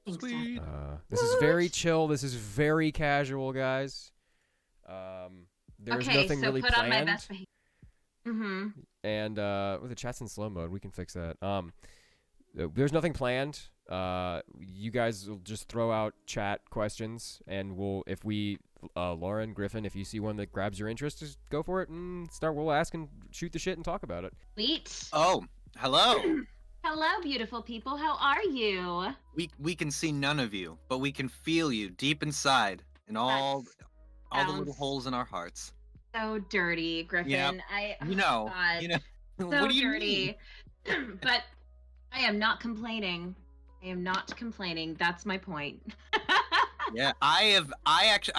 Sweet. This is very chill. This is very casual, guys. There's nothing really put planned. on my best behavior. Mm-hmm. And the chat's in slow mode. We can fix that. There's nothing planned. You guys will just throw out chat questions, and if Lauren, Griffin, if you see one that grabs your interest, just go for it and we'll ask and shoot the shit and talk about it. Sweet. Oh, hello. Hello, beautiful people. How are you? We can see none of you, but we can feel you deep inside in all the little holes in our hearts. So dirty, Griffin. Yep. God, You know. So What do you dirty. mean? But I am not complaining. I am not complaining. That's my point. Yeah, I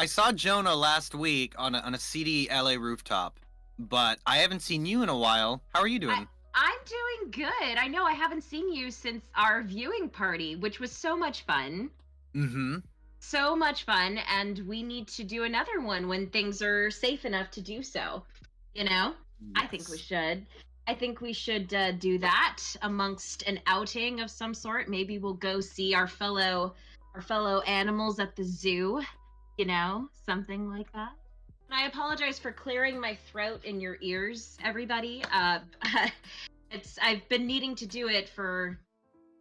saw Jonah last week on a seedy LA rooftop, but I haven't seen you in a while. How are you doing? I'm doing good. I know I haven't seen you since our viewing party, which was so much fun. Mm-hmm. So much fun, and we need to do another one when things are safe enough to do so. You know? Yes. I think we should. I think we should do that amongst an outing of some sort. Maybe we'll go see our fellow animals at the zoo. You know, something like that. And I apologize for clearing my throat in your ears, everybody. I've been needing to do it for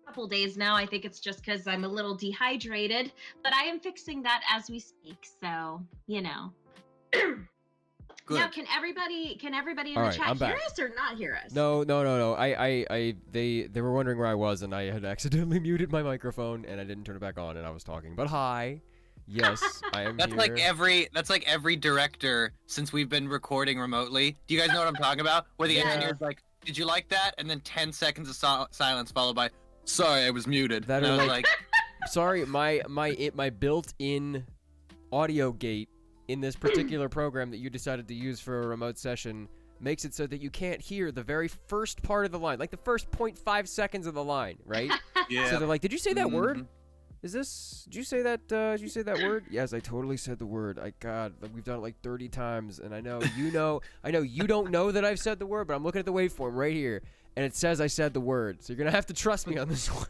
a couple days now. I think it's just because I'm a little dehydrated, but I am fixing that as we speak. So, you know. Good. Now, can everybody in All the right, chat I'm hear back. us or not hear us? No. They were wondering where I was, and I had accidentally muted my microphone, and I didn't turn it back on, and I was talking. But hi. Yes, I am That's here. that's like every director since we've been recording remotely. Do you guys know what I'm talking about? Where the Yeah. engineer's like, "Did you like that?" And then 10 seconds of silence followed by, "Sorry, I was muted." That and are I was like- Sorry, my built-in audio gate in this particular program that you decided to use for a remote session makes it so that you can't hear the very first part of the line, like the first 0.5 seconds of the line, right? yeah. So they're like, "Did you say that word? Mhm. Did you say that word?" Yes, I totally said the word. God, we've done it like 30 times, and I know you don't know that I've said the word, but I'm looking at the waveform right here, and it says I said the word. So you're gonna have to trust me on this one.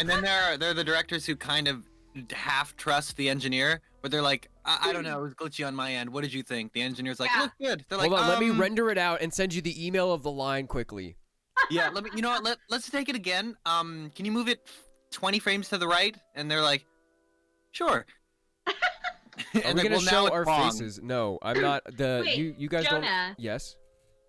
And then there are the directors who kind of half trust the engineer, but they're like, I don't know, it was glitchy on my end. What did you think? The engineer's like, Yeah. look good. They're Hold like, on, let me render it out and send you the email of the line quickly. Yeah, let me. You know what? Let's take it again. Can you move it 20 frames to the right? And they're like, sure. Are And we like, gonna well, now show it's our wrong. faces? No, I'm not. Wait, You guys Jonah. don't. Yes.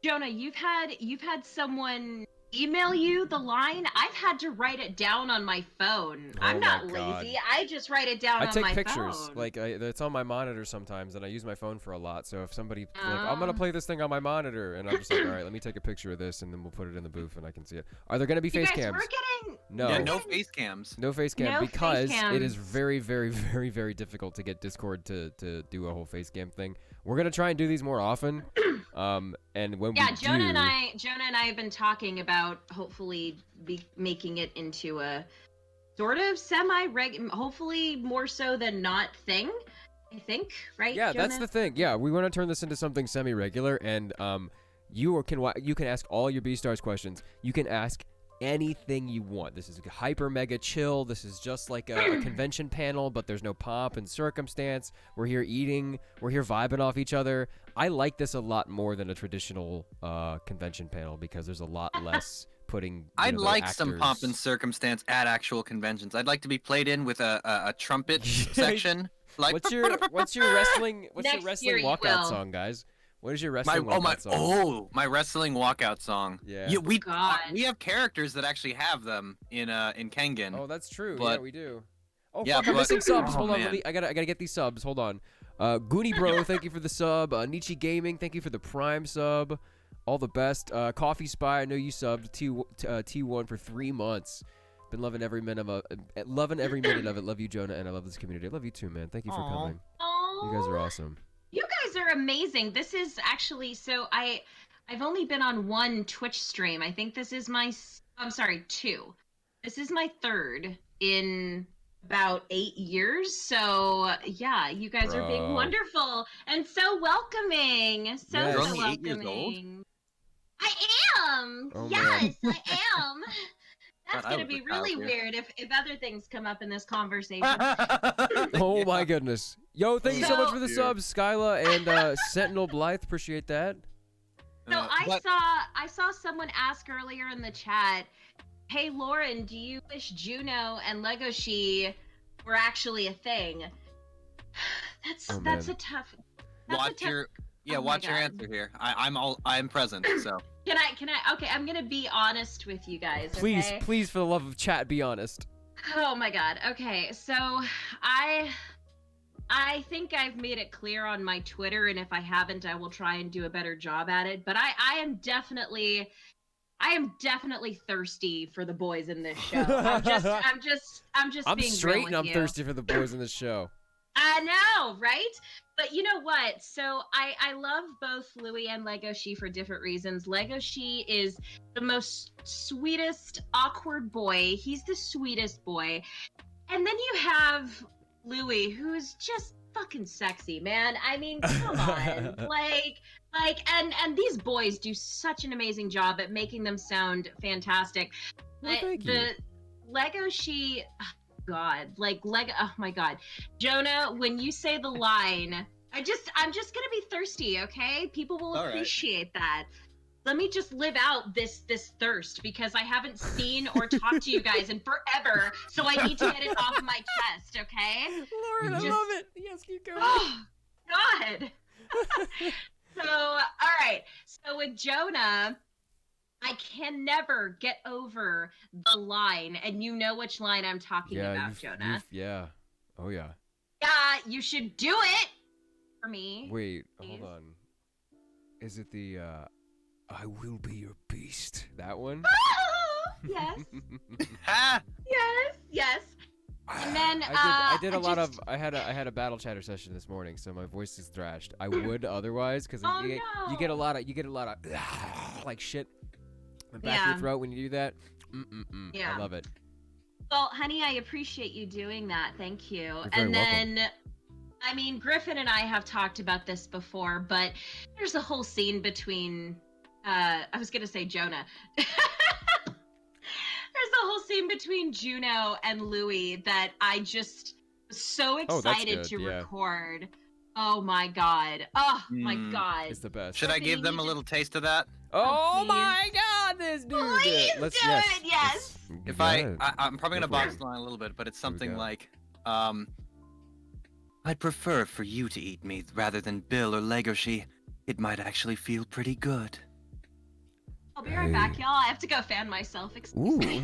Jonah, you've had someone email you the line. I've had to write it down on my phone. Oh I'm not my God. lazy. I just write it down I on take my pictures. phone. Like it's on my monitor sometimes, and I use my phone for a lot. So if somebody like, I'm Oh. gonna play this thing on my monitor, and I'm just like, all right, let me take a picture of this, and then we'll put it in the booth, and I can see it. Are there gonna be You face guys, cams? we're getting No. Yeah, no face cams. No face cam No face because it is cams. very, very, very, very difficult to get Discord to do a whole face cam thing. We're gonna try and do these more often. And when we Jonah do, and I have been talking about hopefully making it into a sort of hopefully more so than not thing. I think, right? yeah, Jonah? that's the thing. Yeah, we want to turn this into something semi-regular, and you can ask all your Beastars questions. You can ask anything you want. This is hyper mega chill. This is just like a convention panel, but there's no pomp and circumstance. We're here eating. We're here vibing off each other. I like this a lot more than a traditional convention panel because there's a lot less putting. I'd the like some pomp actors- and circumstance at actual conventions. I'd like to be played in with a trumpet section. Like, What's your wrestling Next year you walkout will. song, guys? What is your my wrestling walkout song? my wrestling walkout song. Yeah. God. We have characters that actually have them in Kengan. Oh, that's true. Yeah, But- we do. Oh, Yeah, fuck, I'm but- missing subs. oh, Hold on, man. I gotta get these subs. Hold on. Goonie Bro, thank you for the sub. Nichi Gaming, thank you for the Prime sub. All the best. Coffee Spy, I know you subbed. T1 for 3 months. Been loving every minute of it. Love you, Jonah, and I love this community. I love you too, man. Thank you for Aw. coming. Aw. You guys are awesome. You guys are amazing. This is actually I've only been on one Twitch stream. I think this is two. This is my third in about 8 years. So yeah, you guys are being Bro. wonderful and so welcoming. Yes. So You're only 8 years old? welcoming. I am. Oh, yes, I am. That's I gonna was be a child really here. weird if other things come up in this conversation. Oh my goodness. Yo, thank you so much for the So- subs, Skyla and Sentinel Blythe. Appreciate that. So But- I saw someone ask earlier in the chat, "Hey Lauren, do you wish Juno and Legoshi were actually a thing?" That's Oh, that's man. a tough. watch your Oh my watch your God. answer here. I'm present, so Can I? Okay, I'm gonna be honest with you guys. Please, okay? please, for the love of chat, be honest. Oh my God. Okay, so I think I've made it clear on my Twitter, and if I haven't, I will try and do a better job at it. But I am definitely thirsty for the boys in this show. I'm just I'm being straight real and with I'm you. thirsty for the boys in this show. I know, right? But you know what? So I love both Louis and Legoshi for different reasons. Legoshi is the most sweetest, awkward boy. He's the sweetest boy. And then you have Louis, who's just fucking sexy, man. I mean, come on. And these boys do such an amazing job at making them sound fantastic. Well, thank you. The Legoshi, oh my God. Jonah, when you say the line, I'm just gonna be thirsty, okay? People will All right. appreciate that. Let me just live out this thirst because I haven't seen or talked to you guys in forever, so I need to get it off my chest, okay? Lauren, I Just- love it. Yes, keep going. Oh, God. So, all right. So with Jonah, I can never get over the line, and you know which line I'm talking about, Jonah. Yeah. Oh, yeah. Yeah, you should do it for me. Wait, Please. hold on. Is it the, I will be your beast? That one? Yes, ha! yes. And then I did a lot just- of. I had a battle chatter session this morning, so my voice is thrashed. I would otherwise, because Oh, you get a lot of like shit in the back of your Yeah. throat when you do that. Yeah. I love it. Well, honey, I appreciate you doing that. Thank you. You're very And then, I mean, Griffin and I have talked about this before, but there's a whole scene between, I was going to say Jonah. There's a whole scene between Juno and Louis that I just was so Oh, that's excited good, to yeah. record. Oh my God. Oh my Mm. God. It's the best. Should I Griffin, give you them a need to- little taste of that? Oh please. my God, this dude! Please Let's, do yes, it, yes. let's- If yeah. I'm probably Go gonna for box it. the line a little bit, but it's Here we something go. like, I'd prefer for you to eat me rather than Bill or Legoshi. It might actually feel pretty good. I'll be right back, y'all. I have to go fan myself. Excuse Ooh. me.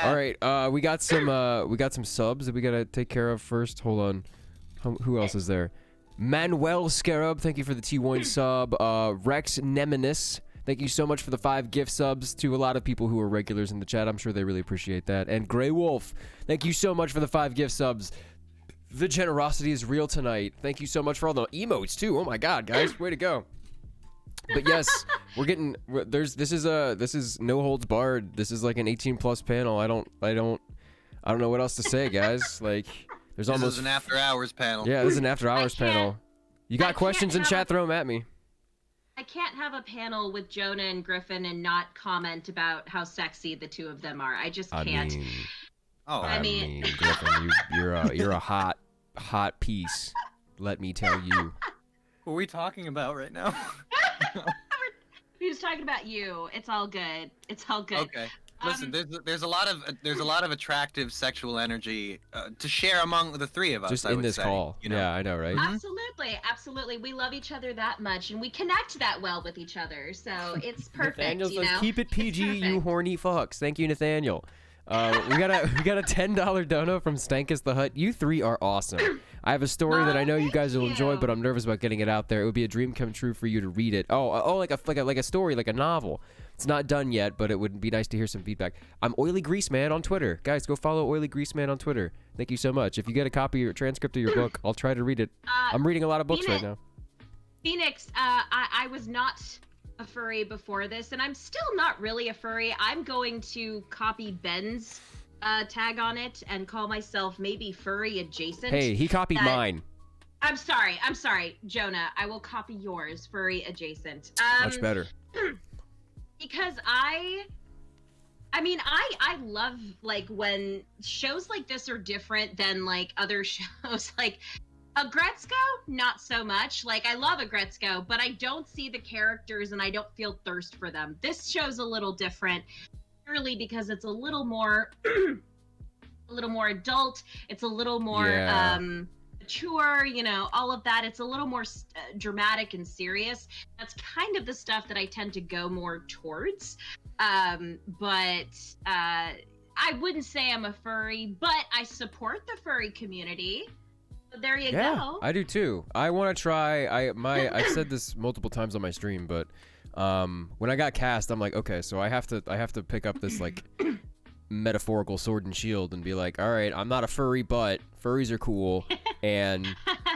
All right. We got some subs that we gotta take care of first. Hold on. Who else is there? Manuel Scarab, thank you for the T1 sub. Rex Nemenis, thank you so much for the 5 gift subs to a lot of people who are regulars in the chat. I'm sure they really appreciate that. And Grey Wolf, thank you so much for the 5 gift subs. The generosity is real tonight. Thank you so much for all the emotes too. Oh my God, guys, way to go. But yes, this is no holds barred. This is like an 18+ panel. I don't know what else to say, guys. Like there's This almost is an after hours panel. yeah, this is an after hours can't- panel. You I got can't questions in have chat? a- Throw them at me. I can't have a panel with Jonah and Griffin and not comment about how sexy the two of them are. I just can't. Oh, I mean- Griffin, you're a hot piece. Let me tell you. what are we talking about right now? He was talking about you. It's all good. It's all good. Okay. Listen, there's a lot of attractive sexual energy to share among the three of us. Just I in would this say, call. You know? Yeah, I know, right? Absolutely. We love each other that much, and we connect that well with each other. So it's perfect. Nathaniel you says, know? "Keep it It's PG, you perfect. horny fucks." Thank you, Nathaniel. We got a $10 dono from Stankus the Hut. You three are awesome. I have a story that I know you guys will enjoy, you. but I'm nervous about getting it out there. It would be a dream come true for you to read it. Oh, like a story, like a novel. It's not done yet, but it would be nice to hear some feedback. I'm Oily Grease Man on Twitter. Guys, go follow Oily Grease Man on Twitter. Thank you so much. If you get a copy or transcript of your book, I'll try to read it. I'm reading a lot of books right now. Phoenix, I was not a furry before this, and I'm still not really a furry. I'm going to copy Ben's tag on it and call myself maybe furry adjacent. Hey, he copied that- mine. I'm sorry, Jonah. I will copy yours, furry adjacent. Much better. Because I I mean, I love like when shows like this are different than like other shows. Like Agretzko, not so much. Like I love Agretzko, but I don't see the characters and I don't feel thirst for them. This show's a little different, purely because it's a little more, a little more adult. It's a little more mature. You know, all of that. It's a little more dramatic and serious. That's kind of the stuff that I tend to go more towards. But I wouldn't say I'm a furry, but I support the furry community. So there you go. I do too. I want to try. I've said this multiple times on my stream, but when I got cast, I'm like, okay, so I have to pick up this like metaphorical sword and shield and be like, all right, I'm not a furry, but furries are cool, and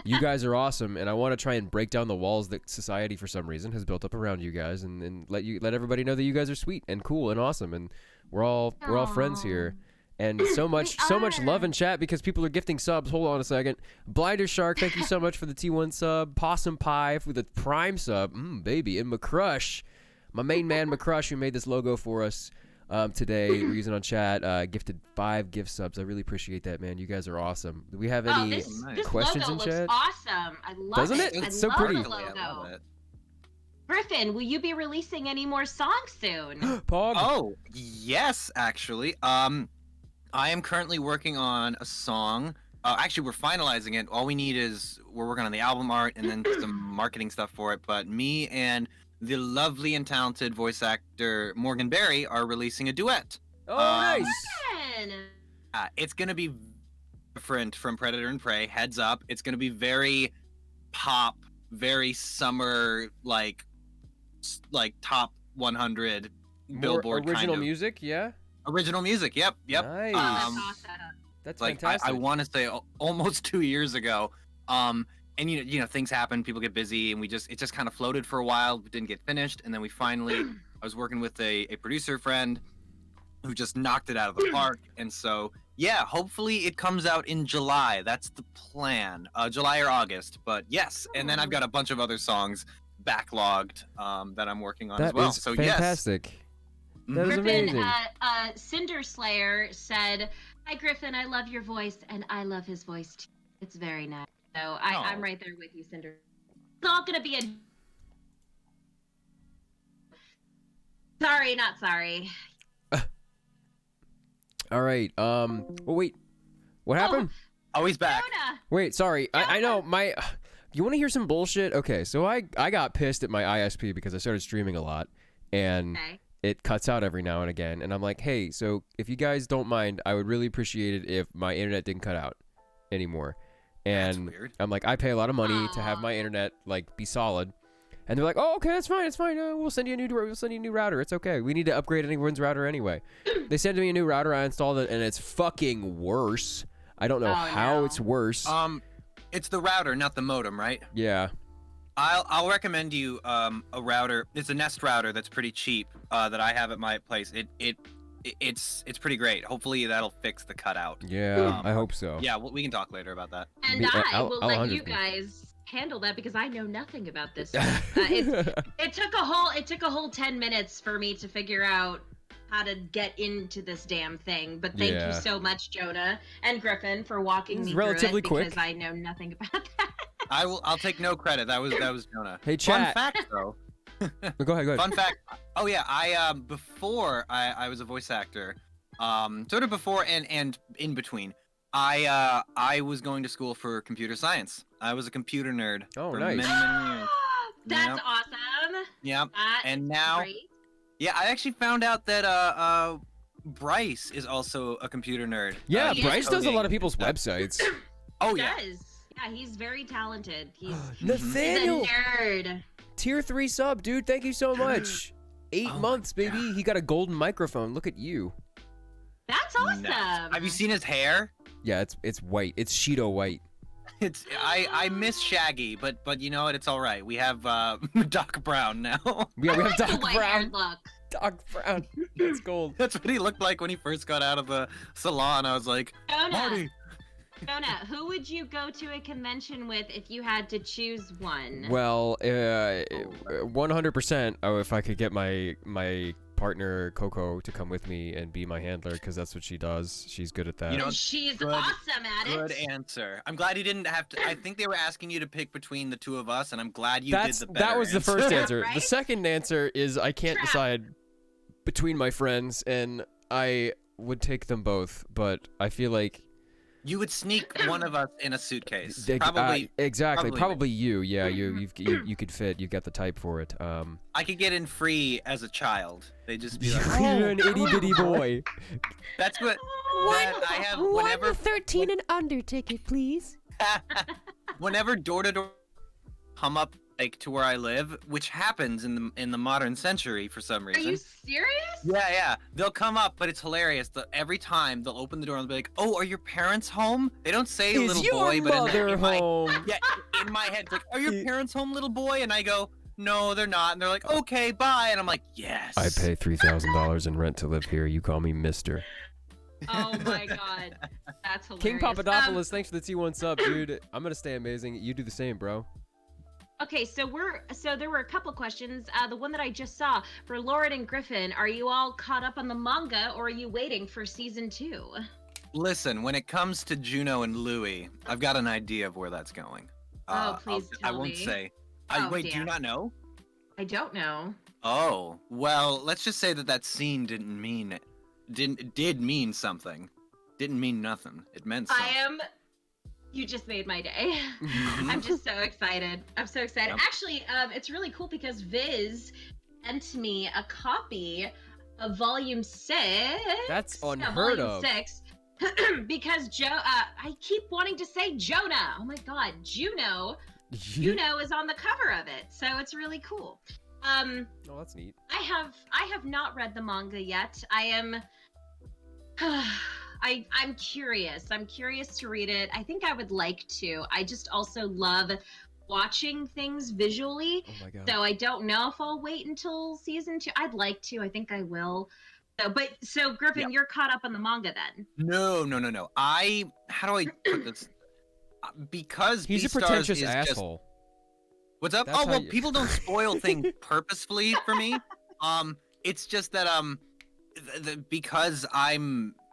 you guys are awesome, and I want to try and break down the walls that society for some reason has built up around you guys, and let everybody know that you guys are sweet and cool and awesome, and we're all friends here. And so much love in chat because people are gifting subs. Hold on a second. Blinder Shark, thank you so much for the T1 sub. Possum Pie for the Prime sub. Baby. And McCrush, my main man McCrush, who made this logo for us today. We're using on chat. Gifted 5 gift subs. I really appreciate that, man. You guys are awesome. Do we have any this questions logo in looks chat? awesome. I love Doesn't it. it? I It's so love pretty. the logo. I love it. Griffin, will you be releasing any more songs soon? Pog. Oh, yes, actually. I am currently working on a song. Actually, we're finalizing it. All we need is we're working on the album art and then some marketing stuff for it. But me and the lovely and talented voice actor Morgan Berry are releasing a duet. Oh, nice. It's gonna be different from Predator and Prey. Heads up, it's gonna be very pop, very summer, like top 100 Billboard More original kind of. music, yeah. Original music, yep. Nice. That's awesome. That's Like fantastic. I want to say almost 2 years ago. And you know things happen, people get busy, and it just kind of floated for a while, but didn't get finished, and then we finally I was working with a producer friend who just knocked it out of the park, and so yeah, hopefully it comes out in July. That's the plan, July or August. But yes, and then I've got a bunch of other songs backlogged that I'm working on as well. So fantastic. yes. That is Griffin, amazing. Cinder Slayer said, "Hi Griffin, I love your voice, and I love his voice too. It's very nice." So I'm right there with you, Cinder. It's all gonna be a. Sorry, not sorry. All right. Well, wait. What happened? Oh, he's back. Jonah. Wait, sorry. I know my. You want to hear some bullshit? Okay, so I got pissed at my ISP because I started streaming a lot, and it cuts out every now and again. And I'm like, hey, so if you guys don't mind, I would really appreciate it if my internet didn't cut out anymore. And That's weird. I'm like, I pay a lot of money to have my internet like be solid. And they're like, oh, okay, that's fine, it's fine. We'll send you a new router. It's okay. We need to upgrade anyone's router anyway. They sent me a new router. I installed it, and it's fucking worse. I don't know how it's worse. It's the router, not the modem, right? Yeah. I'll recommend you a router. It's a Nest router that's pretty cheap that I have at my place. It's pretty great. Hopefully that'll fix the cutout. Yeah, I hope so. Yeah, we can talk later about that. And I will let 100 you guys handle that because I know nothing about this. It took a whole 10 minutes for me to figure out how to get into this damn thing. But thank you so much, Jonah and Griffin, for walking me relatively through it quick. because I know nothing about that. I'll take no credit. That was Jonah. Hey, chat. Fun fact though. Go ahead. Fun fact. Oh yeah, I before I was a voice actor, sort of before and in between. I was going to school for computer science. I was a computer nerd for many years. That's awesome. Yep. And That's now, great. yeah, I actually found out that Bryce is also a computer nerd. Yeah, He's Bryce does a coding lot of people's stuff. websites. Oh He yeah. does. Yeah, he's very talented. He's Nathaniel, a nerd. tier 3 sub, dude. Thank you so much. 8 Oh months, my baby. He got a golden microphone. Look at you. That's awesome. Nice. Have you seen his hair? Yeah, it's white. It's Cheeto white. It's I miss Shaggy, but you know what? It's all right. We have Doc Brown now. Yeah, we have I like the Doc white-haired Brown. look. Doc Brown. That's gold. That's what he looked like when he first got out of the salon. I was like, Marty. Jonah, who would you go to a convention with if you had to choose one? Well, 100%. Oh, if I could get my partner Coco to come with me and be my handler because that's what she does. She's good at that. You know, And she's good- awesome at it. Good answer. I'm glad you didn't have to. I think they were asking you to pick between the two of us, and I'm glad you did the better. That was the first answer. Right? The second answer is I can't Trap. decide between my friends, and I would take them both, but I feel like You would sneak one of us in a suitcase. they- Probably. exactly, probably. probably you. Yeah, you could fit. You got the type for it. I could get in free as a child. They just be like, You're an itty bitty boy. that's what. That I have One whenever. 13 and under ticket, please. Whenever door to door come up like to where I live, which happens in the modern century for some Are reason. you serious? Yeah. They'll come up, but it's hilarious. Every time they'll open the door and they'll be like, "Oh, are your parents home?" They don't say Is little your boy, but mother in my, home? yeah, in my head, it's like, "Are your parents home, little boy?" And I go, "No, they're not." And they're like, "Okay, bye." And I'm like, "Yes." I pay $3,000 in rent to live here. You call me Mister. Oh my god, that's hilarious. King Papadopoulos, thanks for the T1 sub, dude. I'm gonna stay amazing. You do the same, bro. Okay, so there were a couple questions. The one that I just saw for Lauren and Griffin, are you all caught up on the manga, or are you waiting for season 2? Listen, when it comes to Juno and Louis, I've got an idea of where that's going. Please I tell won't me. say. Oh, Wait, do you damn. not know? I don't know. Oh, well, let's just say that scene did mean something. Didn't mean nothing. It meant something. You just made my day. I'm just so excited. I'm so excited. Yep. Actually, it's really cool because Viz sent me a copy of Volume 6. That's Yeah, unheard Volume of. 6. Because I keep wanting to say Jonah. Oh my god, Juno. Juno is on the cover of it, so it's really cool. Oh, that's neat. I have not read the manga yet. I am I'm curious. I'm curious to read it. I think I would like to. I just also love watching things visually. Oh my god. So I don't know if I'll wait until season 2. I'd like to. I think I will. So Griffin, Yep. you're caught up on the manga then. No. How do I put this? Because He's a Beastars pretentious is just- asshole. What's up? That's Oh how well, you- people don't spoil things purposefully for me. It's just that because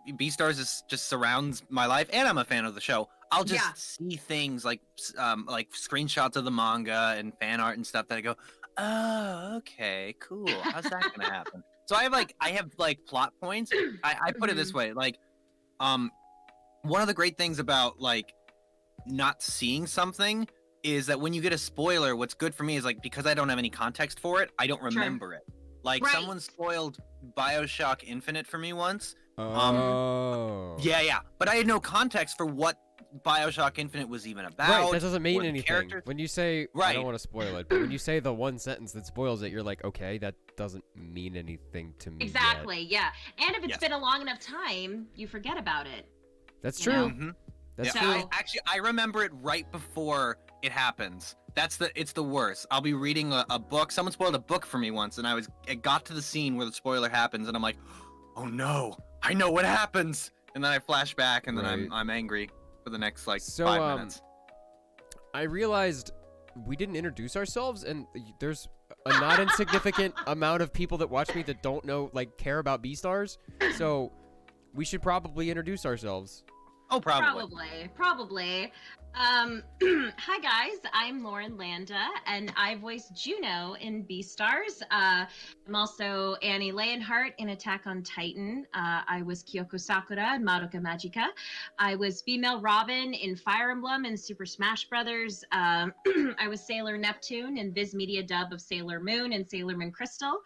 Beastars just surrounds my life, and I'm a fan of the show. I'll just Yeah. see things like screenshots of the manga and fan art and stuff that I go, oh, okay, cool. How's that gonna happen? So I have plot points. I put it this way, one of the great things about not seeing something is that when you get a spoiler, what's good for me is because I don't have any context for it, I don't remember it. Right. Someone spoiled BioShock Infinite for me once. Oh. Yeah, but I had no context for what BioShock Infinite was even about. Right, that doesn't or mean the anything. characters. When you say, I Right. don't want to spoil it, but when you say the one sentence that spoils it, you're like, okay, that doesn't mean anything to me yet. Exactly. Yeah. And if it's Yes. been a long enough time, you forget about it. That's You true. know? Mhm. That's Yeah, true. I remember it right before it happens. It's the worst. I'll be reading a book. Someone spoiled a book for me once, and it got to the scene where the spoiler happens, and I'm like, oh no, I know what happens. And then I flash back, and then Right. I'm angry for the next So, 5 minutes. I realized we didn't introduce ourselves, and there's a not insignificant amount of people that watch me that don't know, care about Beastars. So we should probably introduce ourselves. Oh, probably. Probably. Hi guys, I'm Lauren Landa, and I voice Juno in Beastars. I'm also Annie Leonhardt in Attack on Titan. I was Kyoko Sakura in Madoka Magica. I was female Robin in Fire Emblem and Super Smash Brothers. I was Sailor Neptune in Viz Media dub of Sailor Moon and Sailor Moon Crystal.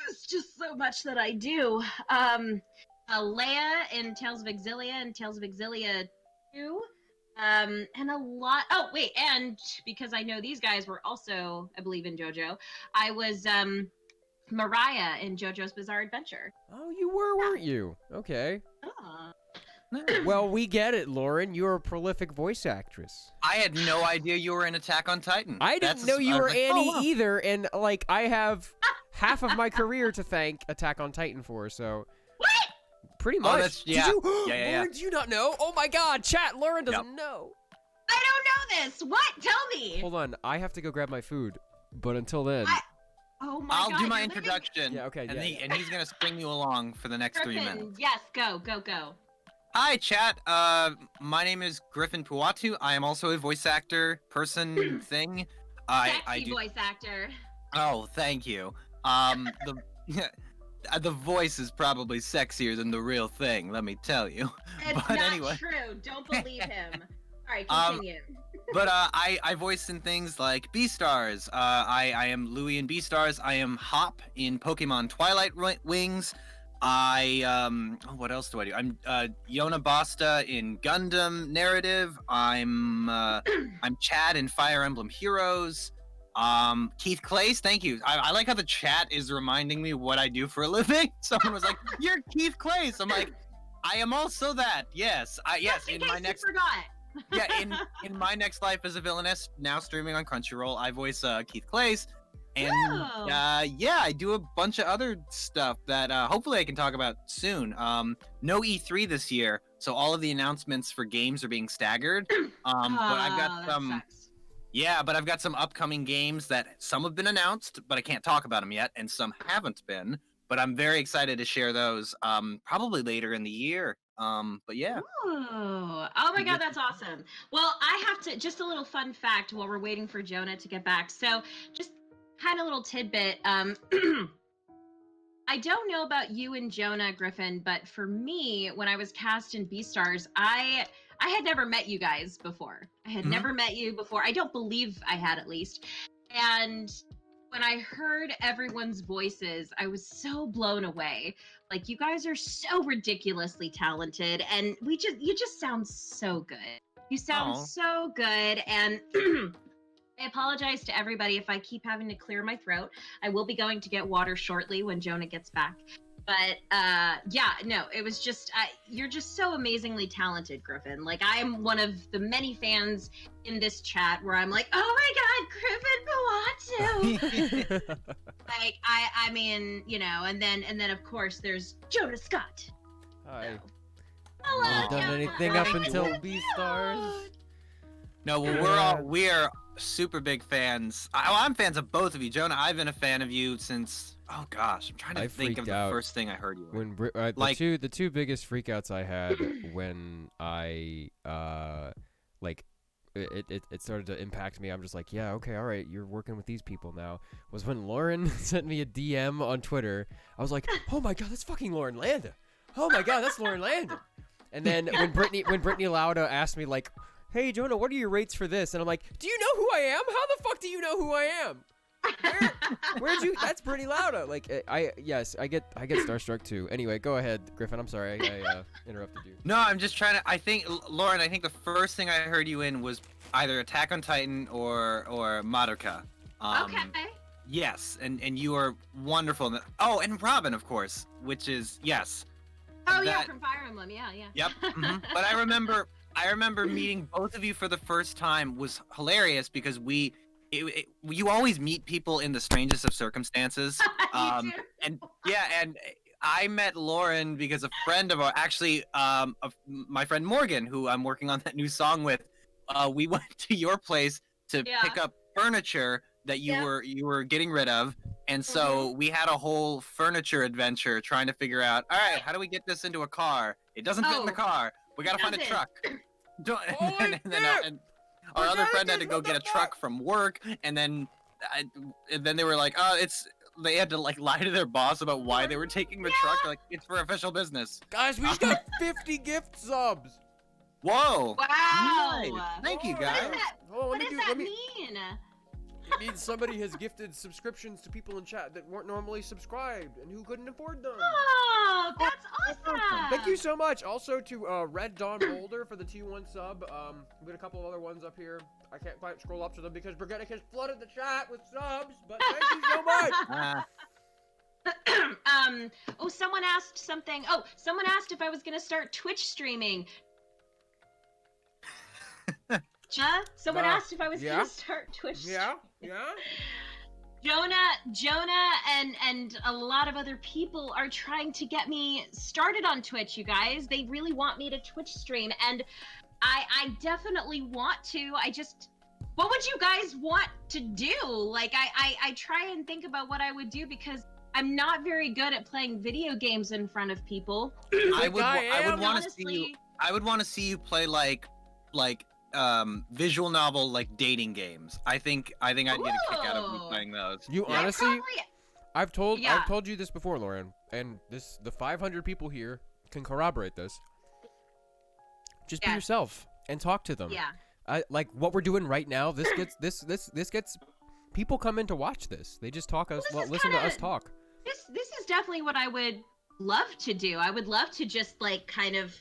It's just so much that I do. Leia in Tales of Exilia and Tales of Exilia 2. And a lot. Oh, wait. And because I know these guys were also, I believe, in JoJo, I was Mariah in JoJo's Bizarre Adventure. Oh, you were, weren't you? Okay. Oh. Well, we get it, Lauren. You're a prolific voice actress. I had no idea you were in Attack on Titan. I didn't That's- know you I was were like, Annie oh, wow. either, and I have half of my career to thank Attack on Titan for, so What? pretty Oh, much. that's- yeah. Did you? Yeah. Lauren, do you not know? Oh my God, chat! Lauren doesn't know. I don't know this. What? Tell me. Hold on, I have to go grab my food, but until then, Oh my I'll God, do my you're leaving- introduction. Yeah, okay, And, yeah. and he's gonna string you along for the next 3 Griffin, minutes. yes, go. Hi, chat. My name is Griffin Puatu. I am also a voice actor, person, thing. I Sexy do. voice actor. Oh, thank you. The voice is probably sexier than the real thing. Let me tell you. It's But not anyway. true. Don't believe him. All right, continue. But I voice in things like Beastars. I am Louis in Beastars. I am Hop in Pokemon Twilight Wings. What else do I do? I'm Yona Basta in Gundam Narrative. I'm Chad in Fire Emblem Heroes. Keith Clays, thank you. I like how the chat is reminding me what I do for a living. Someone was like, "You're Keith Clays." I'm like, "I am also that." Yes, yes. Just In in my case next, you forgot. yeah, in my next life as a villainess, now streaming on Crunchyroll, I voice Keith Clays. And Oh. yeah, I do a bunch of other stuff that hopefully I can talk about soon. No E3 this year, so all of the announcements for games are being staggered. But I've got that some. sucks. Yeah, but I've got some upcoming games that some have been announced, but I can't talk about them yet, and some haven't been. But I'm very excited to share those probably later in the year. But yeah. Ooh. Oh my God, that's awesome. Well, I have to, just a little fun fact while we're waiting for Jonah to get back. So just kind of little tidbit. I don't know about you and Jonah, Griffin, but for me, when I was cast in Beastars, I had never met you guys before. I had Mhm. never met you before. I don't believe I had, at least. And when I heard everyone's voices, I was so blown away. Like, you guys are so ridiculously talented, and you just sound so good. You sound Aw. so good, and I apologize to everybody if I keep having to clear my throat. I will be going to get water shortly when Jonah gets back. But yeah, no, it was just, you're just so amazingly talented, Griffin. Like, I'm one of the many fans in this chat where I'm like, oh my God, Griffin Puatu. Like, I mean, you know, and then of course there's Jonah Scott. Hi. Hello, Haven't done Jonah. anything up until Beastars. No, well, we're super big fans. I'm fans of both of you, Jonah. I've been a fan of you since. Oh gosh, I'm trying to I think of freaked the out first thing I heard you. When Like- the two biggest freakouts I had when I like it started to impact me. I'm just like, yeah, okay, all right, you're working with these people now. Was when Lauren sent me a DM on Twitter. I was like, oh my God, that's fucking Lauren Landa. Oh my God, that's Lauren Landa. And then when Brittany Lauda asked me like, hey Jonah, what are your rates for this? And I'm like, do you know who I am? How the fuck do you know who I am? Where'd you? That's Brittany Lauda. Like, I get starstruck too. Anyway, go ahead, Griffin. I'm sorry I interrupted you. No, I'm just trying to. I think Lauren. I think the first thing I heard you in was either Attack on Titan or Madoka. Okay. Yes, and you are wonderful. Oh, and Robin, of course, which is yes. Oh yeah, That- from Fire Emblem. Yeah. Yep. Mhm. But I remember meeting both of you for the first time was hilarious because you always meet people in the strangest of circumstances. You too. And yeah, and I met Lauren because a friend of ours, actually, my friend Morgan, who I'm working on that new song with, we went to your place to Yeah. pick up furniture that you Yeah. were getting rid of, and so we had a whole furniture adventure trying to figure out, all right, how do we get this into a car? It doesn't fit in the Oh, car. We gotta find a doesn't. truck. Holy And our other friend had to go get a truck from work, and then they were like, oh, they had to like lie to their boss about why they were taking the truck. They're like, it's for official business. Guys, we just got 50 gift subs. Whoa! Wow. Nice. Thank you, What guys. does that, Oh, what does that mean? It means somebody has gifted subscriptions to people in chat that weren't normally subscribed and who couldn't afford them. Oh, that's awesome. Thank you so much. Also to Red Dawn Boulder for the T1 sub. We got a couple of other ones up here. I can't quite scroll up to them because Brigitte has flooded the chat with subs. But thank you so much. Oh, someone asked something. Oh, someone asked if I was gonna start Twitch streaming. Someone asked if I was yeah? gonna start Twitch. Yeah. Jonah and a lot of other people are trying to get me started on Twitch, you guys. They really want me to Twitch stream, and I definitely want to. what would you guys want to do? Like, I try and think about what I would do because I'm not very good at playing video games in front of people. I would want to see you. Honestly, I would want to see you play like visual novel like dating games. I think I'd get a kick out of you Ooh. playing those. You Yeah, honestly, probably- I've told Yeah. you this before, Lauren, and the 500 people here can corroborate this. Just be Yeah. yourself and talk to them. Yeah. Like what we're doing right now. This gets people come in to watch this. They just talk us, Well, this is listen to us kinda- talk. This is definitely what I would love to do. I would love to just like kind of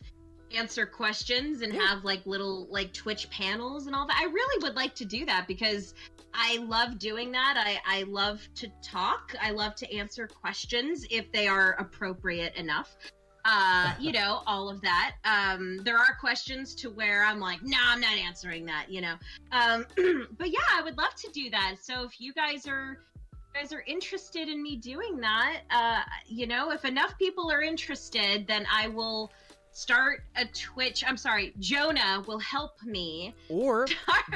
answer questions and Yeah. have like little like Twitch panels and all that. I really would like to do that because I love doing that. I love to talk. I love to answer questions if they are appropriate enough. You know, all of that. There are questions to where I'm like, nah, I'm not answering that, you know. But yeah, I would love to do that. So if you guys are interested in me doing that, you know, if enough people are interested, then I will start a Twitch. I'm sorry, Jonah will help me. Or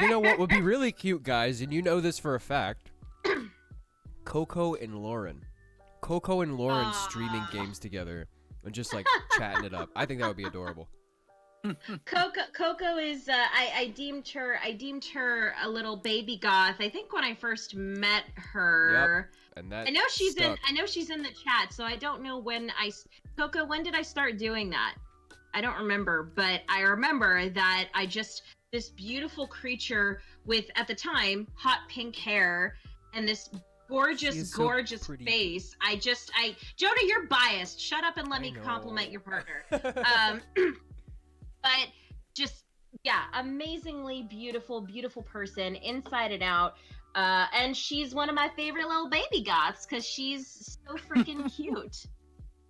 you know what would be really cute, guys, and you know this for a fact. Coco and Lauren streaming games together and just like chatting it up. I think that would be adorable. Coco is I deemed her a little baby goth. I think when I first met her. And that I know she's stuck. in the chat, so I don't know when Coco, when did I start doing that? I don't remember, but I remember that this beautiful creature with, at the time, hot pink hair and this She is so gorgeous pretty. face. Jonah, you're biased. Shut up and let I me know. compliment your partner. But just, yeah, amazingly beautiful person inside and out. And she's one of my favorite little baby goths because she's so freaking cute.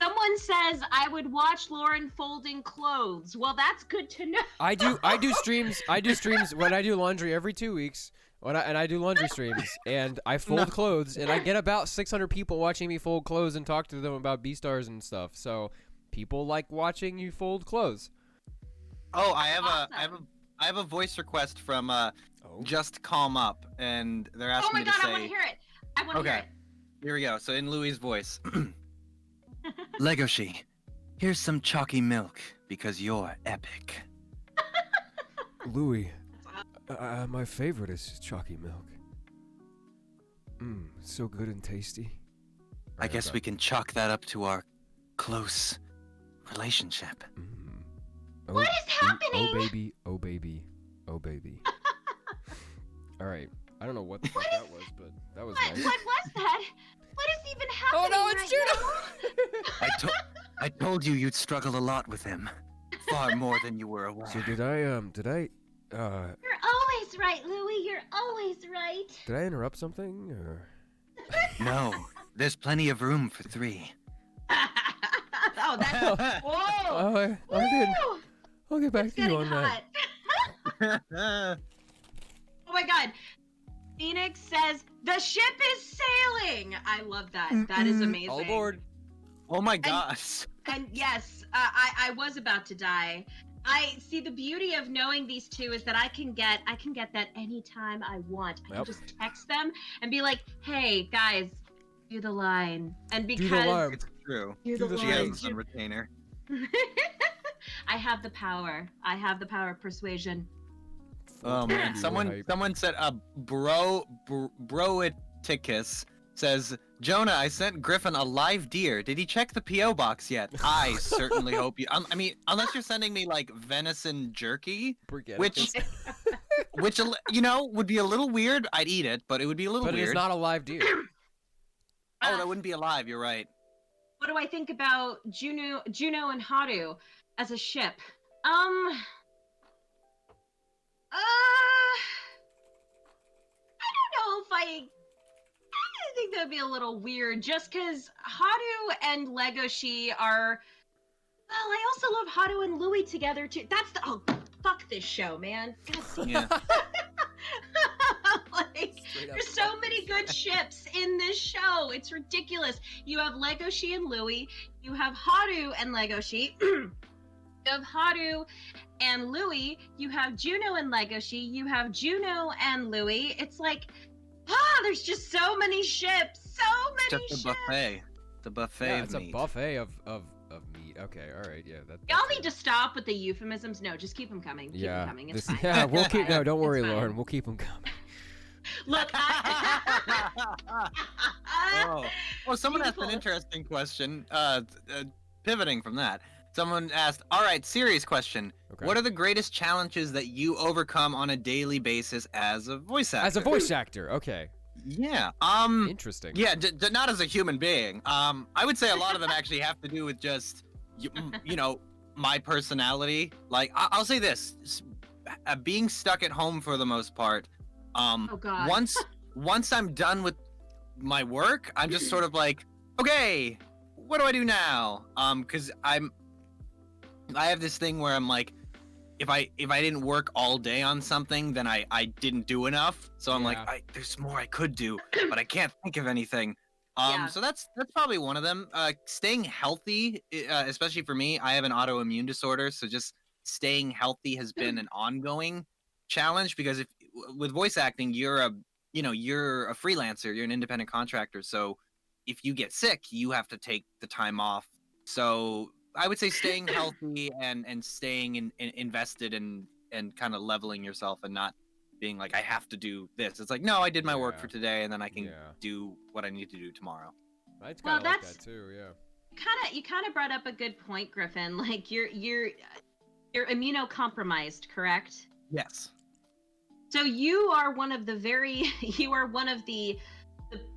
Someone says I would watch Lauren folding clothes. Well, that's good to know. I do streams when I do laundry every 2 weeks. I do laundry streams and I fold clothes and I get about 600 people watching me fold clothes and talk to them about Beastars and stuff. So people like watching you fold clothes. Oh, Awesome. I have a voice request from Just Calm Up, and they're asking Oh my me to god, say. I want to hear it. I want to hear Okay, here we go. So in Louis' voice, Legoshi, here's some chalky milk because you're epic. Louis, my favorite is chalky milk. So good and tasty. I guess we can chalk that up to our close relationship. What is happening? Oh baby, oh baby, oh baby. All right, I don't know what the fuck that was, but that was What nice. was that? What is even Oh happening no, it's right Juno! I told you you'd struggle a lot with him, far more than you were aware. So did I You're always right, Louie. You're always right. did I interrupt something? Or... No, there's plenty of room for three. Oh, that's... Whoa! I'll get back It's to you getting on that. hot. Oh my god. Phoenix says, the ship is sailing! I love that. That is amazing. All aboard. Oh my gosh. And yes, I was about to die. I see the beauty of knowing these two is that I can get that anytime I want. I can just text them and be like, hey guys, do the line. And because Do the line. It's true. Do the She line. has a retainer. I have the power. I have the power of persuasion. Oh man, You someone hype. said Broeticus says, Jonah, I sent Griffin a live deer. Did he check the PO box yet? I certainly hope you. I mean, unless you're sending me like venison jerky, Forget which it. which you know would be a little weird. I'd eat it, but it would be a little But weird. it's not a live deer. Oh, that wouldn't be alive. You're right. What do I think about Juno and Haru as a ship? I don't know if I think that'd be a little weird, just because Haru and Legoshi are. Well, I also love Haru and Louie together too. That's the fuck this show, man. God damn. Yeah. Like, Straight up there's so many good ships in this show. It's ridiculous. You have Legoshi and Louie. You have Haru and Legoshi. You have Haru and Louie. You have Juno and Legoshi. You have Juno and Louie. It's like, there's just so many ships. So many Just ships. a buffet. The buffet Yeah, of it's meat. a buffet of meat. Okay, all right, yeah. Y'all need to stop with the euphemisms. No, just keep them coming. Keep them coming. It's fine. Yeah, we'll It's keep. No, fine. don't worry, It's fine. Lauren. We'll keep them coming. Look, Oh, someone asked an Beautiful. interesting question. Pivoting from that, someone asked, "All right, serious question. Okay. What are the greatest challenges that you overcome on a daily basis as a voice actor?" As a voice actor, okay. Yeah. Interesting. Yeah, not as a human being. I would say a lot of them actually have to do with just, you know, my personality. Like, I'll say this: being stuck at home for the most part. oh God. Once I'm done with my work, I'm just sort of like, okay, what do I do now? Because I have this thing where I'm like, if I didn't work all day on something, then I didn't do enough. So I'm Yeah. like, there's more I could do, but I can't think of anything. Yeah. So that's probably one of them. Staying healthy, especially for me, I have an autoimmune disorder, so just staying healthy has been an ongoing challenge, because if with voice acting, you're a freelancer, you're an independent contractor, so if you get sick, you have to take the time off. So I would say staying healthy and staying invested and kind of leveling yourself and not being like, I have to do this. It's like, no, I did my work Yeah. for today, and then I can Yeah. do what I need to do tomorrow. I'd Well, kind of like that's- that too, yeah. You kind of brought up a good point, Griffin. Like you're immunocompromised, correct? Yes. So you are one of the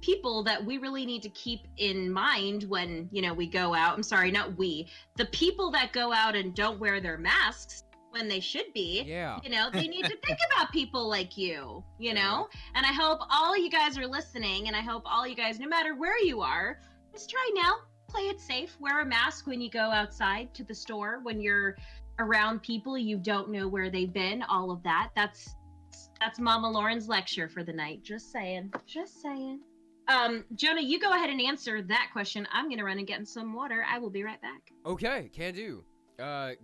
people that we really need to keep in mind when, we go out. I'm sorry, not we. The people that go out and don't wear their masks when they should be. Yeah. They need to think about people like you, Yeah. And I hope all you guys are listening, and I hope all you guys, no matter where you are, just try now, play it safe, wear a mask when you go outside to the store, when you're around people you don't know where they've been, all of that. That's Mama Lauren's lecture for the night. Just saying. Jonah, you go ahead and answer that question. I'm gonna run and get some water. I will be right back. Okay, can do.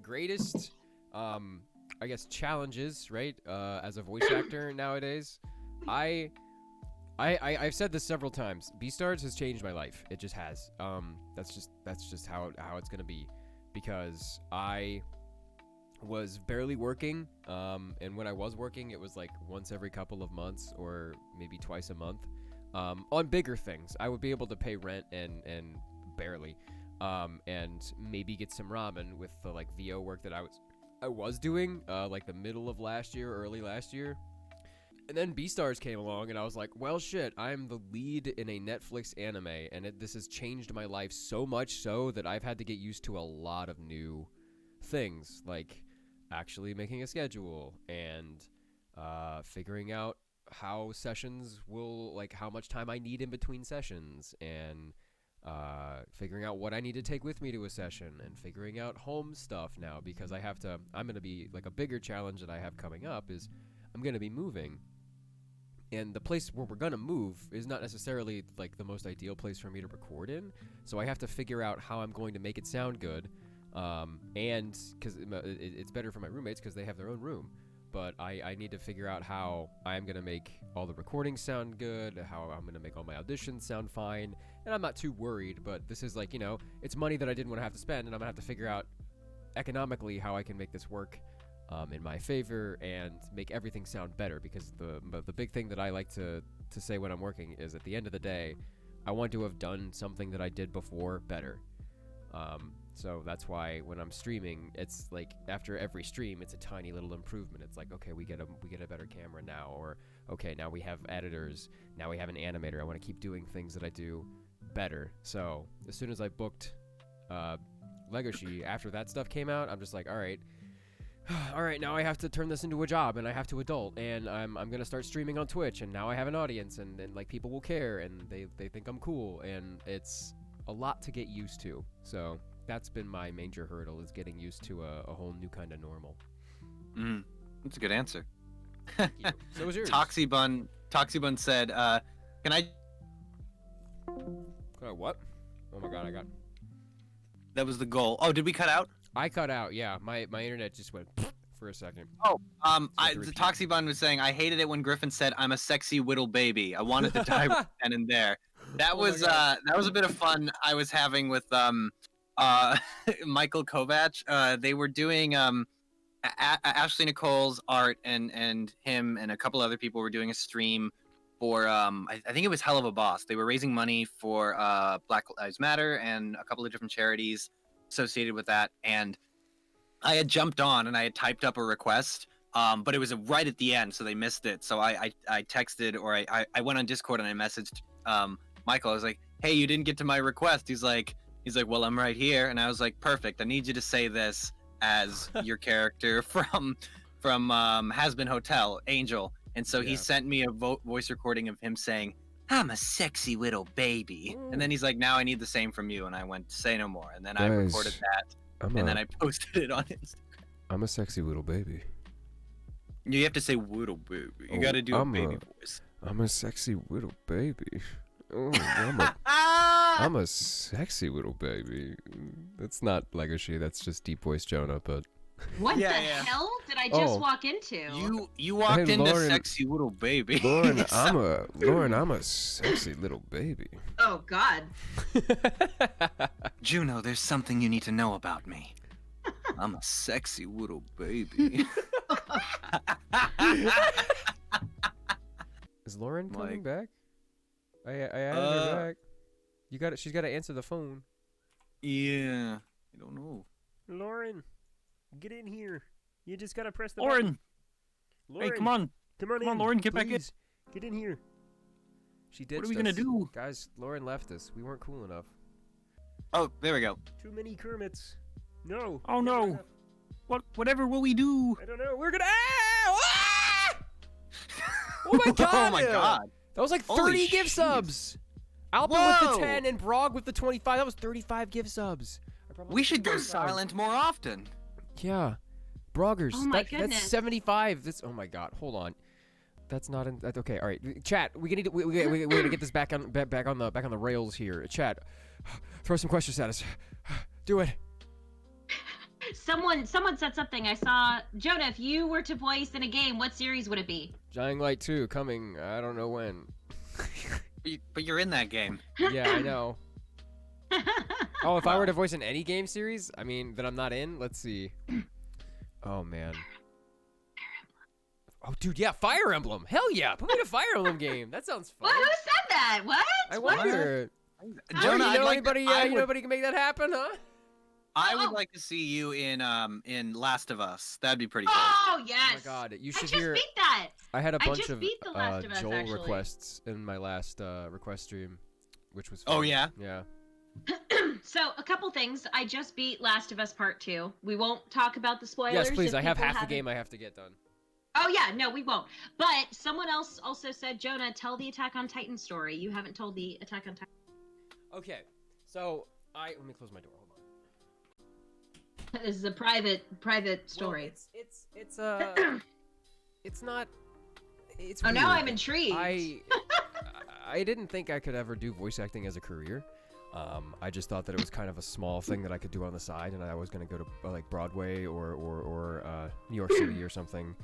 Greatest, I guess challenges, right? As a voice actor nowadays, I've said this several times. Beastars has changed my life. It just has. That's just how it's gonna be, because I was barely working, and when I was working, it was like once every couple of months or maybe twice a month. On bigger things, I would be able to pay rent and barely, and maybe get some ramen with the like VO work that I was doing, like the middle of last year, early last year. And then Beastars came along, and I was like, well, shit, I'm the lead in a Netflix anime, and this has changed my life so much so that I've had to get used to a lot of new things, like actually making a schedule and figuring out how sessions will, like how much time I need in between sessions, and figuring out what I need to take with me to a session, and figuring out home stuff now, because I'm going to be, like, a bigger challenge that I have coming up is I'm going to be moving. And the place where we're going to move is not necessarily, like, the most ideal place for me to record in, so I have to figure out how I'm going to make it sound good. And because it's better for my roommates because they have their own room, but I need to figure out how I'm going to make all the recordings sound good, how I'm going to make all my auditions sound fine, and I'm not too worried, but this is like, it's money that I didn't want to have to spend, and I'm going to have to figure out economically how I can make this work in my favor and make everything sound better, because the big thing that I like to say when I'm working is, at the end of the day, I want to have done something that I did before better. So that's why when I'm streaming, it's like after every stream, it's a tiny little improvement. It's like, okay, we get a better camera now, or okay, now we have editors, now we have an animator. I want to keep doing things that I do better. So as soon as I booked Legoshi, after that stuff came out, I'm just like, all right, now I have to turn this into a job, and I have to adult, and I'm gonna start streaming on Twitch, and now I have an audience, and like people will care, and they think I'm cool, and it's a lot to get used to. So that's been my major hurdle, is getting used to a whole new kind of normal. That's a good answer. Thank you. So was yours. Toxybun said, can I... What? Oh my god, I got... That was the goal. Oh, did we cut out? I cut out. Yeah, my internet just went for a second. Oh, have to the repeat. Toxibun was saying I hated it when Griffin said I'm a sexy whittle baby. I wanted to die right then and there. That Oh my was God. that was a bit of fun I was having with Michael Kovac. They were doing Ashley Nicole's art and him and a couple other people were doing a stream for I think it was Hell of a Boss. They were raising money for Black Lives Matter and a couple of different charities associated with that. And I had jumped on and I had typed up a request, but it was right at the end, so they missed it. So I texted or I went on Discord and I messaged Michael. I was like, "Hey, you didn't get to my request." He's like, "Well, I'm right here." And I was like, "Perfect. I need you to say this as your character from Has Been Hotel, Angel." And so he Yeah. sent me a voice recording of him saying, "I'm a sexy little baby." And then he's like, "Now I need the same from you." And I went, "Say no more." And then I Guys, recorded that. And then I posted it on Instagram. I'm a sexy little baby. You have to say little baby. You Oh, got to do a I'm baby a- voice. I'm a sexy little baby. Oh, Ah! I'm a sexy little baby. That's not Legoshi. That's just deep voice Jonah. But What Yeah, the yeah. hell did I just Oh. walk into? You walked Hey, into Lauren- sexy little baby. Lauren, So- I'm a sexy little baby. Oh God. Juno, there's something you need to know about me. I'm a sexy little baby. Is Lauren coming Like- back? I added her back. You got it. She's got to answer the phone. Yeah, I don't know. Lauren, get in here. You just gotta press the Lauren, button. Lauren, hey, come on. Come on Come on, in, Lauren, get back in. please. Get in here. She did. What are we gonna do? guys? Lauren left us. We weren't cool enough. Oh, there we go. Too many Kermits. No. Oh, never no. enough. Whatever will we do? I don't know. We're gonna. Ah! Oh my god! Oh my god. That was like Holy 30 gift shit. subs. Alpha with Whoa. the 10 and Brog with the 25. That was 35 gift subs. I probably- We should go silent more often. Yeah. Broggers. Oh my That's goodness. 75. This. Oh my god. Hold on. That's not in. That, okay. All right. Chat. We need to. We gotta get this back on the rails here. Chat. Throw some question status. Do it. Someone said something. I saw Jonah. If you were to voice in a game, what series would it be? Dying Light 2 coming. I don't know when. But you're in that game. Yeah, I know. Oh, if I were to voice in any game series, I mean, that I'm not in, let's see. Oh, man. Oh, dude, yeah, Fire Emblem. Hell yeah, put me in a Fire Emblem game. That sounds fun. What? Who said that? What? I What? wonder. Jonah, you I'd know like anybody? to, I, You know would, anybody can make that happen, huh? I would Oh. like to see you in Last of Us. That'd be pretty cool. Oh Oh yes. my god, you I should just hear. beat that. I had a I bunch just of beat The Last of Us, Joel actually. requests in my last request stream, which was. Oh, fun. yeah? Yeah. So a couple things. I just beat Last of Us Part 2. We won't talk about the spoilers. Yes, please. if I have people half the haven't- game I have to get done. Oh yeah, no, we won't. But someone else also said, Jonah, tell the Attack on Titan story. You haven't told the Attack on Titan. Okay, so let me close my door. Hold on. This is a private story. Well, it's not. It's. Oh, now weird. I'm intrigued. I didn't think I could ever do voice acting as a career. I just thought that it was kind of a small thing that I could do on the side, and I was gonna go to like Broadway or New York City or something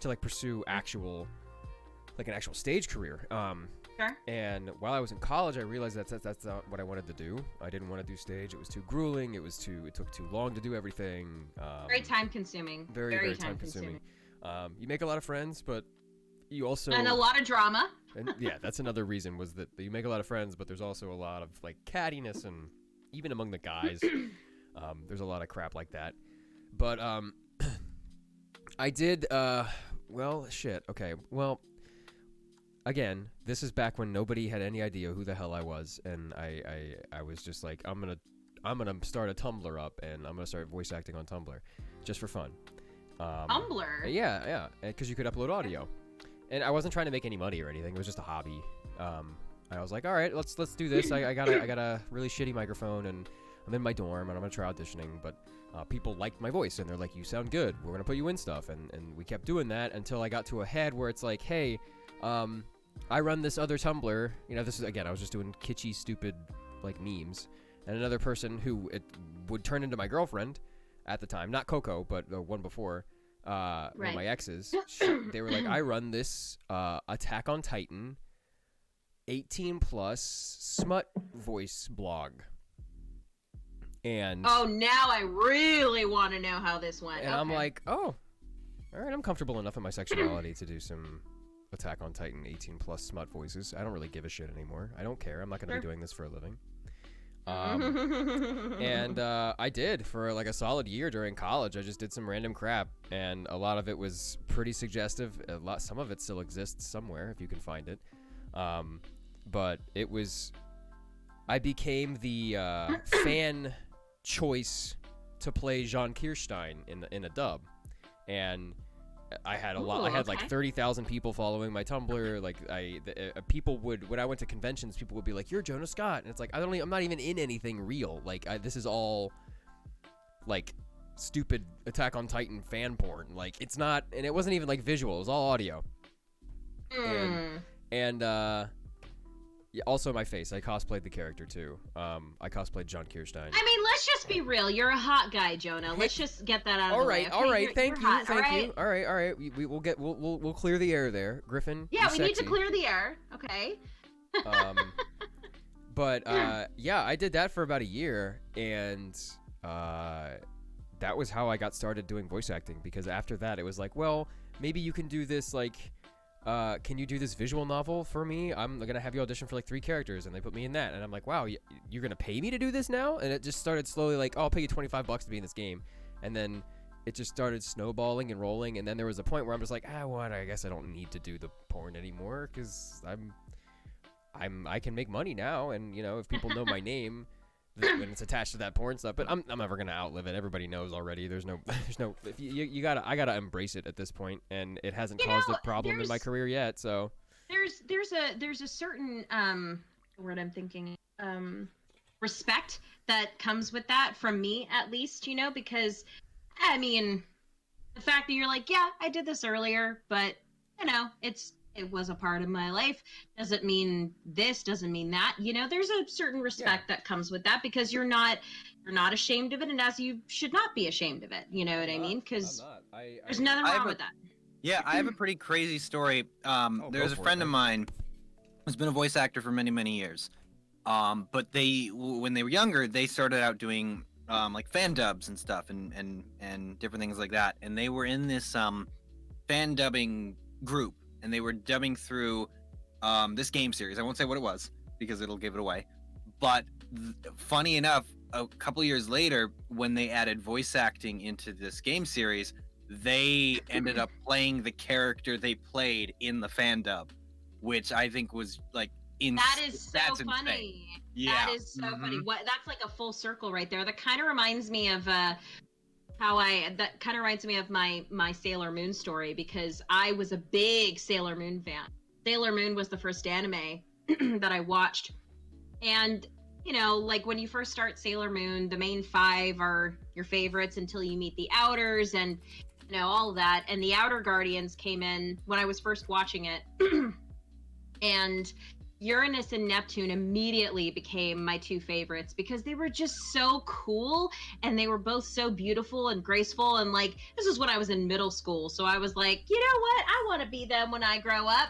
to like pursue an actual stage career. Sure. And while I was in college, I realized that's not what I wanted to do. I didn't want to do stage. It was too grueling. It took too long to do everything. Very time consuming. Very time consuming. You make a lot of friends, but you also And a lot of drama. and yeah, that's another reason was that you make a lot of friends, but there's also a lot of like cattiness, and even among the guys, there's a lot of crap like that. But I did. Well, shit. Okay. Well, again, this is back when nobody had any idea who the hell I was, and I was just like, I'm gonna start a Tumblr up, and I'm gonna start voice acting on Tumblr, just for fun. Tumblr. Yeah, because you could upload audio, and I wasn't trying to make any money or anything. It was just a hobby. I was like, all right, let's do this. I got a really shitty microphone, and I'm in my dorm, and I'm gonna try auditioning. But people liked my voice, and they're like, you sound good. We're gonna put you in stuff, and we kept doing that until I got to a head where it's like, hey, I run this other Tumblr. You know, this is again, I was just doing kitschy, stupid like memes, and another person who it would turn into my girlfriend. at the time, not Coco, but the one before, one of Right. my exes. They were like, I run this Attack on Titan 18 plus smut voice blog. And Oh, now I really want to know how this went. and I'm Okay. like, oh, all right, I'm comfortable enough in my sexuality to do some Attack on Titan 18 plus smut voices. I don't really give a shit anymore. I don't care. I'm not going to Sure. be doing this for a living. And I did for like a solid year during college. I just did some random crap, and a lot of it was pretty suggestive. Some of it still exists somewhere if you can find it. But it was, I became the fan choice to play Jean Kirstein in a dub, and I had a lot. I had like okay. 30,000 people following my Tumblr. Like people would, when I went to conventions, people would be like, "You're Jonah Scott," and it's like I'm not even in anything real. Like this is all like stupid Attack on Titan fan porn. Like it's not, and it wasn't even like visual. It was all audio. And yeah, also my face. I cosplayed the character too. I cosplayed John Kirstein. I mean, let's just be real. You're a hot guy, Jonah. Let's just get that out of the way. All okay? right. You're Thank you. hot, Thank all right? you. All right. We'll clear the air there, Griffin. Yeah, you're we need to sexy. clear the air. Okay. But yeah, I did that for about a year, and that was how I got started doing voice acting. Because after that, it was like, well, maybe you can do this. Like, can you do this visual novel for me? I'm gonna have you audition for like 3 characters, and they put me in that, and I'm like, wow, you're gonna pay me to do this now? And it just started slowly, like, oh, I'll pay you $25 to be in this game, and then it just started snowballing and rolling, and then there was a point where I'm just like, what? I guess I don't need to do the porn anymore because I can make money now, and you know, if people know my name, when it's attached to that porn stuff, but I'm never gonna outlive it. Everybody knows already. There's no. If I gotta embrace it at this point, and it hasn't caused a problem in my career yet. So There's a certain word I'm thinking respect that comes with that from me, at least, you know, because I mean, the fact that you're like, yeah, I did this earlier, but you know, it was a part of my life. Doesn't mean this, doesn't mean that. You know, there's a certain respect that comes with that because you're not ashamed of it, and as you should not be ashamed of it. You know what I mean? Because there's nothing wrong with that. Yeah, I have a pretty crazy story. There's a friend of mine who's been a voice actor for many, many years. But when they were younger, they started out doing like fan dubs and stuff and different things like that. And they were in this fan dubbing group, and they were dubbing through this game series. I won't say what it was because it'll give it away. But funny enough, a couple years later, when they added voice acting into this game series, they ended up playing the character they played in the fan dub, which I think was like That is so that's funny. insane. Yeah. That is so funny. That's like a full circle right there. That kind of reminds me of my Sailor Moon story, because I was a big Sailor Moon fan. Sailor Moon was the first anime that I watched. And, you know, like when you first start Sailor Moon, the main 5 are your favorites until you meet the Outers and, you know, all of that. And the Outer Guardians came in when I was first watching it. And Uranus and Neptune immediately became my 2 favorites because they were just so cool, and they were both so beautiful and graceful. And like, this is when I was in middle school, so I was like, you know what, I want to be them when I grow up.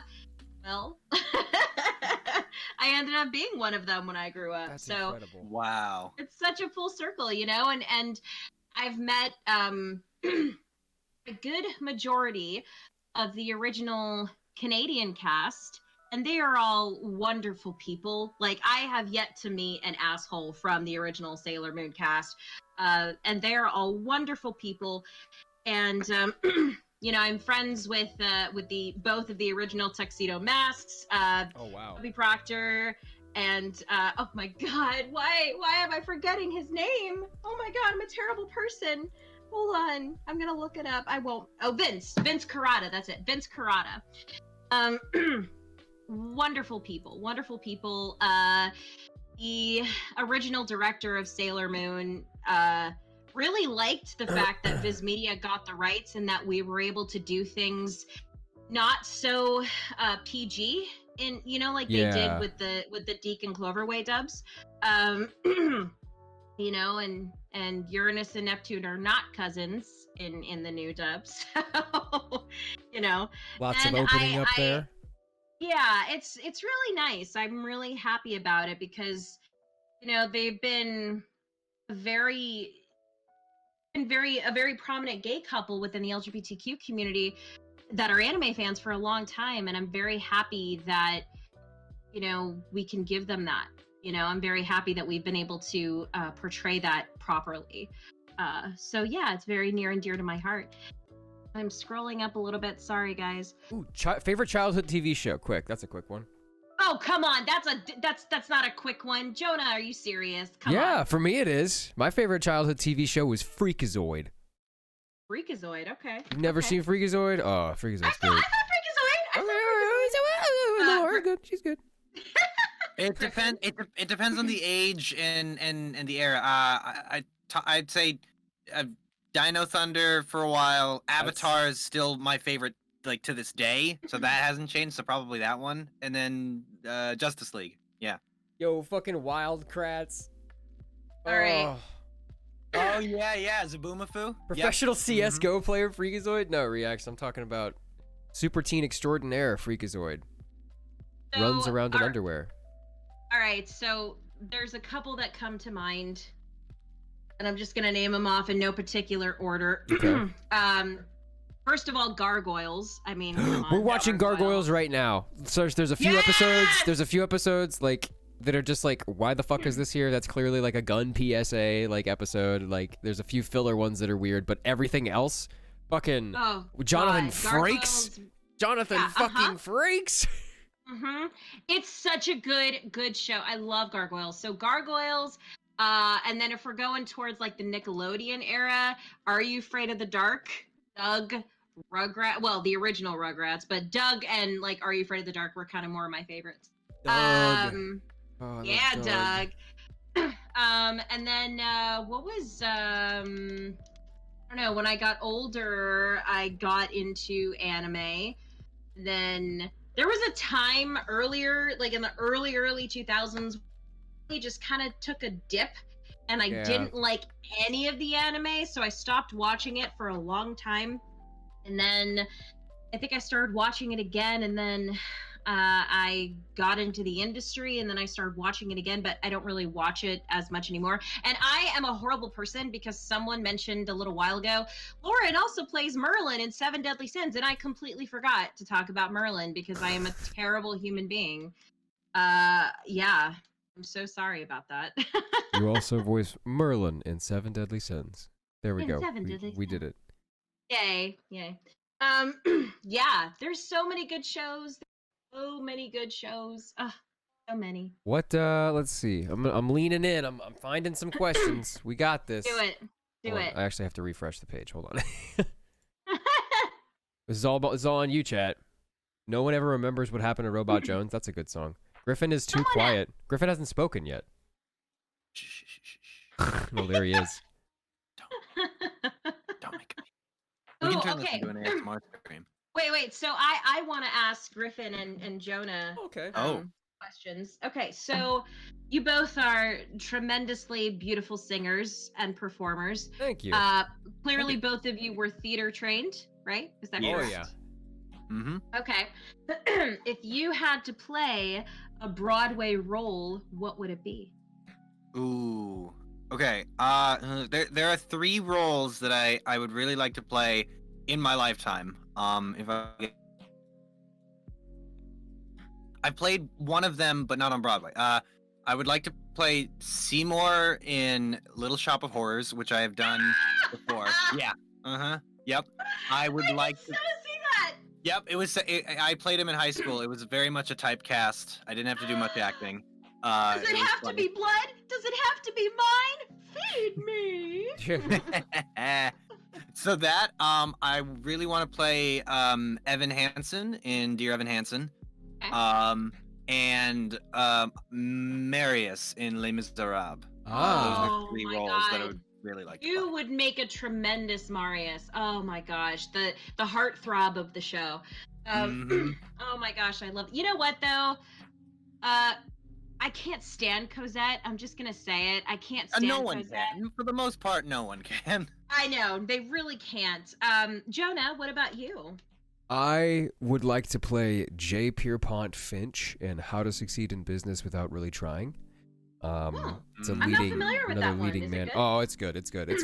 Well, I ended up being one of them when I grew up. That's so incredible. Wow. it's such a full circle, you know. And I've met a good majority of the original Canadian cast, and they are all wonderful people. Like, I have yet to meet an asshole from the original Sailor Moon cast, and they are all wonderful people. And you know, I'm friends with both of the original Tuxedo Masks. Oh wow. Bobby Proctor, and oh my God, why am I forgetting his name? Oh my God, I'm a terrible person. Hold on, I'm gonna look it up. I won't. Oh, Vince Carrata. That's it, Vince Carrata. Wonderful people. The original director of Sailor Moon really liked the fact that Viz Media got the rights and that we were able to do things not so PG, in, you know, like they did with the Deke and Cloverway dubs. you know, and Uranus and Neptune are not cousins in the new dubs. So, you know, Lots of and opening up there. yeah, it's really nice. I'm really happy about it because, you know, they've been a very prominent gay couple within the LGBTQ community that are anime fans for a long time, and I'm very happy that, you know, we can give them that. You know, I'm very happy that we've been able to portray that properly. So yeah, it's very near and dear to my heart. I'm scrolling up a little bit. Sorry, guys. Ooh, favorite childhood TV show. Quick, that's a quick one. Oh, come on. That's not a quick one. Jonah, are you serious? Come Yeah, on. for me it is. My favorite childhood TV show was Freakazoid. Freakazoid. Okay. You've never okay. seen Freakazoid? Oh, Freakazoid's I great. thought Freakazoid. No, we're good. She's good. It depends. It depends on the age and the era. I'd say Dino Thunder for a while. Avatar is still my favorite, like to this day. So that hasn't changed. So probably that one. And then Justice League. Yeah. Yo, fucking Wild Kratts. All right. Oh yeah, Zaboomafoo. Professional CS:GO player Freakazoid? No, Reacts. I'm talking about super teen extraordinaire Freakazoid. So, Runs around in underwear. All right, so there's a couple that come to mind, and I'm just gonna name them off in no particular order. Okay. First of all, gargoyles. I mean, come on, We're watching Gargoyles right now. So there's a few episodes. There's a few episodes like that are just like, why the fuck is this here? That's clearly like a gun PSA like episode. Like there's a few filler ones that are weird, but everything else, fucking Jonathan Frakes. Gargoyles. Jonathan Yeah, fucking Frakes. It's such a good show. I love Gargoyles. So Gargoyles, and then if we're going towards like the Nickelodeon era, Are You Afraid of the Dark? Doug, Rugrat. Well, the original Rugrats, but Doug and like Are You Afraid of the Dark were kind of more of my favorites. Doug. Yeah, Doug. And then what was I don't know, when I got older, I got into anime. Then there was a time earlier, like in the early 2000s, we just kind of took a dip and I didn't like any of the anime, so I stopped watching it for a long time. And then I think I started watching it again, and then I got into the industry, and then I started watching it again, but I don't really watch it as much anymore. And I am a horrible person because someone mentioned a little while ago, Lauren also plays Merlin in Seven Deadly Sins, and I completely forgot to talk about Merlin because I am a terrible human being. Yeah, I'm so sorry about that. You also voice Merlin in Seven Deadly Sins. There we go. We did it. Yay. Yeah, there's so many good shows. So many good shows. So many. What? Let's see. I'm leaning in. I'm finding some questions. We got this. Do it. Hold on. I actually have to refresh the page. Hold on. This is all on you, chat. No one ever remembers what happened to Robot Jones. That's a good song. Griffin is too quiet. Griffin hasn't spoken yet. No, there he is. Don't make me. We can turn this into an ASMR stream. Wait. So I want to ask Griffin and Jonah questions. Okay, so you both are tremendously beautiful singers and performers. Thank you. Clearly, both of you were theater trained, right? Is that correct? Oh, yeah. Mm-hmm. Okay. If you had to play a Broadway role, what would it be? Ooh. Okay. There are 3 roles that I would really like to play in my lifetime. If I played one of them, but not on Broadway. I would like to play Seymour in Little Shop of Horrors, which I have done before. Yeah. Yep. I would like to see that. Yep. I played him in high school. It was very much a typecast. I didn't have to do much acting. Does it have to be blood? Does it have to be mine? Feed me. So that I really want to play Evan Hansen in Dear Evan Hansen. Okay. And Marius in Les Miserables. Those are the 3 roles that I would really like to play. You would make a tremendous Marius. Oh my gosh, the heartthrob of the show. Oh my gosh, I love. You know what though? I can't stand Cosette. I'm just gonna say it. I can't stand No one Cosette. can. For the most part, no one can. I know they really can't. Jonah, what about you? I would like to play J. Pierpont Finch in How to Succeed in Business Without Really Trying. It's a I'm not leading, familiar with another that one. leading Is it man. good? Oh, it's good. It's good. It's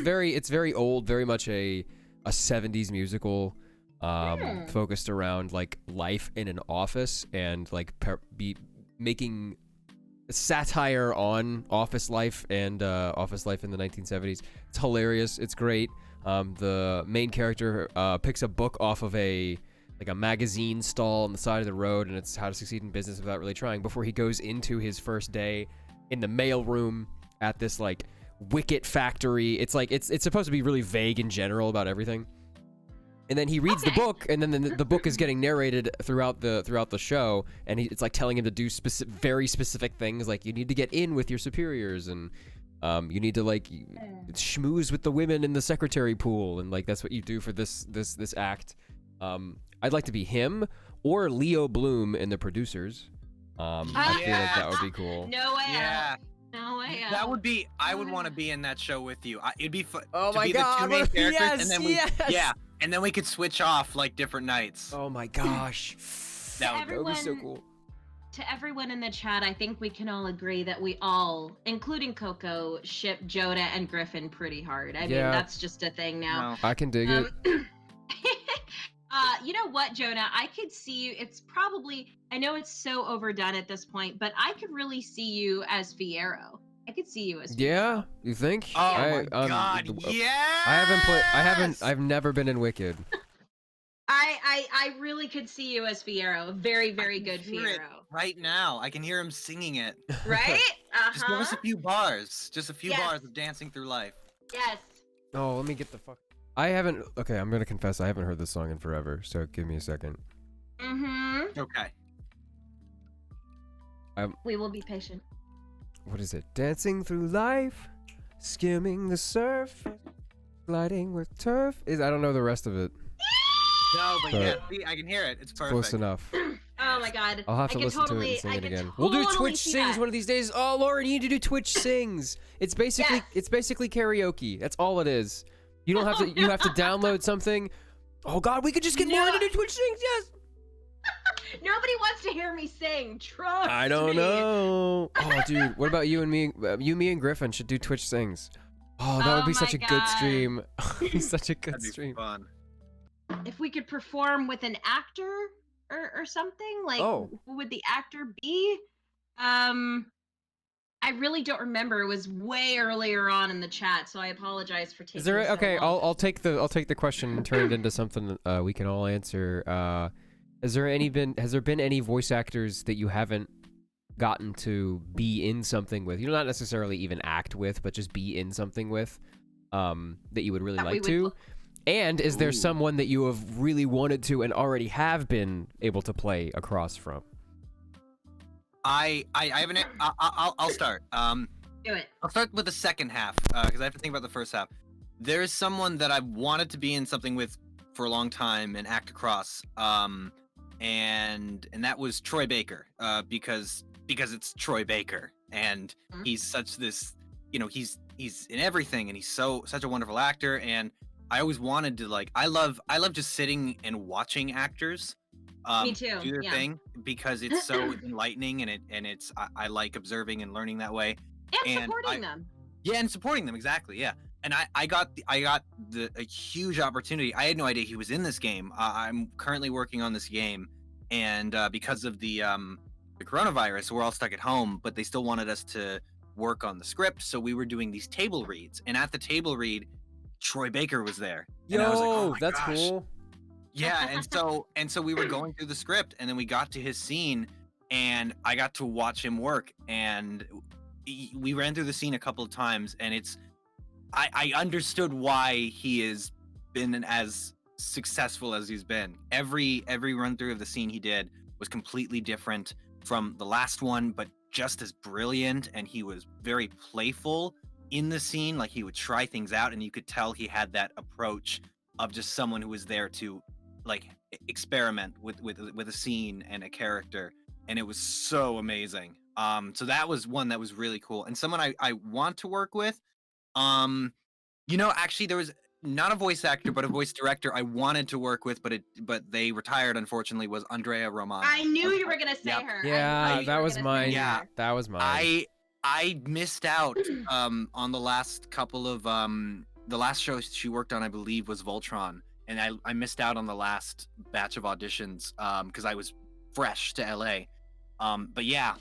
very old, very much a 70s musical, focused around like life in an office and like making satire on office life and office life in the 1970s. It's hilarious. It's great. The main character picks a book off of a magazine stall on the side of the road, and it's How to Succeed in Business Without Really Trying, before he goes into his first day in the mail room at this like Wicket factory. It's like it's supposed to be really vague in general about everything. And then he reads the book, and then the book is getting narrated throughout the show, and it's like telling him to do very specific things, like you need to get in with your superiors, and you need to like schmooze with the women in the secretary pool, and like that's what you do for this act. I'd like to be him or Leo Bloom in The Producers. I feel like that would be cool. No way. Yeah. No way. That would be. I would want to be in that show with you. It'd be fun. Oh to my be God, the two main characters, yes, and then we, yes. yeah, and then we could switch off like different nights. Oh my gosh. That That would be so cool. To everyone in the chat, I think we can all agree that we all, including Coco, ship Jonah and Griffin pretty hard. I mean, Yeah. that's just a thing now. I can dig it. You know what, Jonah? I could see you. It's probably, I know it's so overdone at this point, but I could really see you as Fiero. I could see you as Fiero. Yeah, you think? Oh my God! Yeah. I've never been in Wicked. I really could see you as Fiero. Very, very good Fiero. Right now, I can hear him singing it. Right? Just give us a few bars. Just a few Yes. bars of dancing through life. Yes. Oh, let me get the fuck. I haven't. Okay, I'm gonna confess, I haven't heard this song in forever. So give me a second. Mm-hmm. Okay. We will be patient. What is it? Dancing through life, skimming the surf, gliding with turf. I don't know the rest of it. No, but But- yeah, see, I can hear it. It's perfect. Close enough. Oh my God. I'll have to I can listen totally, to it and sing I it can again. We'll do totally Twitch see sings that. one of these days. Oh, Lauren, you need to do Twitch sings. It's basically Yes. it's basically karaoke. That's all it is. You don't have to. You have to download something. Oh God, we could just get No. Lauren to do Twitch sings. Yes. Nobody wants to hear me sing. Trust I don't me. know. Oh, dude, what about you and me? Me and Griffin should do Twitch sings. Oh, that would Oh be such a my good God. stream. It'd be such a good That'd be stream. fun. If we could perform with an actor or something, like Oh. who would the actor be? I really don't remember. It was way earlier on in the chat, so I apologize for taking. Is there so okay? long. I'll take the question and turn it into something we can all answer. Has there been any voice actors that you haven't gotten to be in something with? You know, not necessarily even act with, but just be in something with, that you would really That we like would to. l- And is there Ooh. someone that you have really wanted to and already have been able to play across from? I haven't. I'll start. Do it. I'll start with the second half because I have to think about the first half. There is someone that I've wanted to be in something with for a long time and act across, and that was Troy Baker, because it's Troy Baker, and Mhm. he's such this, he's in everything, and he's such a wonderful actor, and I always wanted to I love just sitting and watching actors. Me too, Do their yeah. thing because it's so enlightening, and it's I like observing and learning that way. And And supporting them. Yeah, and supporting them, exactly. Yeah, and I got a huge opportunity. I had no idea he was in this game. I'm currently working on this game, and because of the coronavirus, we're all stuck at home. But they still wanted us to work on the script, so we were doing these table reads. And at the table read, Troy Baker was there. And I was like, oh my that's gosh. cool. Yeah, and so we were going through the script, and then we got to his scene, and I got to watch him work, and we ran through the scene a couple of times, and I understood why he has been as successful as he's been. Every run through of the scene he did was completely different from the last one, but just as brilliant, and he was very playful in the scene. Like, he would try things out, and you could tell he had that approach of just someone who was there to experiment with a scene and a character, and it was so amazing. So that was one that was really cool, and someone I want to work with. Actually, there was not a voice actor, but a voice director I wanted to work with, but they retired, unfortunately. Was Andrea Romano. I knew you were gonna say Yep. her. Yeah, that was mine. Yeah. That was mine. I missed out on the last couple of the last show she worked on, I believe, was Voltron, and I missed out on the last batch of auditions because I was fresh to LA. But yeah,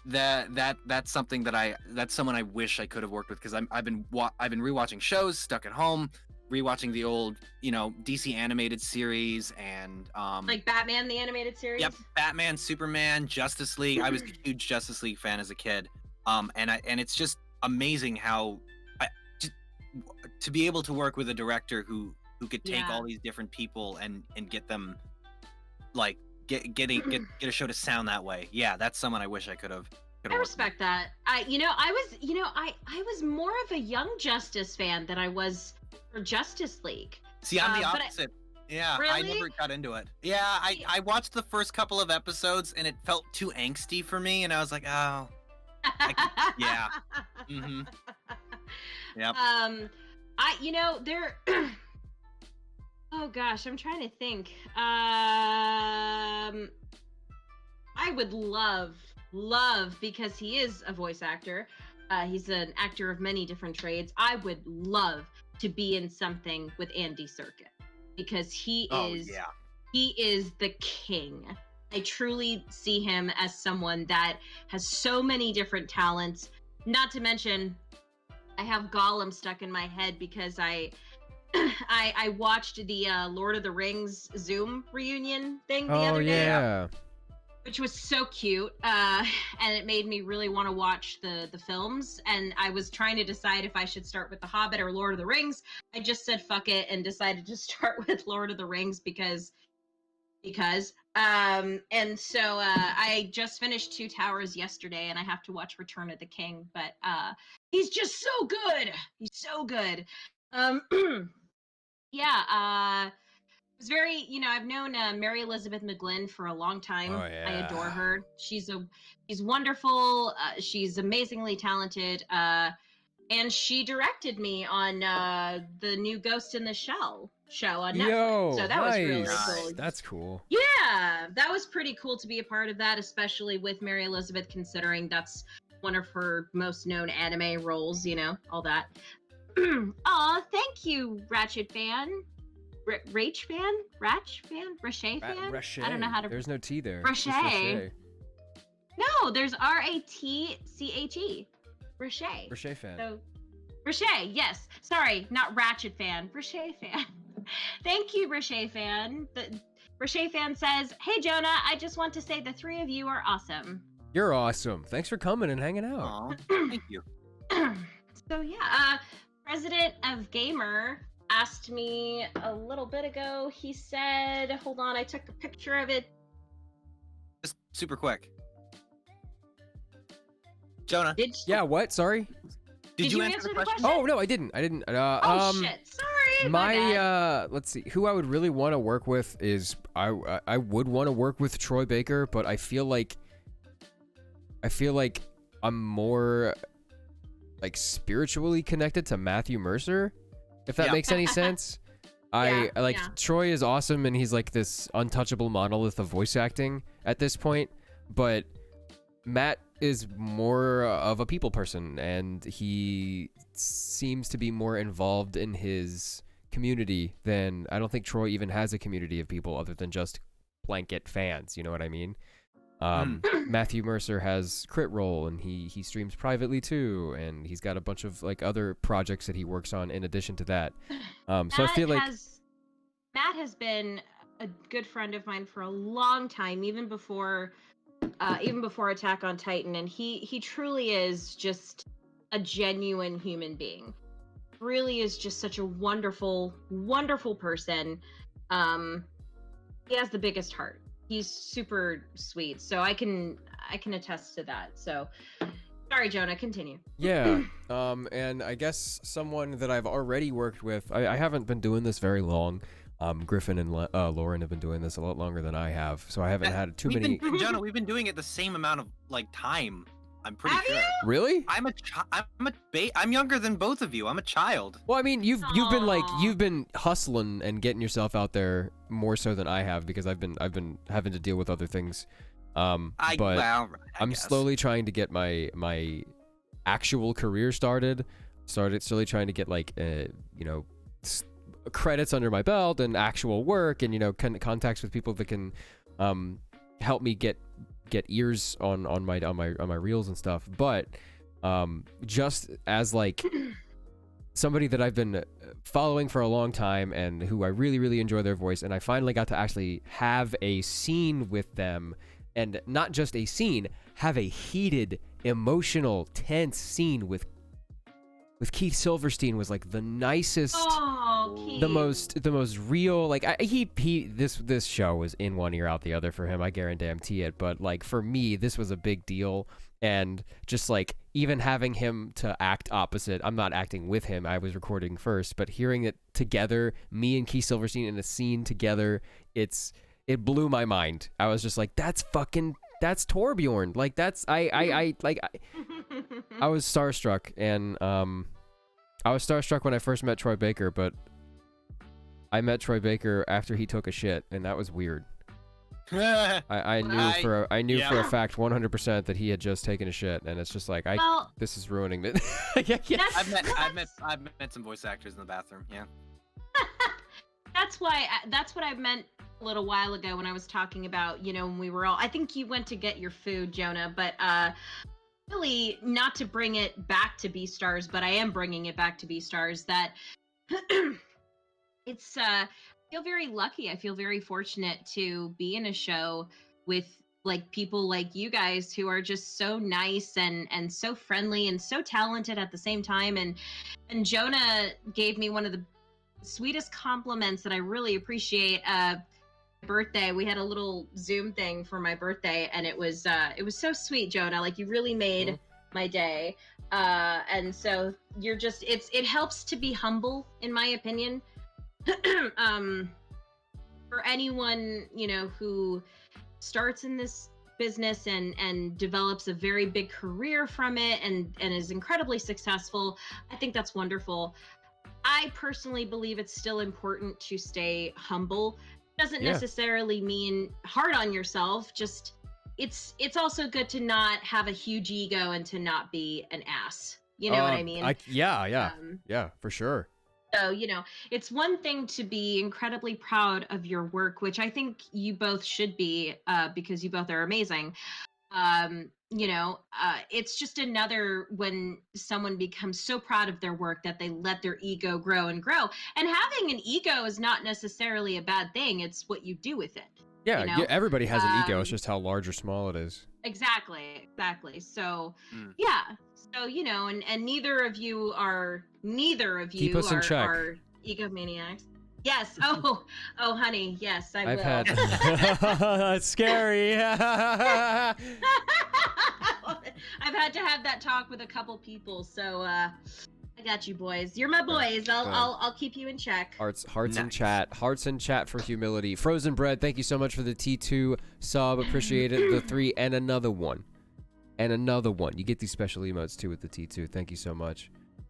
that's something that's someone I wish I could have worked with, because I've been rewatching shows, stuck at home, rewatching the old DC animated series, and like Batman the animated series. Yep, Batman, Superman, Justice League. I was a huge Justice League fan as a kid, and it's just amazing how to be able to work with a director who could take all these different people and get them like get a show to sound that way. Yeah, that's someone I wish I could have. I respect that. I was more of a Young Justice fan than I was for Justice League. See, I'm the opposite. Yeah, really? I never got into it. Yeah, I watched the first couple of episodes and it felt too angsty for me, and I was like, oh, yeah. Mm-hmm. Yep. There. Oh gosh, I'm trying to think. I would love, because he is a voice actor. He's an actor of many different trades. I would love to be in something with Andy Serkis, because he is the king. I truly see him as someone that has so many different talents. Not to mention, I have Gollum stuck in my head because I watched the Lord of the Rings Zoom reunion thing the other day. Yeah. Which was so cute, and it made me really want to watch the films. And I was trying to decide if I should start with The Hobbit or Lord of the Rings. I just said fuck it and decided to start with Lord of the Rings because. And so I just finished Two Towers yesterday, and I have to watch Return of the King. But he's just so good. He's so good. Yeah. It was very, I've known Mary Elizabeth McGlynn for a long time. Oh, yeah. I adore her. She's wonderful. She's amazingly talented. And she directed me on the new Ghost in the Shell show on Netflix. Yo, so that was really cool. That's cool. Yeah, that was pretty cool to be a part of that, especially with Mary Elizabeth, considering that's one of her most known anime roles, all that. Aw, thank you, Ratchet fan. Rach fan? Rachet fan? Rachet. I don't know how to... There's no T there. Rachet. No, there's Ratche. Rachet. Rachet fan. So, Rachet, yes. Sorry, not Ratchet fan. Rachet fan. Thank you, Rachet fan. The Rachet fan says, "Hey, Jonah, I just want to say the three of you are awesome." You're awesome. Thanks for coming and hanging out. Aw, thank you. So, yeah, President of Gamer asked me a little bit ago. He said, hold on, I took a picture of it. Just super quick. Jonah, Yeah, what? Sorry? did you answer the question? Oh, no, I didn't. Oh, shit. Sorry. My bad. Let's see. Who I would really want to work with is I would want to work with Troy Baker, but I feel like I'm more like spiritually connected to Matthew Mercer, if that makes any sense. I like Troy is awesome, and he's like this untouchable monolith of voice acting at this point, but Matt is more of a people person, and he seems to be more involved in his community than I don't think Troy even has a community of people other than just blanket fans, you know what I mean? Matthew Mercer has Crit Roll, and he streams privately too, and he's got a bunch of like other projects that he works on in addition to that. So I feel like Matt has been a good friend of mine for a long time, even before Attack on Titan, and he truly is just a genuine human being. Really is just such a wonderful, wonderful person. He has the biggest heart. He's super sweet, so I can attest to that. So, sorry, Jonah, continue. Yeah, and I guess someone that I've already worked with. I haven't been doing this very long, Griffin and Lauren have been doing this a lot longer than I have, so I haven't had too many. Jonah, we've been doing it the same amount of like time. I'm pretty Have sure. you? Really? I'm younger than both of you. I'm a child. Well, I mean, you've been like Aw. you've been hustling and getting yourself out there more so than I have because I've been having to deal with other things. But I I'm guess. slowly trying to get my actual career started. Slowly trying to get like credits under my belt and actual work and contacts with people that can help me get ears on my reels and stuff. But just as like somebody that I've been following for a long time and who I really, really enjoy their voice, and I finally got to actually have a scene with them, and not just a scene, have a heated, emotional, tense scene with Keith Silverstein was like the nicest, Oh, the most real. Like this show was in one ear out the other for him. I guarantee it. But like for me, this was a big deal, and just like even having him to act opposite. I'm not acting with him. I was recording first, but hearing it together, me and Keith Silverstein in a scene together, it blew my mind. I was just like, that's Torbjorn. Like that's I was starstruck, and I was starstruck when I first met Troy Baker, but I met Troy Baker after he took a shit, and that was weird. I knew for a fact 100% that he had just taken a shit, and it's just like this is ruining it. Yeah. I've met some voice actors in the bathroom. Yeah. That's what I meant a little while ago when I was talking about, when we were all, I think you went to get your food, Jonah, but really not to bring it back to Beastars, but I am bringing it back to Beastars, that it's I feel very lucky. I feel very fortunate to be in a show with like people like you guys who are just so nice and so friendly and so talented at the same time. And Jonah gave me one of the sweetest compliments that I really appreciate. Birthday, we had a little Zoom thing for my birthday, and it was so sweet, Jonah. Like, you really made my day. And so you're just, it helps to be humble, in my opinion. For anyone, who starts in this business and develops a very big career from it and is incredibly successful, I think that's wonderful. I personally believe it's still important to stay humble. Doesn't necessarily mean hard on yourself. Just it's also good to not have a huge ego and to not be an ass. You know what I mean? Yeah, for sure. So, it's one thing to be incredibly proud of your work, which I think you both should be, because you both are amazing. It's just another when someone becomes so proud of their work that they let their ego grow and grow. And having an ego is not necessarily a bad thing. It's what you do with it. Yeah, everybody has an ego. It's just how large or small it is. Exactly. So, yeah. So, and neither of you are Keep us in check. Are egomaniacs. Yes. Oh, honey. Yes, I will. That's scary. I've had to have that talk with a couple people, so I got you, boys. You're my boys. I'll keep you in check. Hearts in chat. Hearts in chat for humility. Frozen Bread, thank you so much for the T2 sub. Appreciate it. The 3 and another one. You get these special emotes too with the T2. Thank you so much.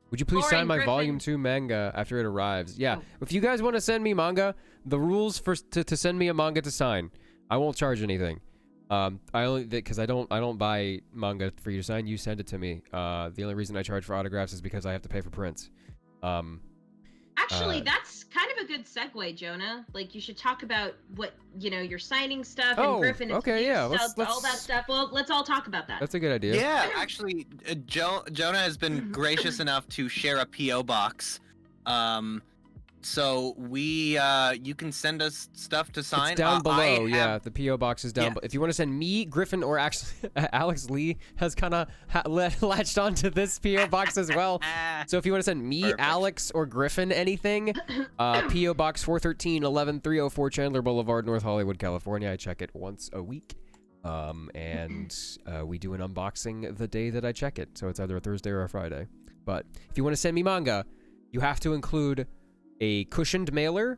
Would you please Lauren sign my Griffin. Volume 2 manga after it arrives? Yeah. If you guys want to send me manga, the rules to send me a manga to sign, I won't charge anything. I only because I don't buy manga for you to sign. You send it to me. The only reason I charge for autographs is because I have to pay for prints. Actually, that's kind of a good segue, Jonah. Like, you should talk about what you're signing stuff and Griffin. Okay, yeah. Let's all that stuff. Well, let's all talk about that. That's a good idea. Yeah, actually, Jonah has been gracious enough to share a PO box. So you can send us stuff to sign. It's down below. The PO box is down. If you want to send me, Griffin, or actually Alex Lee has kind of latched onto this PO box as well. So if you want to send me, Perfect. Alex, or Griffin anything, PO Box 413 11304 Chandler Boulevard, North Hollywood, California. I check it once a week. And we do an unboxing the day that I check it. So it's either a Thursday or a Friday. But if you want to send me manga, you have to include a cushioned mailer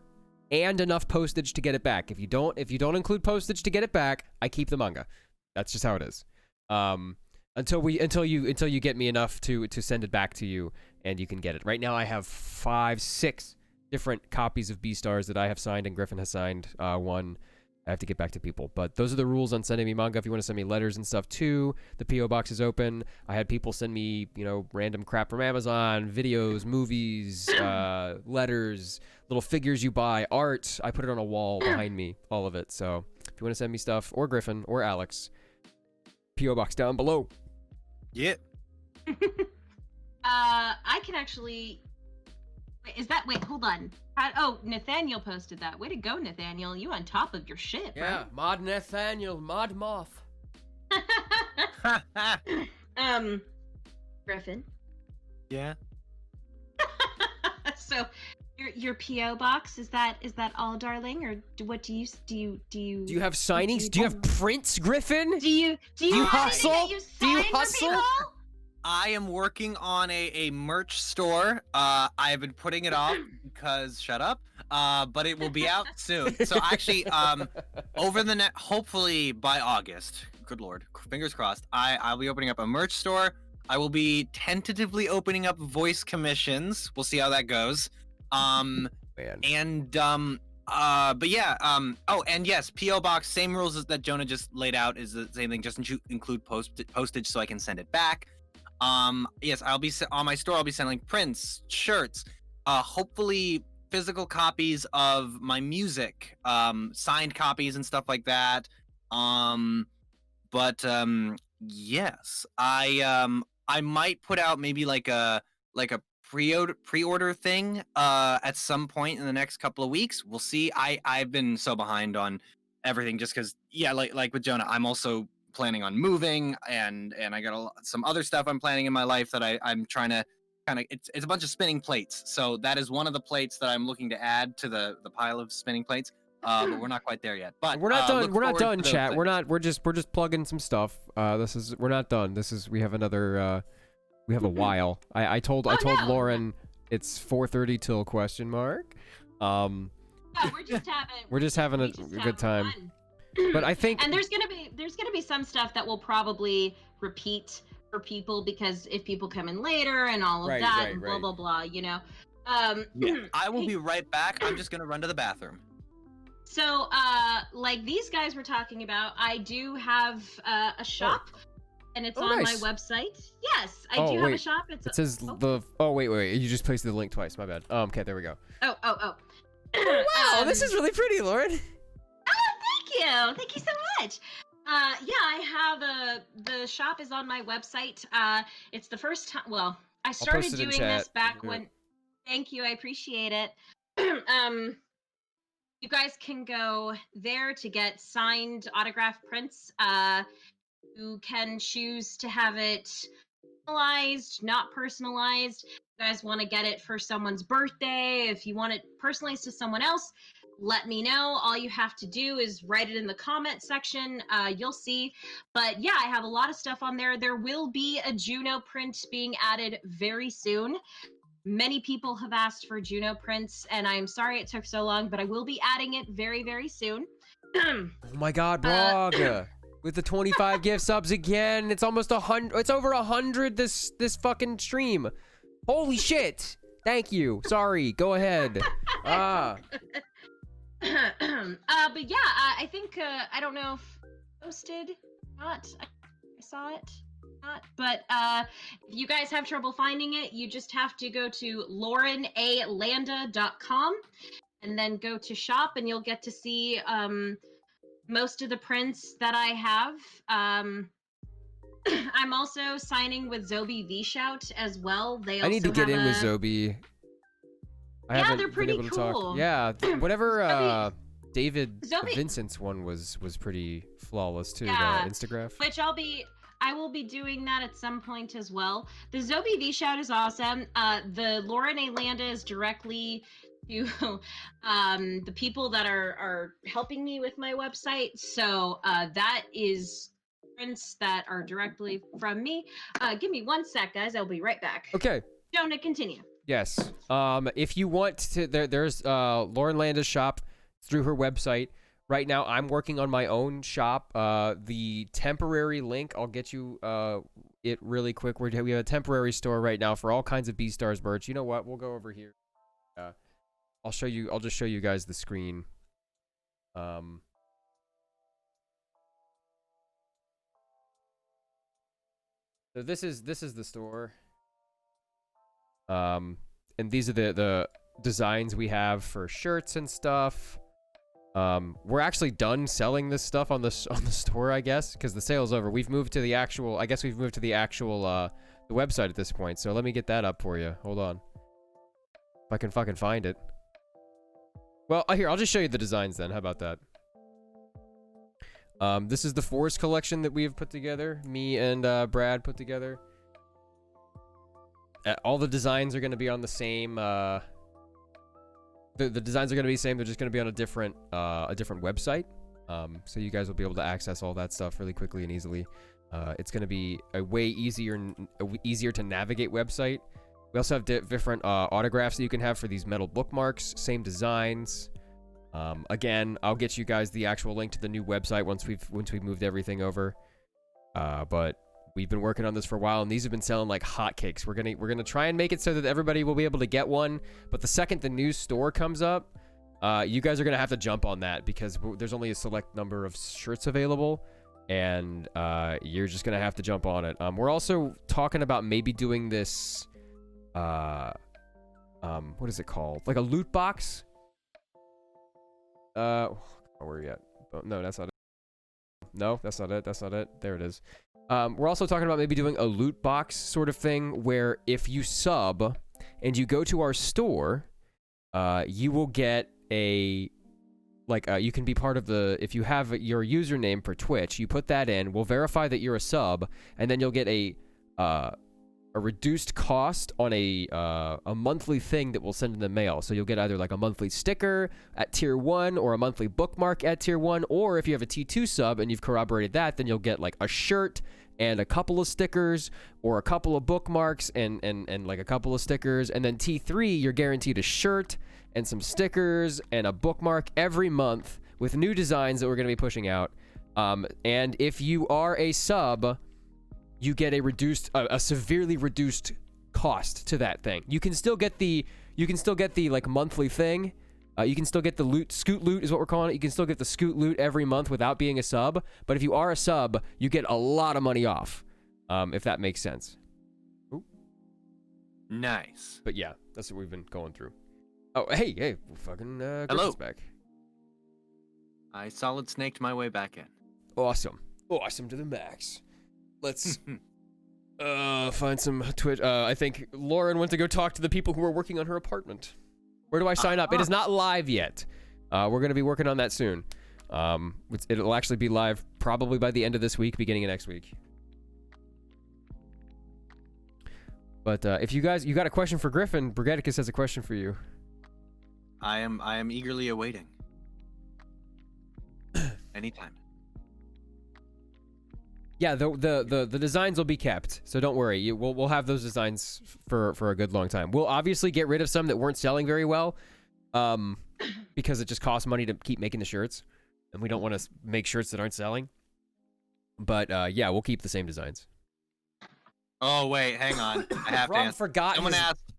and enough postage to get it back. If you don't include postage to get it back, I keep the manga. That's just how it is. Until you get me enough to send it back to you and you can get it. Right now I have 6 different copies of Beastars that I have signed and Griffin has signed. One I have to get back to people. But those are the rules on sending me manga. If you want to send me letters and stuff too, the P.O. box is open. I had people send me, random crap from Amazon, videos, movies, letters, little figures you buy, art. I put it on a wall behind me, all of it. So if you want to send me stuff, or Griffin, or Alex, P.O. box down below. Yeah. I can actually... Wait, hold on. Nathaniel posted that. Way to go, Nathaniel. You on top of your shit, bro. Yeah, Mod Nathaniel, Mod Moth. Griffin. Yeah. So, your PO box is that all, darling, or what do you Do you have signings? Do you have prints, Griffin? Do you hustle? Do you hustle? I am working on a merch store. I have been putting it off because shut up. But it will be out soon. So actually, over the net, hopefully by August. Good Lord, fingers crossed. I'll be opening up a merch store. I will be tentatively opening up voice commissions. We'll see how that goes. Man. And but yeah. Oh, and yes, PO box, same rules as that Jonah just laid out is the same thing. Just include postage so I can send it back. Yes, I'll be on my store. I'll be selling prints, shirts, hopefully physical copies of my music, signed copies and stuff like that. Yes, I might put out maybe like a pre-order thing at some point in the next couple of weeks. We'll see. I've been so behind on everything just because like with Jonah, I'm also planning on moving and I got some other stuff I'm planning in my life that I'm trying to kind of it's a bunch of spinning plates. So that is one of the plates that I'm looking to add to the pile of spinning plates. But we're not quite there yet. But we're not done. We're not done, chat. Things. We're just plugging some stuff. We're not done. We have another we have a while. I told Lauren it's 4:30 till question mark. Yeah, we're just having a good time. Fun. But I think and there's gonna be some stuff that will probably repeat for people because if people come in later and all of that and blah blah blah, Yeah, I will be right back. I'm just gonna run to the bathroom. So like these guys were talking about, I do have a shop and it's on nice. my website. Yes, I do have a shop. It says wait, you just pasted the link twice. My bad. Okay, there we go. Oh. Wow, this is really pretty, Lauren. Thank you so much. I have the shop is on my website. It's the first time. Well, I started doing this back when. Thank you, I appreciate it. You guys can go there to get signed autograph prints. You can choose to have it personalized, not personalized. If you guys want to get it for someone's birthday, if you want it personalized to someone else, let me know. All you have to do is write it in the comment section. You'll see. But yeah, I have a lot of stuff on there. There will be a Juno print being added very soon. Many people have asked for Juno prints, and I'm sorry it took so long, but I will be adding it very, very soon. Oh my God, Brog! With the 25 gift subs again, it's almost 100. It's over 100 this fucking stream. Holy shit! Thank you. Sorry. Go ahead. But yeah, I think I don't know if posted not. I saw it not, but if you guys have trouble finding it, you just have to go to laurenalanda.com and then go to shop, and you'll get to see most of the prints that I have. I'm also signing with Zobi V-Shout as well. I need to get in with Zobi. Yeah, they're pretty cool. Yeah, whatever David Vincent's one was pretty flawless too. Yeah, the Instagraph. Which I will be doing that at some point as well. The Zobi V-Shout is awesome. The Lauren A. Landa is directly to the people that are helping me with my website. So that is prints that are directly from me. Give me one sec, guys. I'll be right back. Okay. Jonah, continue. Yes. If you want to, there's Lauren Landa's shop through her website. Right now, I'm working on my own shop. The temporary link, I'll get you it really quick. We have a temporary store right now for all kinds of Beastars merch. You know what? We'll go over here. I'll show you. I'll just show you guys the screen. So this is the store. And these are the designs we have for shirts and stuff. We're actually done selling this stuff on the store, I guess, because the sale's over. We've moved to the actual, I guess we've moved to the actual, the website at this point. So let me get that up for you. Hold on. If I can fucking find it. Well, here, I'll just show you the designs then. How about that? This is the Forest collection that we've put together. Me and, Brad put together. All the designs are going to be on the same, the designs are going to be the same. They're just going to be on a different website. So you guys will be able to access all that stuff really quickly and easily. It's going to be a way easier to navigate website. We also have different autographs that you can have for these metal bookmarks. Same designs. Again, I'll get you guys the actual link to the new website once we've moved everything over. But we've been working on this for a while, and these have been selling like hotcakes. We're gonna try and make it so that everybody will be able to get one. But the second the new store comes up, you guys are gonna have to jump on that because there's only a select number of shirts available, and you're just gonna have to jump on it. We're also talking about maybe doing this. What is it called? Like a loot box. Where are you at? Oh, no, that's not it. No, that's not it. That's not it. There it is. We're also talking about maybe doing a loot box sort of thing where if you sub and you go to our store, you will get a, you can be part of the, if you have your username for Twitch, you put that in, we'll verify that you're a sub, and then you'll get a reduced cost on a monthly thing that we'll send in the mail. So you'll get either like a monthly sticker at tier 1 or a monthly bookmark at tier 1, or if you have a T2 sub and you've corroborated that, then you'll get like a shirt and a couple of stickers or a couple of bookmarks and like a couple of stickers. And then T3, you're guaranteed a shirt and some stickers and a bookmark every month with new designs that we're going to be pushing out. And if you are a sub, you get a severely reduced cost to that thing. You can still get the like monthly thing. You can still get the scoot loot is what we're calling it. You can still get the scoot loot every month without being a sub. But if you are a sub, you get a lot of money off. If that makes sense. Ooh. Nice. But yeah, that's what we've been going through. Oh, hey, fucking hello. Back. I solid snaked my way back in. Awesome to the max. Let's find some Twitch. I think Lauren went to go talk to the people who are working on her apartment. Where do I sign up? It is not live yet. We're going to be working on that soon. It'll actually be live probably by the end of this week, beginning of next week. But if you got a question for Griffin, Brigadicus has a question for you. I am eagerly awaiting. Anytime. Yeah, the designs will be kept, so don't worry. We'll have those designs for a good long time. We'll obviously get rid of some that weren't selling very well, because it just costs money to keep making the shirts, and we don't want to make shirts that aren't selling. But yeah, we'll keep the same designs. Oh wait, hang on. I have to answer. Forgot. Someone asked.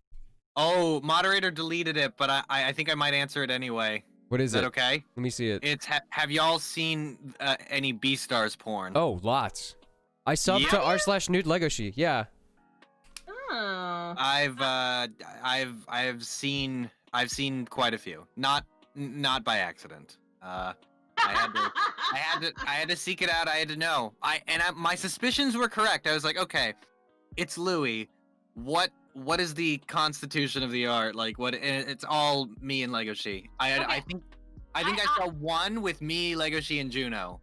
Oh, moderator deleted it, but I think I might answer it anyway. What is it? Is that okay? Let me see it. It's have y'all seen any Beastars porn? Oh, lots. I subbed to r/nude Legoshi. Yeah. Oh. I've seen quite a few. Not by accident. I had to seek it out. I had to know. My suspicions were correct. I was like, okay, it's Louis. What is the constitution of the art? Like what? And it's all me and Legoshi. I think I saw one with me, Legoshi, and Juno.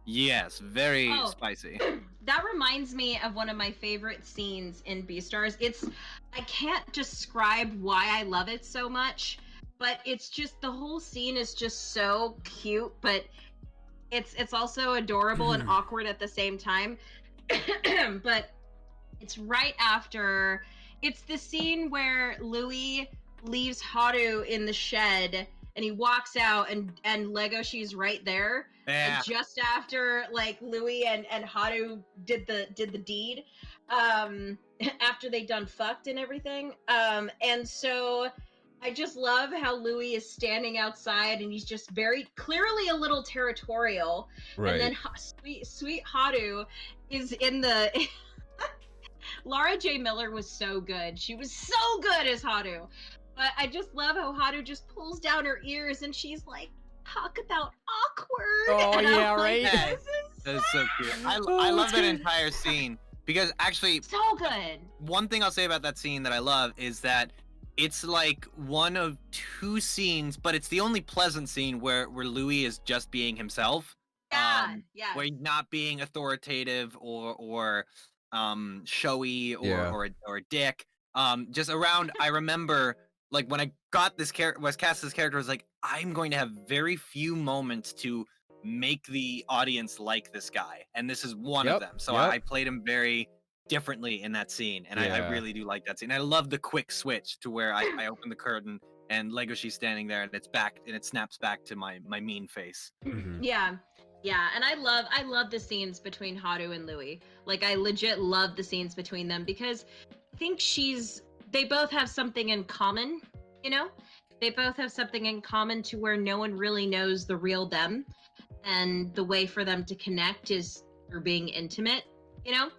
Yes, very spicy. That reminds me of one of my favorite scenes in Beastars. I can't describe why I love it so much, but it's just the whole scene is just so cute, but it's also adorable and awkward at the same time. But it's right after It's the scene where Louis leaves Haru in the shed and he walks out and Legoshi's right there. Yeah. And just after like Louis and Haru did the deed, after they done fucked and everything. And so I just love how Louis is standing outside and he's just very clearly a little territorial. Right. And then sweet Haru is in the Laura J. Miller was so good. She was so good as Haru. But I just love how Haru just pulls down her ears and she's like, talk about awkward. Oh, And yeah, I'm like, right? this is That's so cute. I Oh, love it's that good. entire scene because actually, so good. one thing I'll say about that scene that I love is that it's like one of two scenes, but it's the only pleasant scene where Louis is just being himself. Yeah, yeah. Where he's not being authoritative or showy Yeah. or a dick. Just around, I remember like when I got this character, was cast this character, I was like, I'm going to have very few moments to make the audience like this guy, and this is one Yep, of them. So yep. I played him very differently in that scene, and I Yeah. really do like that scene. I love the quick switch to where I open the curtain and Legoshi's standing there, and it's back, and it snaps back to my mean face. Mhm. Yeah. Yeah, and I love the scenes between Haru and Louis. Like I legit love the scenes between them because I think they both have something in common, you know? They both have something in common to where no one really knows the real them. And the way for them to connect is through being intimate, you know?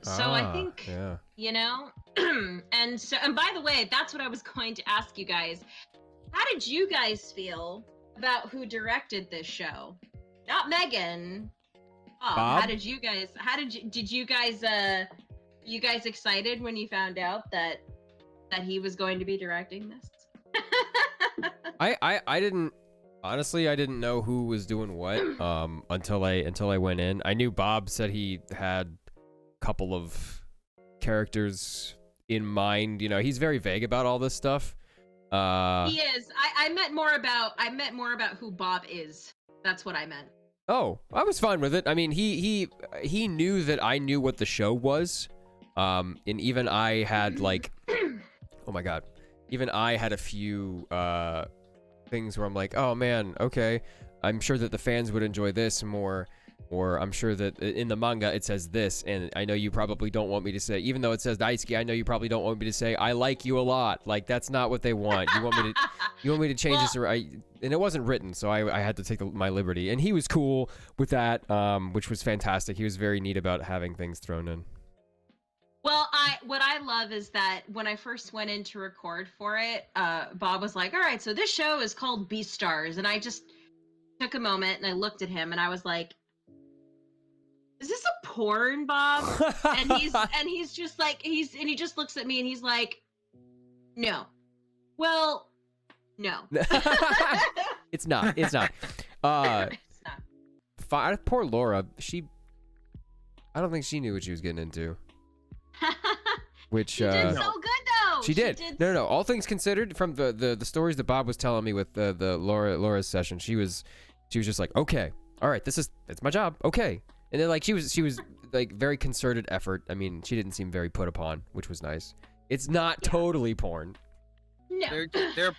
So I think, Yeah. you know, and by the way, that's what I was going to ask you guys. How did you guys feel about who directed this show? Not Megan. Oh, Bob? did you guys you guys excited when you found out that he was going to be directing this? I didn't honestly, I didn't know who was doing what until I went in. I knew Bob said he had a couple of characters in mind. You know, he's very vague about all this stuff. He is. I meant more about who Bob is. That's what I meant. Oh, I was fine with it. I mean, he knew that I knew what the show was. And even I had like oh my god. Even I had a few things where I'm like, "Oh man, okay. I'm sure that the fans would enjoy this more." Or I'm sure that in the manga it says this, and I know you probably don't want me to say, even though it says Daisuke, I know you probably don't want me to say I like you a lot. Like that's not what they want. You want me to change this, or and it wasn't written, so I had to take my liberty. And he was cool with that, which was fantastic. He was very neat about having things thrown in. Well, what I love is that when I first went in to record for it, Bob was like, "All right, so this show is called Beastars," and I just took a moment and I looked at him and I was like, "Is this a porn, Bob?" and he's just like he just looks at me and he's like, "No." Well, no. It's not. It's not. It's not. Poor Laura. I don't think she knew what she was getting into. Which She did so good though. She did. No. All things considered, from the stories that Bob was telling me with the Laura's session, she was just like, okay, all right, it's my job, okay. And then like she was like very concerted effort. I mean, she didn't seem very put upon, which was nice. It's not totally porn. No.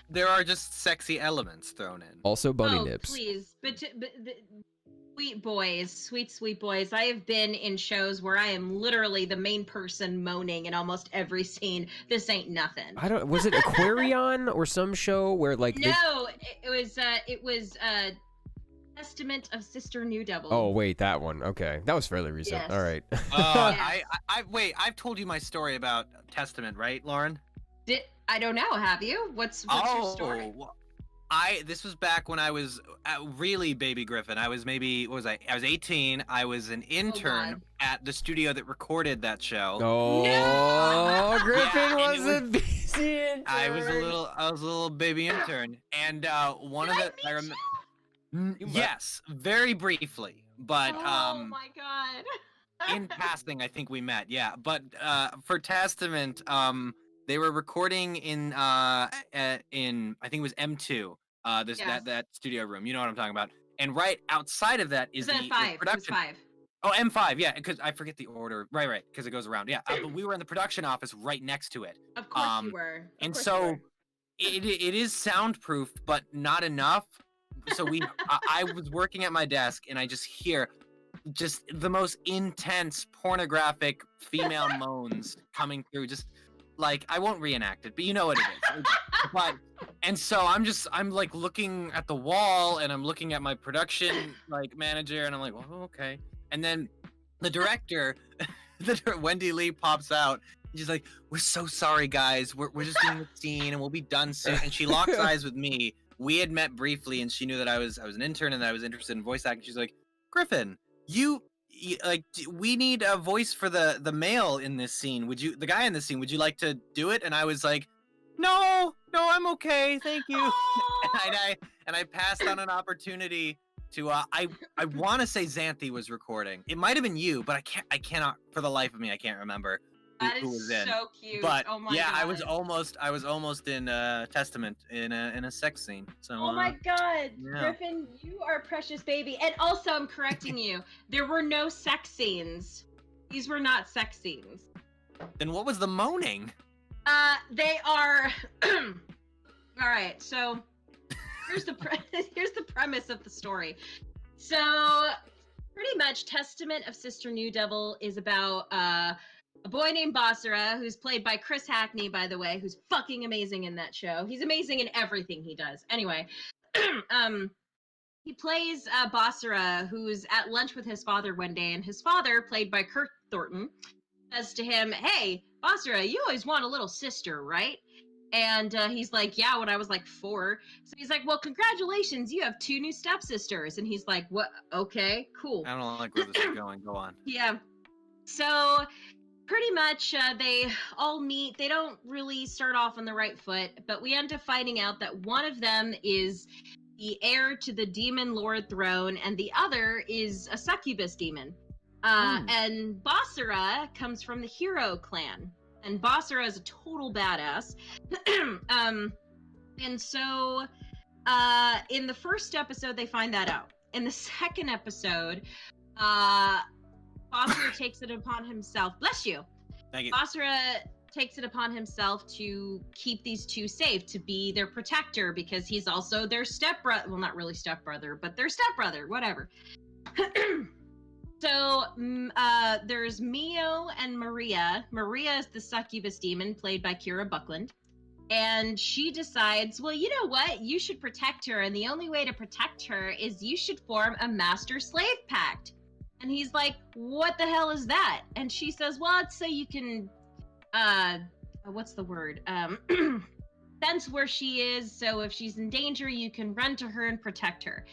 There are just sexy elements thrown in. Also bunny Oh, nips. please. But sweet boys. I have been in shows where I am literally the main person moaning in almost every scene. This ain't nothing. Was it Aquarion or some show where like No, it was Testament of Sister New Devil. Oh wait, that one. Okay, that was fairly recent. Yes. All right. Wait, I've told you my story about Testament, right, Lauren? I don't know. Have you? What's your story? Well, this was back when I was really baby Griffin. I was maybe, what was I? I was 18. I was an intern at the studio that recorded that show. Oh, No! Griffin Yeah, was a busy intern. I was a little baby intern, and one of the I remember. Yes, very briefly, but Oh my god. in passing, I think we met. Yeah, but for Testament, they were recording in I think it was M2, that studio room. You know what I'm talking about. And right outside of that is It was the at 5. production. It was 5. Oh, M5, yeah, because I forget the order. Right, because it goes around. Yeah, but we were in the production office right next to it. Of course you were. Of And course so you were. it is soundproof, but not enough. So I was working at my desk, and I just hear just the most intense pornographic female moans coming through. Just like, I won't reenact it, but you know what it is. And so I'm like looking at the wall, and I'm looking at my production like manager, and I'm like, well, okay. And then the director, Wendy Lee, pops out. And she's like, "We're so sorry, guys. We're just doing the scene, and we'll be done soon." And she locks eyes with me. We had met briefly, and she knew that I was an intern and that I was interested in voice acting. She's like, "Griffin, we need a voice for the male in this scene. The guy in this scene, would you like to do it?" And I was like, no, I'm okay, thank you. and I passed on an opportunity to I want to say Xanthi was recording. It might have been you, but I cannot for the life of me, I can't remember who was in. So cute. But oh my yeah, God. I was almost in Testament in a sex scene. So oh my God, yeah. Griffin, you are a precious baby. And also, I'm correcting you. There were no sex scenes. These were not sex scenes. Then what was the moaning? They are. All right, so here's the premise of the story. So pretty much, Testament of Sister New Devil is about a boy named Basara, who's played by Chris Hackney, by the way, who's fucking amazing in that show. He's amazing in everything he does. Anyway, he plays Basara, who's at lunch with his father one day, and his father, played by Kurt Thornton, says to him, "Hey, Basara, you always want a little sister, right?" And he's like, "Yeah, when I was like 4. So he's like, "Well, congratulations, you have 2 new stepsisters." And he's like, "What? Okay, cool." I don't like where this is going. Go on. Yeah. So pretty much they all meet. They don't really start off on the right foot, but we end up finding out that one of them is the heir to the demon lord throne, and the other is a succubus demon. And Basara comes from the hero clan, and Basara is a total badass. And so in the first episode, they find that out. In the second episode, Basara takes it upon himself. Bless you. Thank you. Basara takes it upon himself to keep these 2 safe, to be their protector, because he's also their stepbrother. Well, not really stepbrother, but their stepbrother, whatever. So there's Mio and Maria. Maria is the succubus demon, played by Kira Buckland. And she decides, well, you know what? You should protect her. And the only way to protect her is you should form a master-slave pact. And he's like, what the hell is that? And she says, well, it's so you can, what's the word? Sense where she is. So if she's in danger, you can run to her and protect her.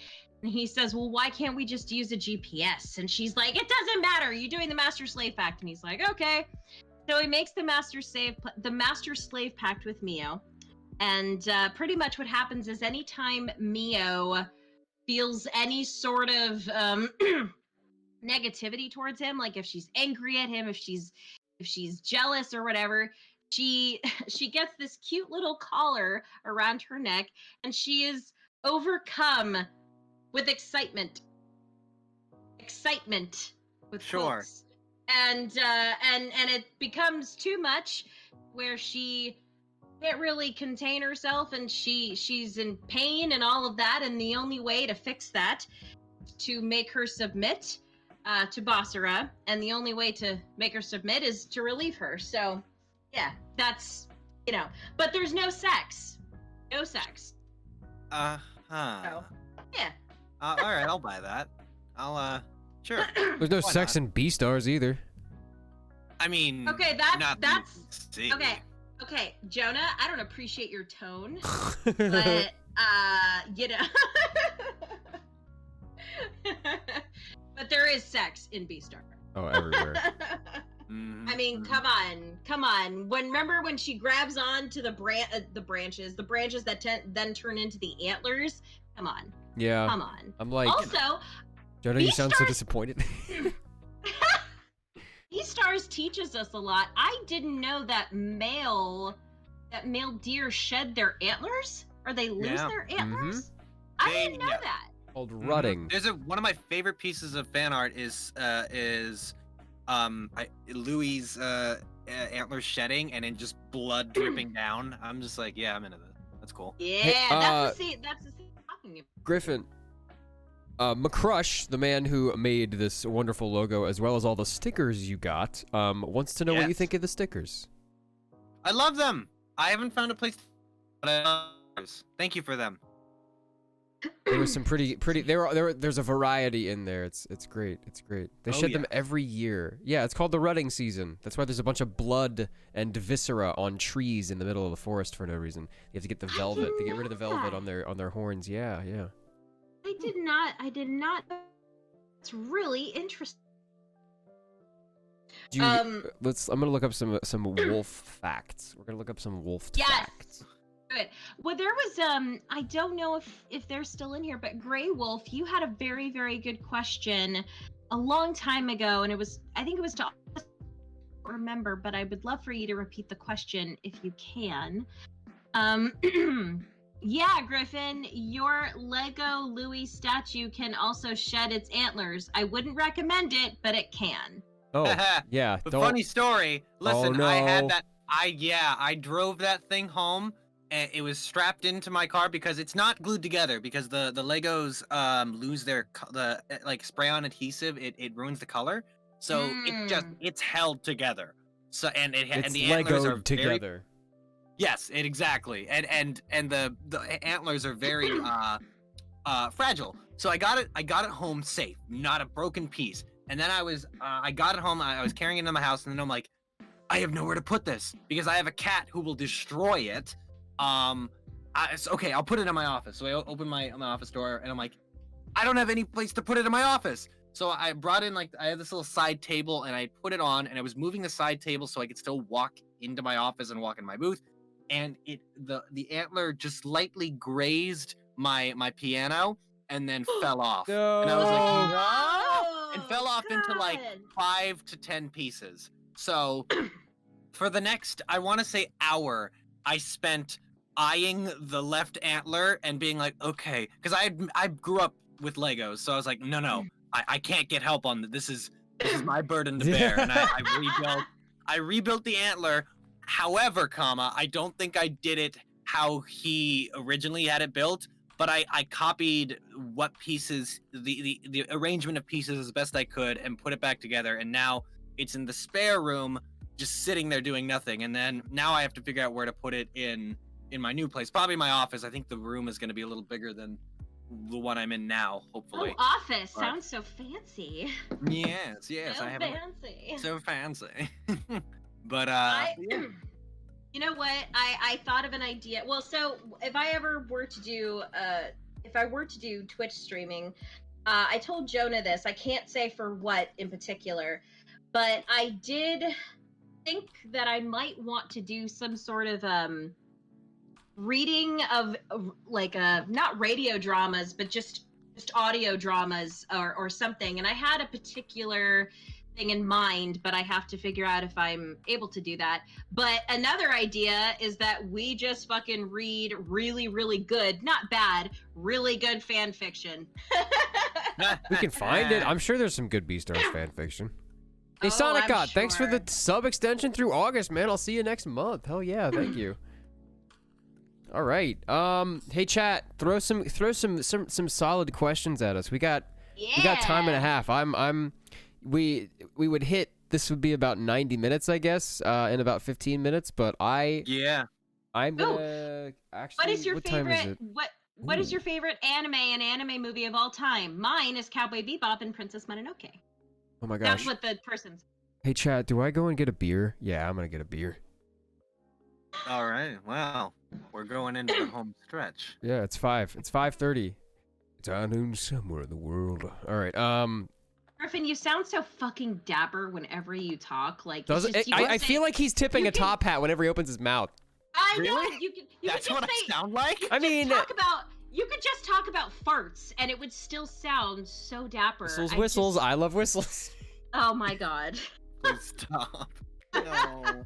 And he says, well, why can't we just use a GPS? And she's like, it doesn't matter. You're doing the master-slave pact. And he's like, okay. So he makes the master-slave pact with Mio. And pretty much what happens is anytime Mio feels any sort of negativity towards him, like if she's angry at him, if she's jealous or whatever, she gets this cute little collar around her neck, and she is overcome with excitement with Sure. folks. And it becomes too much, where she can't really contain herself, and she's in pain and all of that, and the only way to fix that is to make her submit to Basara, and the only way to make her submit is to relieve her. So yeah, that's, but there's no sex. So, yeah. All right, I'll buy that. Sure. There's no Why sex not? in Beastars either. I mean, Okay, not that's see. okay, Jonah, I don't appreciate your tone, but but there is sex in Beastar. Oh, everywhere. I mean, come on. Remember when she grabs on to the branches that then turn into the antlers? Come on. Yeah. Come on. I'm like, Also, Jonah, you sound so Beastars- disappointed. Beastars teaches us a lot. I didn't know that male deer shed their antlers, or they lose Yeah. their antlers. I didn't know that. Called rutting. There's one of my favorite pieces of fan art is Louis' antlers shedding and then just blood dripping down. I'm just like, yeah, I'm into this. That's cool. Yeah, that's the scene. That's the scene I'm talking about. Griffin. McCrush, the man who made this wonderful logo as well as all the stickers you got, wants to know what you Yes. think of the stickers. I love them. I haven't found a place, but I love those. Thank you for them. There was some pretty. There's a variety in there. It's great. It's great. They shed them yes. every year. Yeah, it's called the rutting season. That's why there's a bunch of blood and viscera on trees in the middle of the forest for no reason. You have to get the velvet. To get rid of the velvet on their horns. Yeah, yeah. I did not. It's really interesting. Do you, I'm gonna look up some wolf facts. We're gonna look up some wolf facts. Good. Well, there was I don't know if they're still in here, but Grey Wolf, you had a very, very good question a long time ago, and I think it was to remember, but I would love for you to repeat the question if you can. Yeah, Griffin, your Lego Louis statue can also shed its antlers. I wouldn't recommend it, but it can. Oh, yeah. The Don't. funny story. Listen, no. I had that. I drove that thing home, and it was strapped into my car because it's not glued together because the Legos lose their like spray-on adhesive. It ruins the color, so it's held together. So and the antlers are Legoed together. Yes, exactly. And the antlers are very fragile. So I got it home safe, not a broken piece. And then I got it home, I was carrying it into my house, and then I'm like, I have nowhere to put this because I have a cat who will destroy it. Okay, I'll put it in my office. So I open my office door and I'm like, I don't have any place to put it in my office. So I brought in I have this little side table and I put it on and I was moving the side table so I could still walk into my office and walk in my booth. And the antler just lightly grazed my piano and then fell off. No. And I was like, Oh, and fell off into like God. 5 to 10 pieces. So for the next, I want to say hour, I spent eyeing the left antler and being like, okay, because I grew up with Legos, so I was like, no, I can't get help on this. This is my burden to bear, and I rebuilt the antler. However, I don't think I did it how he originally had it built, but I copied what pieces, the arrangement of pieces as best I could and put it back together, and now it's in the spare room, just sitting there doing nothing. And then now I have to figure out where to put it in my new place, probably my office. I think the room is going to be a little bigger than the one I'm in now, hopefully. Oh, office sounds so fancy. Yes, So I have fancy. so fancy. But You know what? I thought of an idea. Well, so if I were to do Twitch streaming, I told Jonah this. I can't say for what in particular, but I did think that I might want to do some sort of reading of not radio dramas, but just audio dramas or something. And I had a particular thing in mind, but I have to figure out if I'm able to do that. But another idea is that we just fucking read really, really good, not bad, really good fan fiction. We can find it. I'm sure there's some good Beastars fan fiction. Hey, Oh, Sonic I'm God, thanks for the sure. sub extension through August, man. I'll see you next month. Hell yeah, thank you. All right. Hey chat, throw some solid questions at us. We got time and a half. We would hit, this would be about 90 minutes, I guess, in about 15 minutes, but I'm gonna actually, What is your time is favorite? it? What is your favorite anime movie of all time? Mine is Cowboy Bebop and Princess Mononoke. Oh my That's gosh. what the person's. Hey chat, do I go and get a beer? Yeah, I'm gonna get a beer. all right, well, we're going into the home stretch. Yeah, it's 5:30. It's high noon somewhere in the world. All right. Griffin, you sound so fucking dapper whenever you talk. Like, Does it's it, just- I feel like he's tipping a top hat whenever he opens his mouth. I know. Really? You could That's just what say, I sound like? I mean, you could just talk about farts, and it would still sound so dapper. whistles. I love whistles. Oh my god. Please stop. No.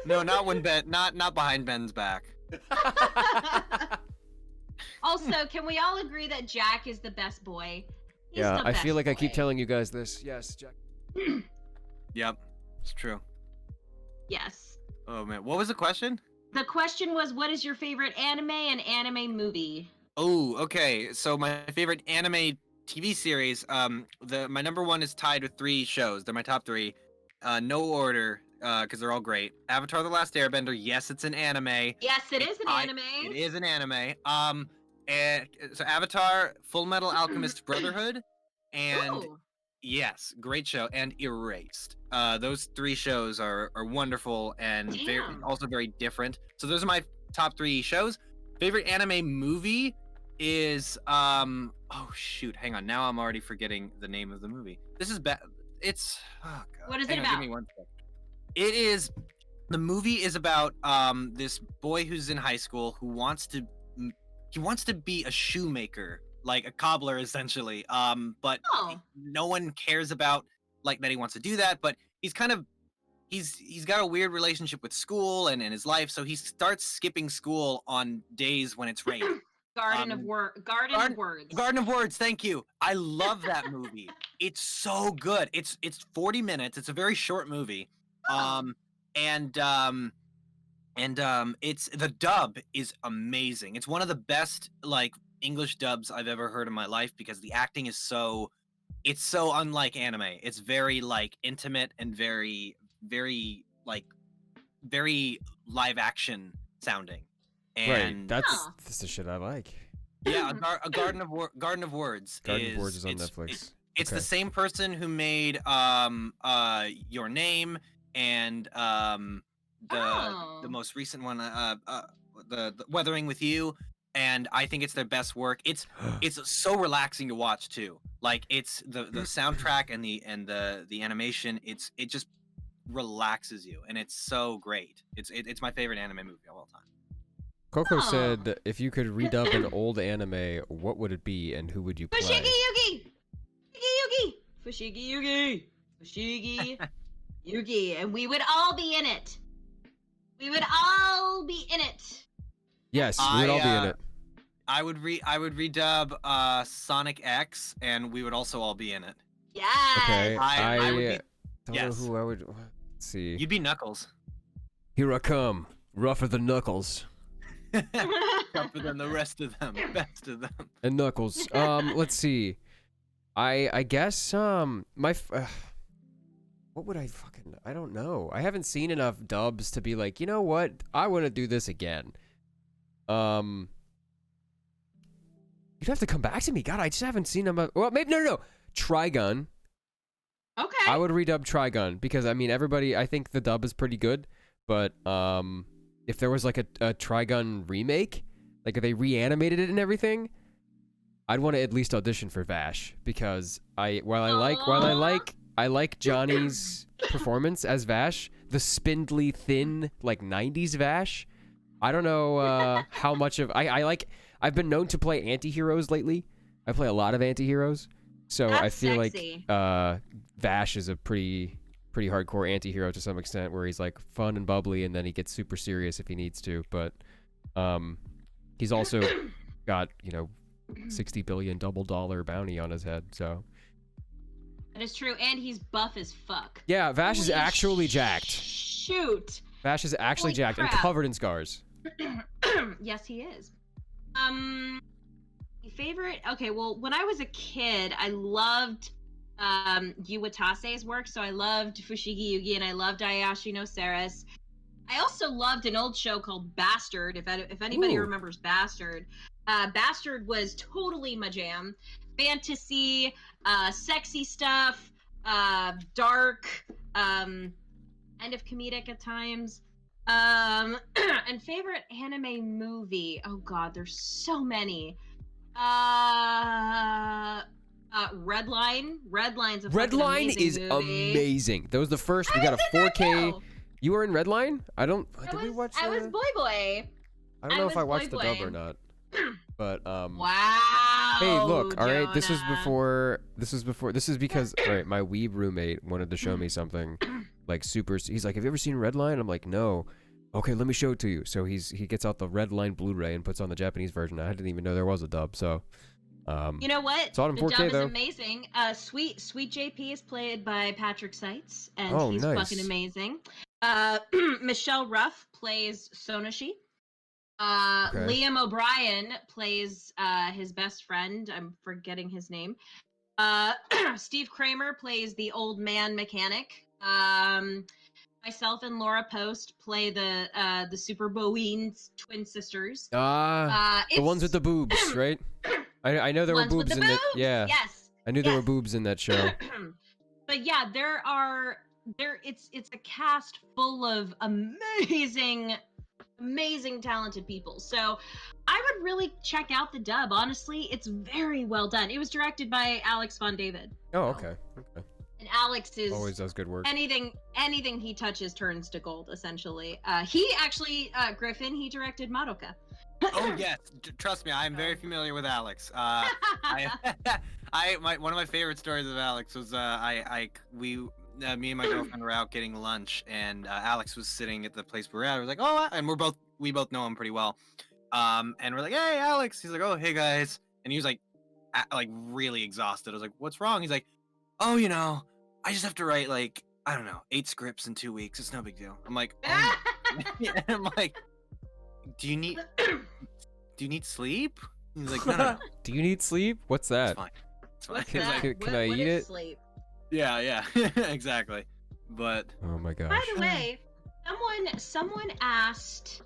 No, not when Ben, not behind Ben's back. Also, can we all agree that Jack is the best boy? He's Yeah, the I best feel like I keep boy. telling you guys this. Yes, Jack. Yep, it's true. Yes. Oh man, what was the question? The question was, what is your favorite anime and anime movie? Oh, okay. So my favorite anime TV series, my number one is tied with 3 shows. They're my top 3. No order, because they're all great. Avatar: The Last Airbender. Yes, it's an anime. Yes, it is an anime. It is an anime. And so Avatar, Full Metal Alchemist Brotherhood, and Ooh. yes, great show, and Erased. Those 3 shows are wonderful and Damn. also very different. So those are my top 3 shows. Favorite anime movie is oh shoot, hang on. Now I'm already forgetting the name of the movie. This is bad. It's oh god. What is Hang it on, about? Give me one second. It is the movie is about this boy who's in high school who wants to be a shoemaker, like a cobbler essentially. But Oh. no one cares about like that he wants to do that, but he's kind of he's got a weird relationship with school and his life, so he starts skipping school on days when it's raining. Garden of Words. Garden of Words, thank you. I love that movie. It's so good. It's 40 minutes. It's a very short movie. Oh. It's the dub is amazing. It's one of the best like English dubs I've ever heard in my life because the acting is so unlike anime. It's very like intimate and very live action sounding. And Right. Huh. That's the shit I like. yeah, a Garden of Words. Garden of Words is on Netflix. It's Okay. the same person who made Your Name and the most recent one the Weathering with You, and I think it's their best work. It's so relaxing to watch too. Like it's the soundtrack and the animation. It just relaxes you, and it's so great. It's my favorite anime movie of all time. Coco Oh. said, if you could redub an old anime, what would it be and who would you play? Fushigi Yugi! Fushigi Yugi! Fushigi Yugi! And we would all be in it! We would all be in it! Yes, we would all be in it. I would redub Sonic X, and we would also all be in it. Yes! Okay, I would be- don't yes. know who I would. Let's see. You'd be Knuckles. Here I come, rougher than Knuckles. Tougher than the rest of them, best of them. And Knuckles. Let's see. I guess what would I fucking? I don't know. I haven't seen enough dubs to be like, you know what? I want to do this again. You'd have to come back to me. God, I just haven't seen them. Well, maybe no. Trigun. Okay. I would redub Trigun because I mean I think the dub is pretty good, but if there was like a Trigun remake, like if they reanimated it and everything, I'd want to at least audition for Vash because I like Johnny's performance as Vash, the spindly thin like 90s Vash. I don't know how much of I've been known to play anti-heroes lately. I play a lot of anti-heroes. So That's I feel sexy. like Vash is a pretty hardcore anti-hero to some extent, where he's like fun and bubbly, and then he gets super serious if he needs to. But he's also got $60 billion double dollar bounty on his head. So That is true, and he's buff as fuck. yeah, Vash is Holy actually jacked. Shoot. Vash is actually Holy jacked and crap. covered in scars. Yes, he is. Favorite? Okay, well, when I was a kid, I loved Yu Watase's work, so I loved Fushigi Yugi and I loved Ayashi no Ceres. I also loved an old show called Bastard, if anybody Ooh. remembers Bastard. Bastard was totally my jam. Fantasy, sexy stuff, dark, kind of comedic at times. And favorite anime movie? Oh god, there's so many. Redline. Redline's a fucking Redline amazing is movie. amazing. That was the first. We got a 4K. You were in Redline? I don't. Did we watch? I was Boy Boy. I don't know if I was watched the Boy dub Boy. or not. But Wow. Hey, look. All right. This was Jonah. before. This is because. All right. My weeb roommate wanted to show me something, like super. He's like, "Have you ever seen Redline?" I'm like, "No." Okay, let me show it to you. So he gets out the red line Blu-ray and puts on the Japanese version. I didn't even know there was a dub. So, You know what? saw it in The 4K dub is though. amazing. Sweet JP is played by Patrick Seitz, and Oh, he's nice. fucking amazing. Michelle Ruff plays Sonashi. Okay. Liam O'Brien plays his best friend. I'm forgetting his name. Steve Kramer plays the old man mechanic. Myself and Laura Post play the Super Boweens twin sisters. The ones with the boobs, right? I know there were ones with boobs the in it. boobs! Yeah. Yes. I knew there were yes. boobs in that show. But yeah, it's a cast full of amazing talented people. So I would really check out the dub. Honestly, it's very well done. It was directed by Alex Von David. Oh, okay. Okay. And Alex is Always does good work. anything he touches turns to gold, essentially. He actually Griffin, he directed Madoka. Oh yes, trust me, I'm very familiar with Alex. One of my favorite stories of Alex was me and my girlfriend were out getting lunch, and Alex was sitting at the place we were at. I was like, oh, and we both know him pretty well. And we're like, hey, Alex. He's like, oh, hey guys, and he was like really exhausted. I was like, what's wrong? He's like, oh, I just have to write like, I don't know, 8 scripts in 2 weeks. It's no big deal. I'm like, oh. I'm like, do you need sleep? He's like, no. Do you need sleep? What's that? It's fine. It's fine. What's He's that? like, Can I What eat is it? sleep? yeah, exactly. But Oh my gosh. By the way, someone asked,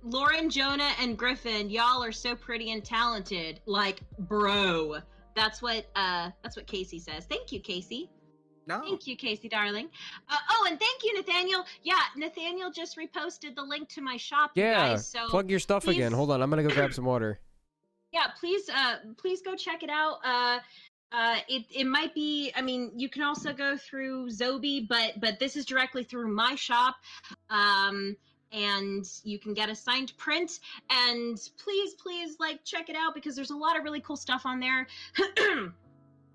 Lauren, Jonah, and Griffin, y'all are so pretty and talented. Like, bro. That's what Casey says. Thank you, Casey. no. Thank you, Casey, darling. And thank you, Nathaniel. Yeah, Nathaniel just reposted the link to my shop, you Yeah. guys. So Plug your stuff again. please- Hold on. I'm gonna go grab some water. yeah, please go check it out. It might be, I mean, you can also go through Zobi, but this is directly through my shop. And you can get a signed print, and please check it out, because there's a lot of really cool stuff on there.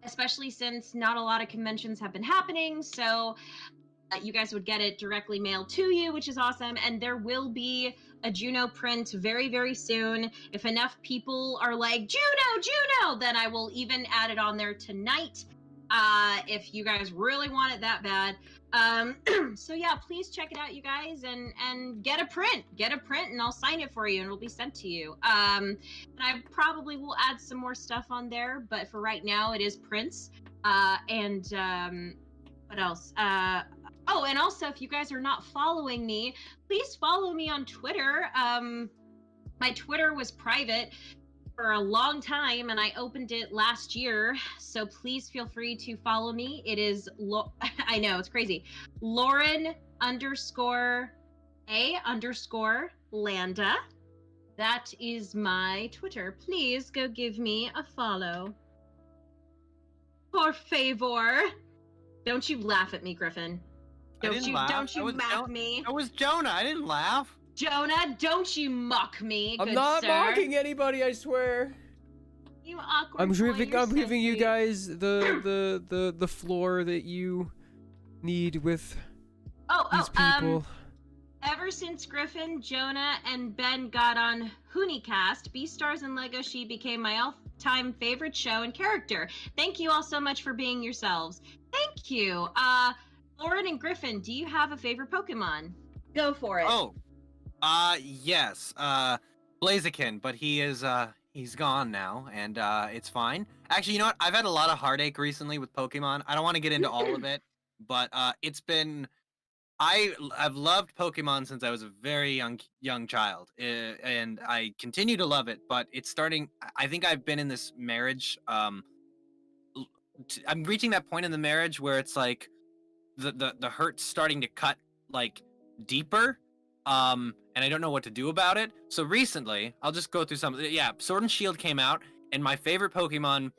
Especially since not a lot of conventions have been happening, so you guys would get it directly mailed to you, which is awesome. And there will be a Juno print very, very soon. If enough people are like, Juno, then I will even add it on there tonight, if you guys really want it that bad. So yeah, please check it out, you guys, and get a print, and I'll sign it for you, and it'll be sent to you. And I probably will add some more stuff on there, but for right now, it is prints. And what else? Oh, and also, if you guys are not following me, please follow me on Twitter. My Twitter was private for a long time, and I opened it last year, so please feel free to follow me. It is I know, it's crazy. Lauren_A_Landa. That is my Twitter. Please go give me a follow. Por favor. Don't you laugh at me, Griffin. I didn't laugh. Don't you That was mock me. That was Jonah. I didn't laugh. Jonah, don't you mock me, I'm good not sir. mocking anybody. I swear. You awkward I'm boy, giving you're so giving you sweet. guys the floor that you need with these people. Ever since Griffin, Jonah, and Ben got on Hoonicast, Beastars and Legoshi became my all-time favorite show and character. Thank you all so much for being yourselves. Thank you. Lauren and Griffin, do you have a favorite Pokemon? Go for it. Oh, yes. Blaziken, but he's gone now, and it's fine. Actually, you know what? I've had a lot of heartache recently with Pokemon. I don't want to get into all of it, but it's been. I've loved Pokemon since I was a very young child, and I continue to love it. But it's starting. I think I've been in this marriage. I'm reaching that point in the marriage where it's like the hurt's starting to cut like deeper. And I don't know what to do about it. So recently, I'll just go through some. Yeah, Sword and Shield came out, and my favorite Pokemon,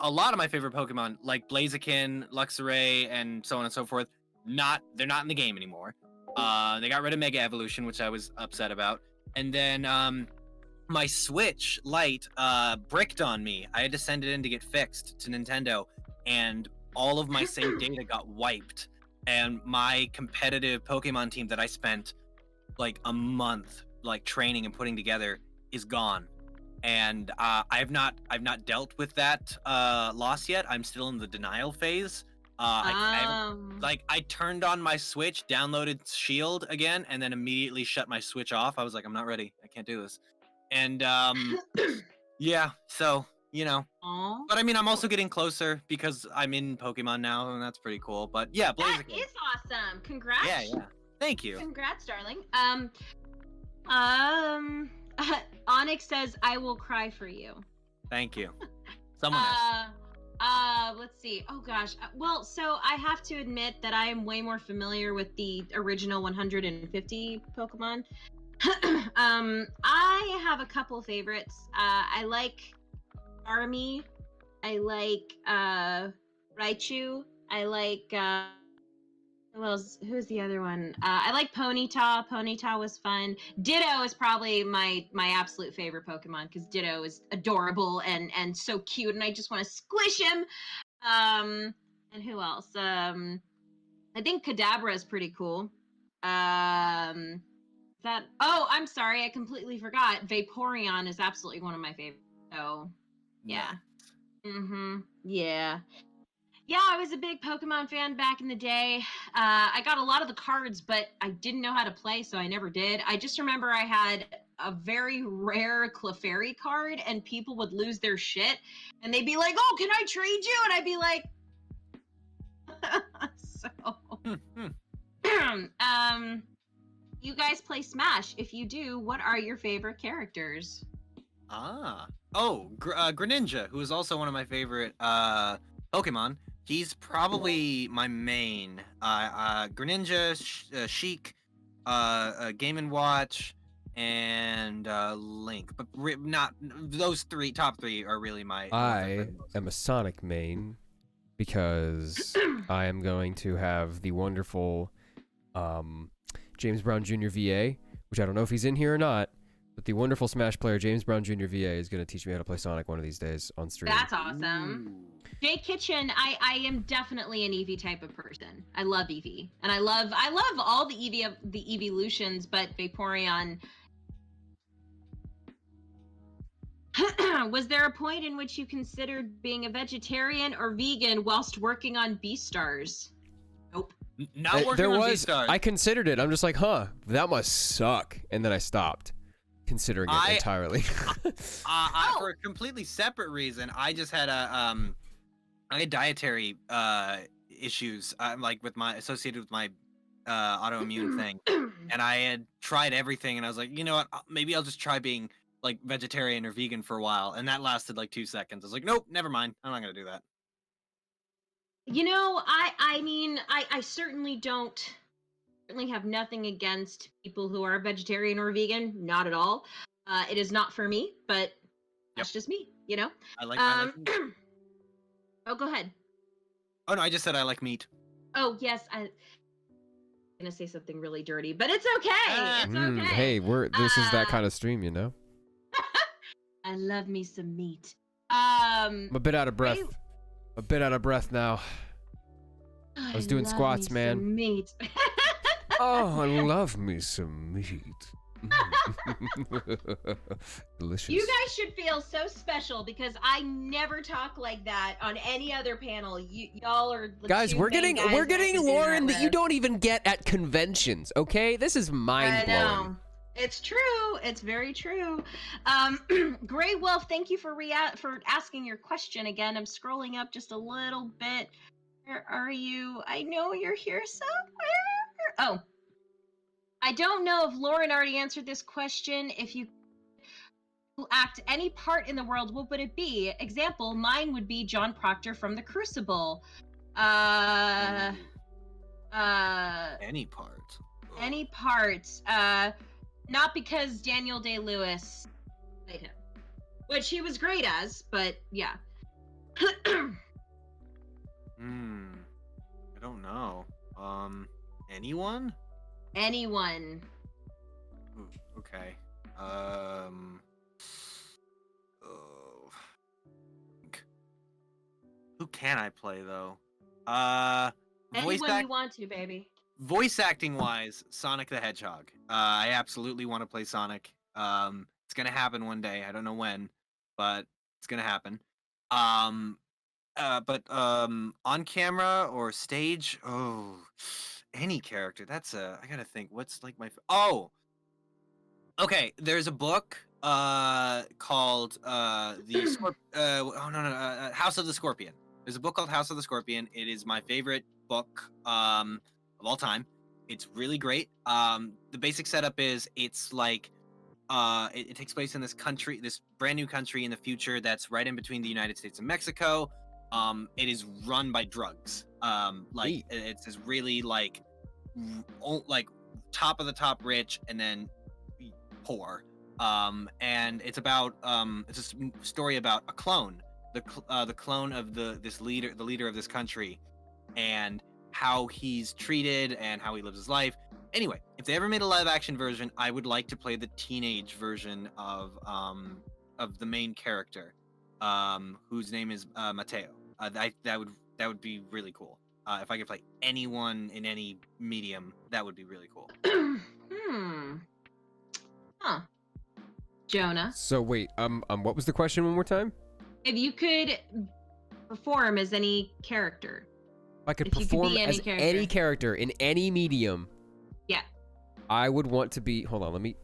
a lot of my favorite Pokemon, like Blaziken, Luxray, and so on and so forth, they're not in the game anymore. They got rid of Mega Evolution, which I was upset about. And then my Switch Lite bricked on me. I had to send it in to get fixed to Nintendo, and all of my saved data got wiped. and my competitive Pokemon team that I spent like a month like training and putting together is gone. And I've not dealt with that loss yet. I'm still in the denial phase. I turned on my Switch, downloaded Shield again, and then immediately shut my Switch off. I was like, I'm not ready. I can't do this. And yeah, so Aw. but I mean, I'm also getting closer because I'm in Pokemon now, and that's pretty cool. But yeah, That Blaziken. is awesome. Congrats. Yeah. Thank you. Congrats, darling. Onyx says, "I will cry for you." Thank you. Someone else. Let's see. Oh gosh. Well, so I have to admit that I am way more familiar with the original 150 Pokemon. I have a couple favorites. I like Army. I like Raichu. I like who's the other one? I like Ponyta. Ponyta was fun. Ditto is probably my absolute favorite Pokemon because Ditto is adorable and so cute, and I just want to squish him. And who else? I think Kadabra is pretty cool. I'm sorry, I completely forgot. Vaporeon is absolutely one of my favorites. So yeah. Yeah. Yeah, I was a big Pokemon fan back in the day. I got a lot of the cards, but I didn't know how to play, so I never did. I just remember I had a very rare Clefairy card, and people would lose their shit, and they'd be like, "Oh, can I trade you?" And I'd be like, you guys play Smash? If you do, what are your favorite characters? Greninja, who is also one of my favorite Pokemon. He's probably my main. Greninja, Sheik, Game & Watch, and Link. But not those top three are really my. I am a Sonic main because I am going to have the wonderful James Brown Jr. VA, which I don't know if he's in here or not, but the wonderful Smash player James Brown Jr. VA is going to teach me how to play Sonic one of these days on stream. That's awesome. Ooh. Jay Kitchen, I am definitely an Eevee type of person. I love Eevee, and I love all the evolutions, but Vaporeon. Was there a point in which you considered being a vegetarian or vegan whilst working on Beastars? Nope. Not working on Beastars. I considered it. I'm just like, that must suck, and then I stopped considering it entirely. For a completely separate reason, I just had I had dietary issues, like associated with my autoimmune thing, and I had tried everything, and I was like, you know what? Maybe I'll just try being like vegetarian or vegan for a while, and that lasted like 2 seconds. I was like, nope, never mind. I'm not gonna do that. You know, I mean, I certainly have nothing against people who are vegetarian or vegan. Not at all. It is not for me, but that's just me. You know. I like meat. Oh, go ahead. Oh no, I just said I like meat. Oh yes, I'm gonna say something really dirty, but it's okay. It's okay. Hey, this is that kind of stream, you know. I love me some meat. I'm a bit out of breath. A bit out of breath now. I was doing squats, man. Some meat. Oh, I love me some meat. Delicious. You guys should feel so special because I never talk like that on any other panel. Y'all are the guys. We're getting Lauren that you don't even get at conventions. Okay, this is mind blowing. It's true. It's very true. Gray Wolf, thank you for asking your question again. I'm scrolling up just a little bit. Where are you? I know you're here somewhere. Oh. I don't know if Lauren already answered this question. If you act any part in the world, what would it be? Example, mine would be John Proctor from The Crucible. Any part. Any part. Not because Daniel Day-Lewis played him, which he was great as, but yeah. I don't know. Anyone? Anyone. Ooh, okay. Who can I play though? Anyone you want to, baby. Voice acting wise, Sonic the Hedgehog. I absolutely want to play Sonic. It's gonna happen one day. I don't know when, but it's gonna happen. But on camera or stage, any character. I gotta think. What's like my okay. There's a book called House of the Scorpion. There's a book called House of the Scorpion. It is my favorite book of all time. It's really great. The basic setup is it's like it takes place in this country, this brand new country in the future that's right in between the United States and Mexico. It is run by drugs. It's this really like top of the top rich and then poor. And it's about it's a story about a clone, the clone of the leader of this country, and how he's treated and how he lives his life. Anyway, if they ever made a live action version, I would like to play the teenage version of the main character, whose name is Mateo. That would be really cool. If I could play anyone in any medium, that would be really cool. Huh. Jonah. So wait, what was the question one more time? If you could perform as any character. If I could If you could perform be as any character in any medium. Yeah. I would want to be. Hold on, let me.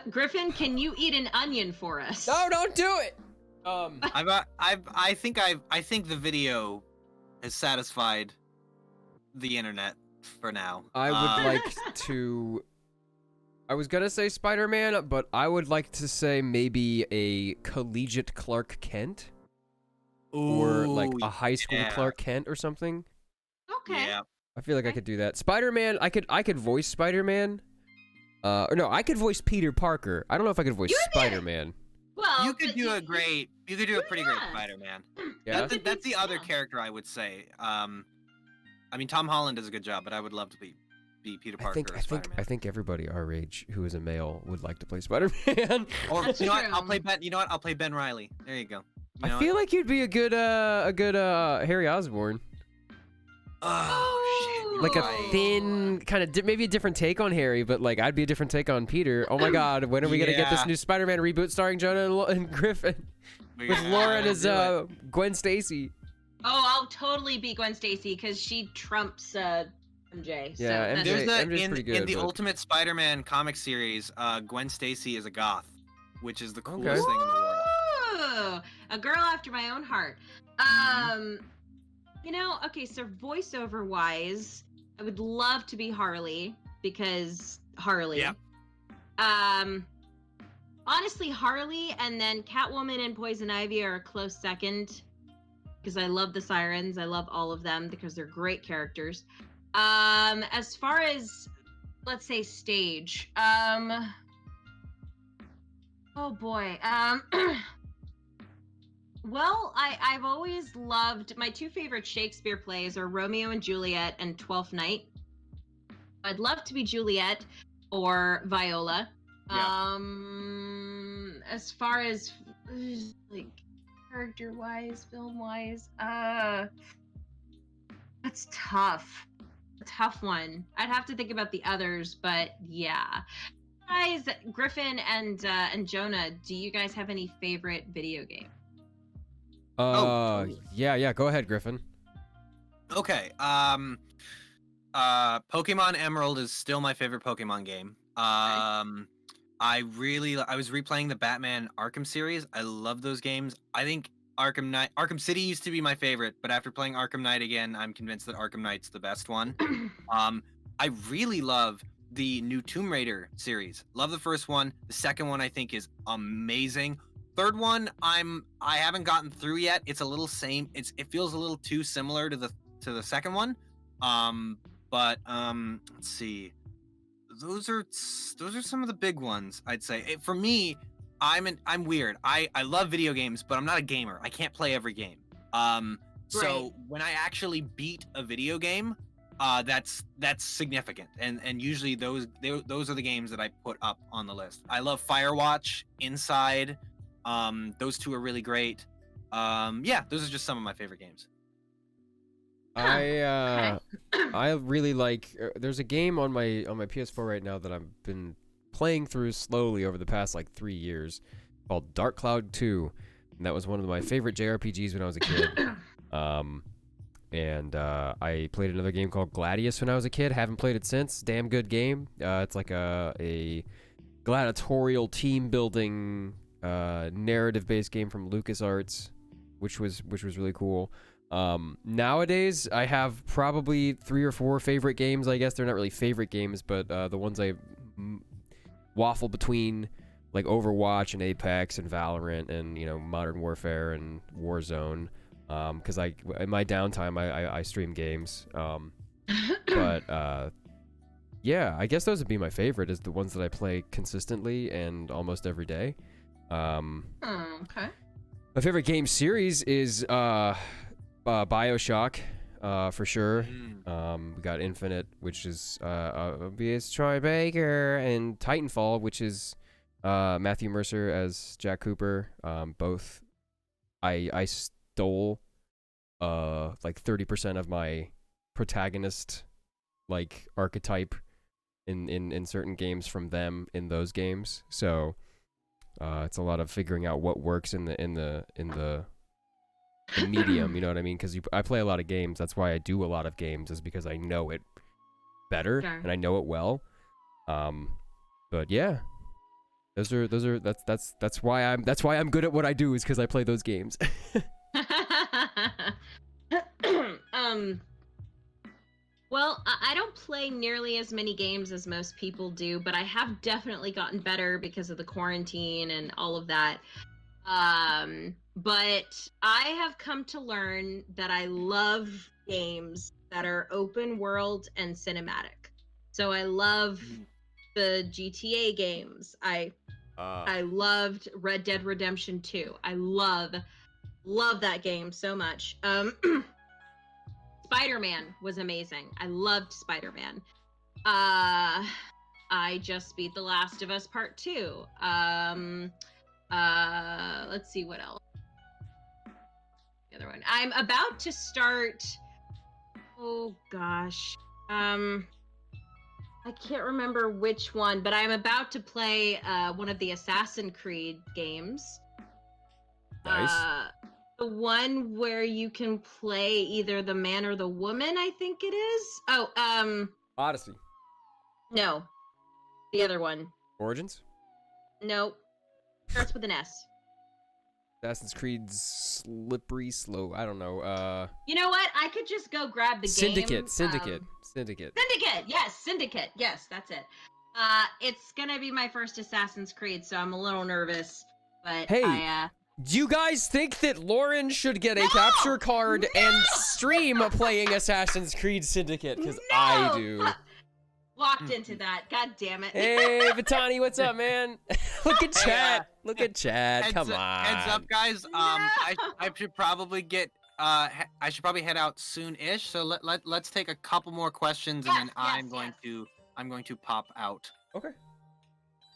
Griffin, can you eat an onion for us? No, don't do it. I think the video has satisfied the internet for now. I would like to. I was gonna say Spider-Man, but I would like to say maybe a collegiate Clark Kent, or like a high school Clark Kent or something. Okay. Yeah. I feel like I could do that. Spider-Man, I could voice Spider-Man. Or no, I could voice Peter Parker. I don't know if I could voice Spider-Man. Well, You could do a pretty great Spider-Man. Yeah. That's the other character I would say. I mean, Tom Holland does a good job, but I would love to be Peter Parker or Spider-Man. I think everybody our age who is a male would like to play Spider-Man. Or That's you know what? true. I'll play Ben. You know what? I'll play Ben Riley. There you go. I feel like you'd be a good Harry Osborn. Oh shit! Like a Right. thin kind of maybe a different take on Harry, but like I'd be a different take on Peter. Oh my God, when are we gonna get this Yeah. new Spider-Man reboot starring Jonah and Griffin with Yeah, Lauren as do it. Gwen Stacy? Oh, I'll totally be Gwen Stacy because she trumps MJ. So Yeah, that's- There's MJ's pretty good, in the but- Ultimate Spider-Man comic series, Gwen Stacy is a goth, which is the coolest Okay. thing in the world. Ooh, a girl after my own heart. You know, okay, so voiceover wise, I would love to be Harley because Harley. Yeah. Honestly, Harley and then Catwoman and Poison Ivy are a close second because I love the Sirens. I love all of them because they're great characters. As far as let's say stage, oh boy. Well, I've always loved my two favorite Shakespeare plays are Romeo and Juliet and Twelfth Night. I'd love to be Juliet or Viola. Yeah. As far as like character wise, film wise, that's tough. A tough one. I'd have to think about the others, but yeah. Guys, Griffin and Jonah, do you guys have any favorite video game? totally. Yeah, go ahead, Griffin. Okay. Pokemon Emerald is still my favorite Pokemon game. I was replaying the Batman Arkham series. I love those games. I think Arkham City used to be my favorite, but after playing Arkham Knight again, I'm convinced that Arkham Knight's the best one. I really love the new Tomb Raider series. Love the first one. The second one I think is amazing. Third one I haven't gotten through yet. It's a little same. It feels a little too similar to the second one. Let's see. Those are some of the big ones, I'd say. For me, I'm weird. I love video games, but I'm not a gamer. I can't play every game. So Right. when I actually beat a video game, that's significant. And usually those are the games that I put up on the list. I love Firewatch, Inside, Those two are really great. Yeah, those are just some of my favorite games. I really like. There's a game on my PS4 right now that I've been playing through slowly over the past like 3 years, called Dark Cloud 2, and that was one of my favorite JRPGs when I was a kid. And I played another game called Gladius when I was a kid. Haven't played it since. Damn good game. It's like a gladiatorial team building narrative based game from LucasArts, which was really cool. Nowadays I have probably 3 or 4 favorite games. I guess they're not really favorite games, but the ones I waffle between, like Overwatch and Apex and Valorant and Modern Warfare and Warzone. Because in my downtime I stream games. But yeah, I guess those would be my favorite, is the ones that I play consistently and almost every day. Okay. My favorite game series is BioShock, for sure. We got Infinite, which is obvious Troy Baker, and Titanfall, which is Matthew Mercer as Jack Cooper. Both I stole like 30% of my protagonist like archetype in certain games from them in those games. So it's a lot of figuring out what works in the medium, you know what I mean? Because I play a lot of games. That's why I do a lot of games, is because I know it better and I know it well. But yeah, that's why I'm good at what I do, is because I play those games. Well, I don't play nearly as many games as most people do, but I have definitely gotten better because of the quarantine and all of that. But I have come to learn that I love games that are open world and cinematic. So I love the GTA games. I loved Red Dead Redemption 2. I love that game so much. Spider-Man was amazing. I loved Spider-Man. I just beat The Last of Us Part 2. Let's see what else. The other one. I'm about to start. Oh gosh. I can't remember which one, but I'm about to play one of the Assassin's Creed games. Nice. The one where you can play either the man or the woman, I think it is. Oh, Odyssey. No. The other one. Origins? Nope. Starts with an S. Assassin's Creed Slippery Slow. I don't know. You know what? I could just go grab the Syndicate. game. Syndicate. Syndicate. Yes, Syndicate. Yes, that's it. It's gonna be my first Assassin's Creed, so I'm a little nervous. But Hey, do you guys think that Lauren should get a capture card and stream playing Assassin's Creed Syndicate? Because I do. Walked into that. God damn it. Hey, Vitani, what's up, man? Look at chat. Look at chat. Come on. Heads up, guys. I should probably get. I should probably head out soon-ish. So let's take a couple more questions, and then I'm going to pop out. Okay.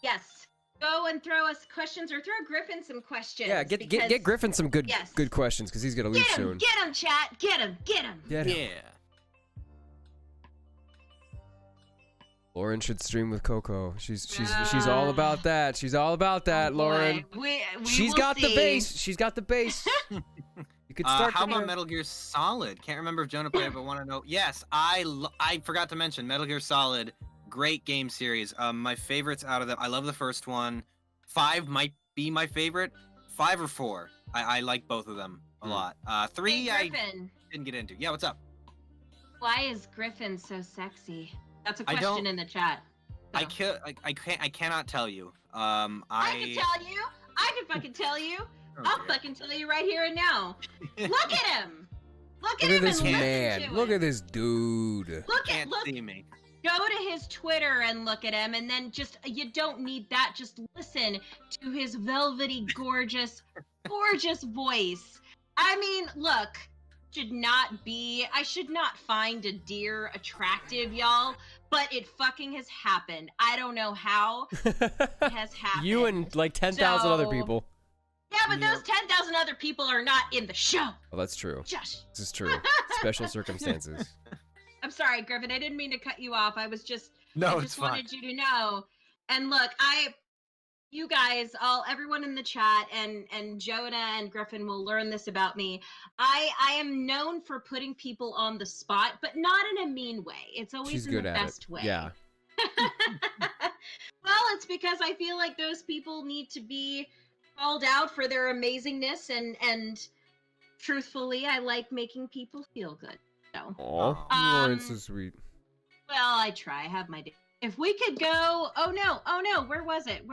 Yes. Go and throw us questions, or throw Griffin some questions. Yeah, get Griffin some good questions, because he's gonna leave soon. Get him, chat. Get him. Yeah. Lauren should stream with Coco. She's all about that. She's all about that, Lauren. She's got the base. She's got the base. You could start. How about Metal Gear Solid? Can't remember if Jonah played it, but want to know. Yes, I forgot to mention Metal Gear Solid. Great game series. My favorites out of them. I love the first one. 5 might be my favorite. 5 or 4. I like both of them a lot. 3 I didn't get into. Yeah, what's up? Why is Griffin so sexy? That's a question in the chat. So. I cannot tell you. I can tell you. I can fucking tell you. I'll fucking tell you right here and now. Look at him. Look at him this and man. listen to Look him. at this dude. See me. Go to his Twitter and look at him, and then you don't need that. Just listen to his velvety, gorgeous voice. I mean, look, I should not find a deer attractive, y'all, but it fucking has happened. I don't know how it has happened. You and like 10,000 other people. but those 10,000 other people are not in the show. Well, that's true. Josh. This is true. Special circumstances. I'm sorry, Griffin. I didn't mean to cut you off. I No, just wanted you to know. And look, you guys, everyone in the chat, and Jonah and Griffin will learn this about me. I am known for putting people on the spot, but not in a mean way. It's always She's in good the at best it. way. Yeah. Well, it's because I feel like those people need to be called out for their amazingness, and truthfully, I like making people feel good. So, Aw, Lauren's so sweet. well, I try. I have my day. If we could go, oh no, where was it?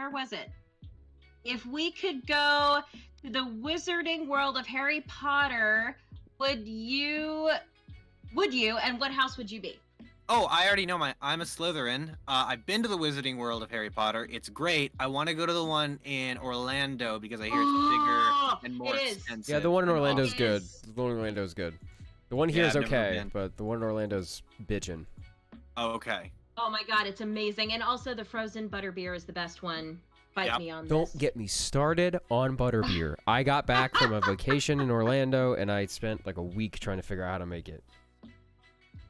If we could go to the Wizarding World of Harry Potter, would you, and what house would you be? Oh, I already know I'm a Slytherin. I've been to the Wizarding World of Harry Potter. It's great. I want to go to the one in Orlando because I hear it's bigger and more it is. expensive. Yeah, the one in and Orlando's It good. is. The one in Orlando's good. The one here Yeah, is I've never okay, been. but the one in Orlando's bitchin'. Oh, okay. Oh my god, it's amazing. And also the frozen butterbeer is the best one. Fight Yep. me on this. Don't get me started on butterbeer. I got back from a vacation in Orlando, and I spent like a week trying to figure out how to make it.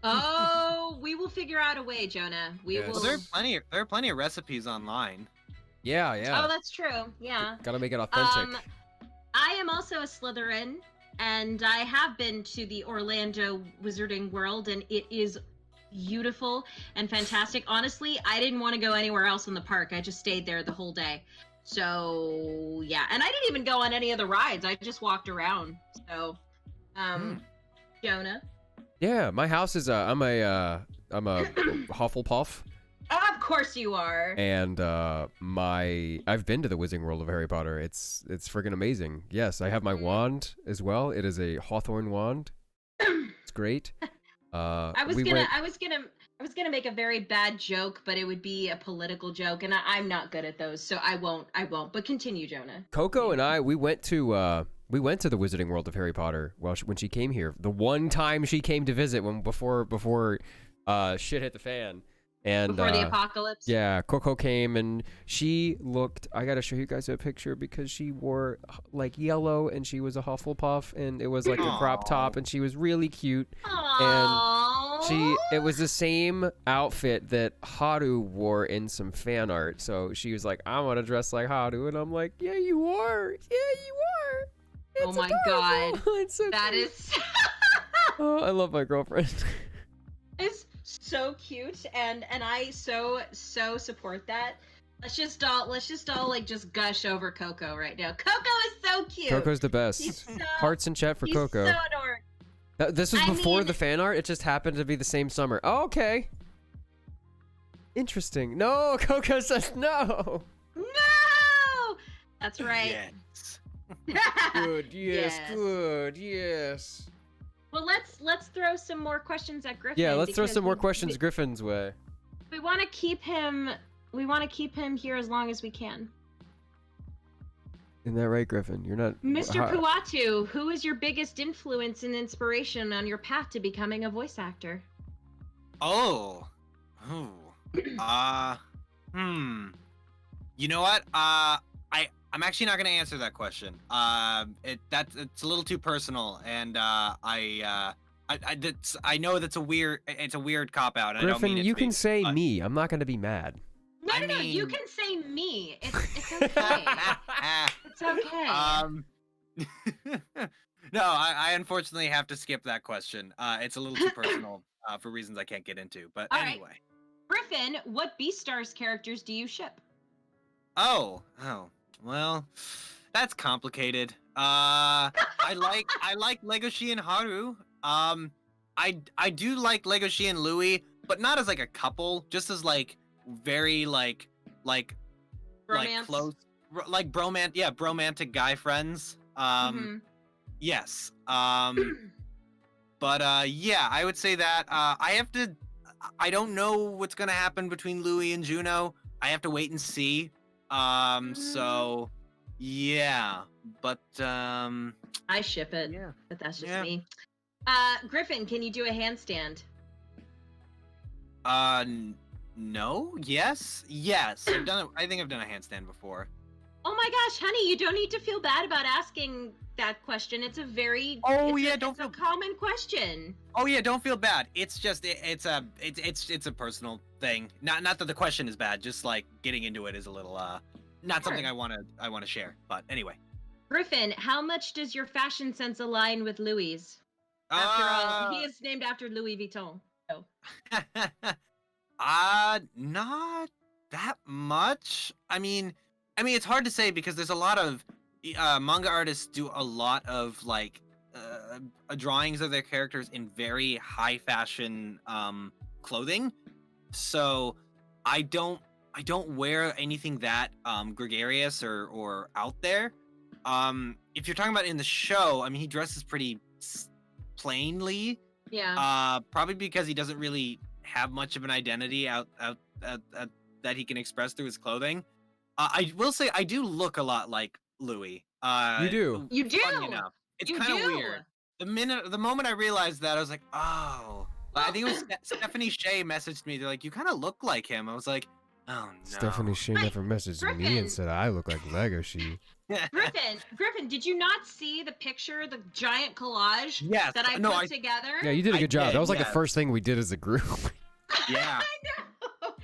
Oh, we will figure out a way, Jonah. We Yes. will. Well, there are plenty of recipes online. Yeah, yeah. Oh, that's true. Yeah. Gotta make it authentic. I am also a Slytherin, and I have been to the Orlando Wizarding World, and it is beautiful and fantastic. Honestly, I didn't want to go anywhere else in the park. I just stayed there the whole day. So, yeah. And I didn't even go on any of the rides. I just walked around. So, Jonah. Yeah, my house is I'm a Hufflepuff, Of course you are. and I've been to the Wizarding World of Harry Potter. It's freaking amazing. Yes, I have my wand as well. It is a Hawthorn wand. It's great. I was gonna make a very bad joke, but it would be a political joke, and I'm not good at those, so I won't. But continue, Jonah. Coco and I, we went to the Wizarding World of Harry Potter when she came here. The one time she came to visit before shit hit the fan. And Before the apocalypse. yeah, Coco came and she looked. I gotta show you guys a picture because she wore like yellow and she was a Hufflepuff and it was like a crop top and she was really cute. Aww. It was the same outfit that Haru wore in some fan art. So she was like, I want to dress like Haru. And I'm like, yeah, you are. Yeah, you are. Oh It's my adorable. god. It's so That cute. is Oh, I love my girlfriend. is so cute, and I so support that. Let's just all like just gush over Coco right now. Coco is so cute. Coco's the best. He's so, Hearts in chat for he's Coco. so adorable. This was I before mean- the fan art. It just happened to be the same summer. Oh, okay. Interesting. No, Coco says no. No, that's right. Yes. Good. Yes. Yes. Good. Yes. Well, let's throw some more questions at Griffin. Yeah. Let's throw because some more we- questions Griffin's way. We want to keep him. We want to keep him here as long as we can. Isn't that right, Griffin? You're not. Mr. how- Puatu, who is your biggest influence and inspiration on your path to becoming a voice actor? Oh. Ooh. You know what? I'm actually not gonna answer that question. It's a little too personal, and I know it's a weird cop out. I don't Griffin, mean it you to be, can say but- me. I'm not gonna be mad. No, I no, you mean- can say me. It's okay. It's okay. No, I unfortunately have to skip that question. It's a little too personal for reasons I can't get into. But All right. anyway. Griffin, what Beastars characters do you ship? Oh, well, that's complicated. I like Legoshi and Haru. I do like Legoshi and Louis, but not as like a couple, just as like very like Romance? close, like bromantic guy friends. Mhm. Yes. But yeah, I would say that I don't know what's gonna happen between Louis and Juno. I have to wait and see. So yeah, but I ship it, yeah. but that's just Yeah. me. Griffin, can you do a handstand? No, yes. I think I've done a handstand before. Oh my gosh, honey, you don't need to feel bad about asking that question. It's a very it's a common question. Oh yeah, don't feel bad. It's just it's a personal thing. Not that the question is bad. Just like getting into it is a little not something I want to share. But anyway. Griffin, how much does your fashion sense align with Louis'? After all, he is named after Louis Vuitton. So. Not that much. I mean, it's hard to say because there's a lot of manga artists do a lot of like drawings of their characters in very high fashion clothing. So I don't wear anything that gregarious or out there. If you're talking about in the show, I mean, he dresses pretty plainly. Yeah. Probably because he doesn't really have much of an identity out that he can express through his clothing. I will say I do look a lot like Louis. You do. You do. Funny enough. It's kind of weird. The moment I realized that, I was like, oh. I think it was Stephanie Shea messaged me. They're like, you kind of look like him. I was like, oh no. Stephanie Shea never messaged me and said I look like Legoshi. Griffin, did you not see the picture, the giant collage that I put together? Yeah, you did a good job. That was like the first thing we did as a group. Yeah. I know.